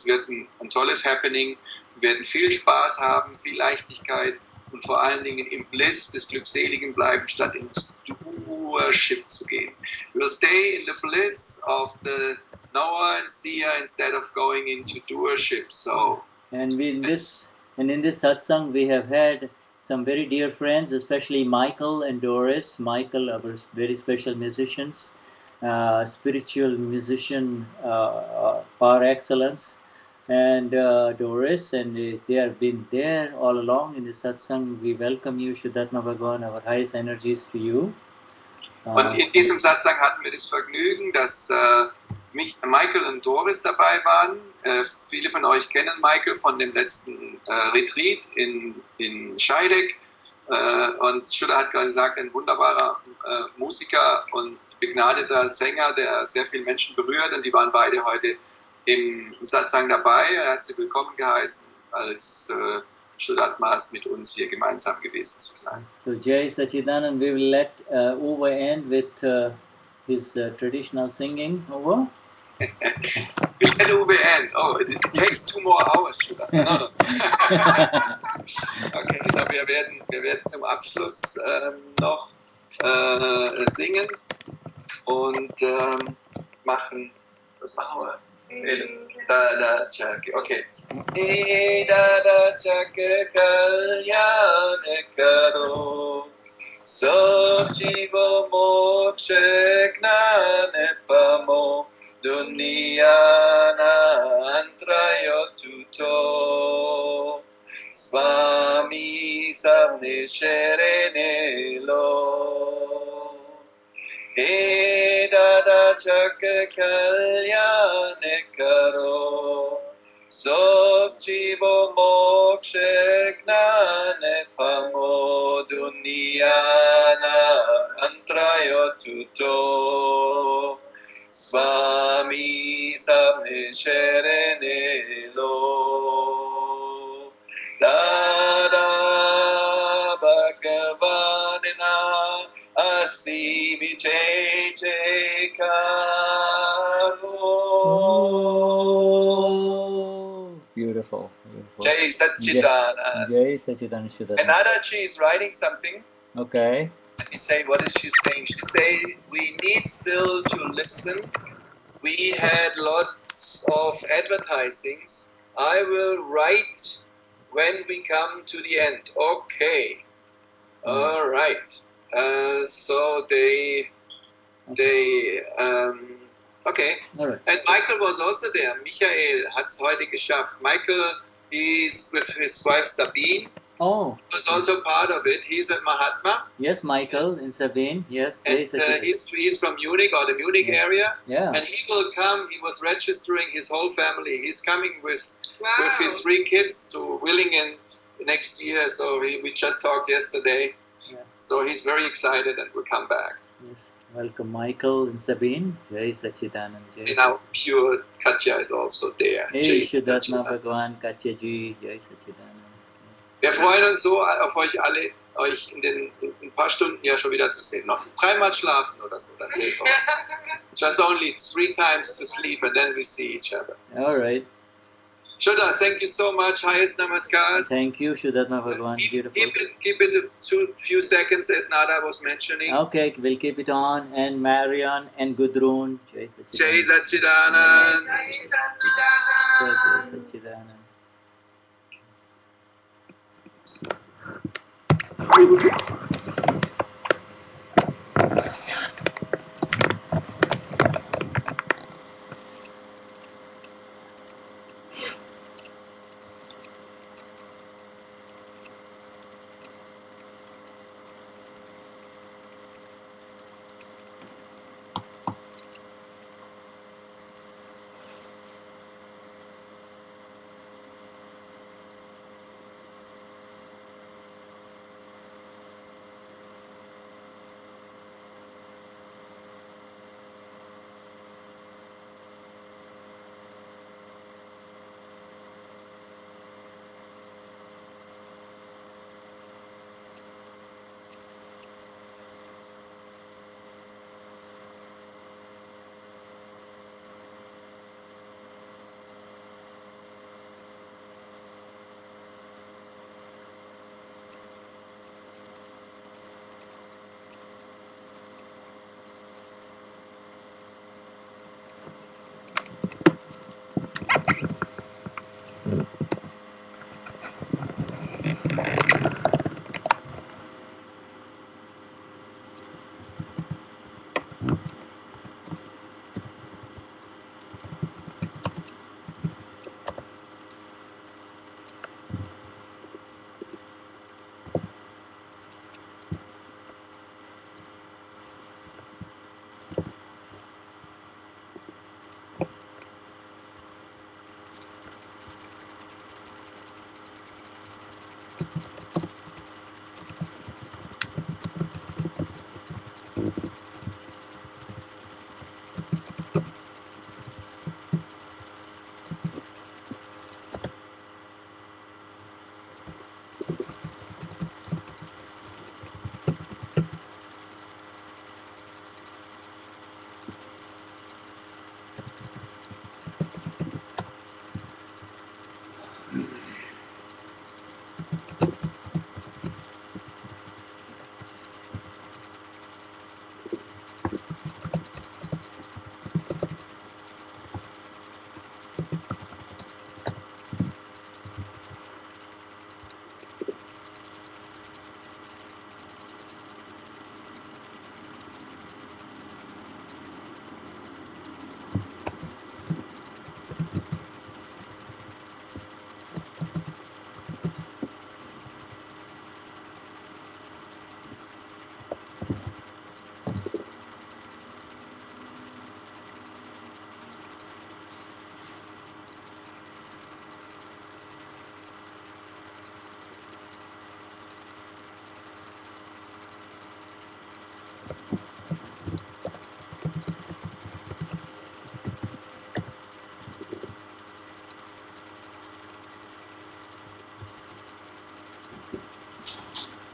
wird ein tolles Happening. Wir werden viel Spaß haben, viel Leichtigkeit und vor allen Dingen im Bliss des Glückseligen bleiben, statt ins Doership zu gehen. We'll stay in the bliss of the knower and seer instead of going into doership. So, and in this satsang we have had some very dear friends, especially Michael and Doris. Michael, our very special musicians, spiritual musician par excellence, and Doris, and they have been there all along in the satsang. We welcome you, Shuddhatma Bhagavan, our highest energies to you. Und in diesem Satsang hatten wir das Vergnügen, dass Michael und Doris dabei waren. Viele von euch kennen Michael von dem letzten Retreat in Scheidegg. Und Shuddha hat gerade gesagt, ein wunderbarer Musiker und begnadeter Sänger, der sehr viele Menschen berührt. Und die waren beide heute im Satsang dabei. Er hat sie willkommen geheißen als Shuddhatmas mit uns hier gemeinsam gewesen zu sein. So Jai Sachidanand, we will let Uwe end with his traditional singing. Over. We'll let Uwe end. Oh, it takes 2 more hours, Shuddha. No. Okay, so wir werden zum Abschluss noch singen und machen. Was machen wir? Dada Chake, okay. Dada Chake Kalyane Karo Sochivo Mokshe Gnane Pamo Dunyana Antrayo Tuto Swami Samne Sherene Lo Dada Chaka Kalyane Karo Sof Chivo Mokshe Gnane Pamo Dunyana Antrayo Tuto Swami Samne Sherene Lo Dada Bhagavanina Asi Viche Karo. Beautiful. Jai Satchidanand. Jai Satchidanand Shuddha. And Adachi is writing something. Okay. Let me say, what is she saying? She say we need still to listen. We had lots of advertisings. I will write when we come to the end. Okay. All right. So they okay. All right. And Michael was also there. Michael hat es heute geschafft. Michael is with his wife Sabine. Oh. Was also part of it. He's a Mahatma. Yes, Michael in Sabine. Yes. And he's from Munich or the Munich area. Yeah. And he will come. He was registering his whole family. He's coming with his 3 kids to Willingen next year. So we just talked yesterday. Yeah. So he's very excited and will come back. Yes. Welcome, Michael and Sabine. Jai Sachidanand. And now pure Katya is also there. Hey, Jai Shuddhatma Satchidanand. Bhagavan, Katya Ji, Jai Sachidanand. Wir freuen uns so auf euch alle, euch in ein paar Stunden ja schon wieder zu sehen. Noch 3-mal schlafen oder so, dann sehen wir uns. Just only 3 times to sleep and then we see each other. All right. Shuddha, thank you so much. Highest namaskars. Thank you, Shuddhatma Bhagavan. Beautiful. Keep it a few seconds as Nada was mentioning. Okay, we'll keep it on. And Marion and Gudrun. Jai Sachidanand. Jai Satchidanand. Jai Sachidanand.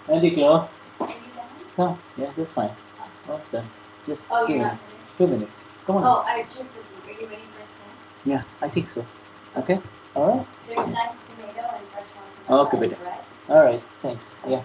Andy Claw. Oh, yeah, that's fine. That's done. Just Oh, give you're me not finished? 2 minutes. Come on. Oh, I just, are you ready for a snack? Yeah, I think so. Okay? Alright? There's nice tomato and fresh ones. Okay, beta. Alright, thanks. Yeah.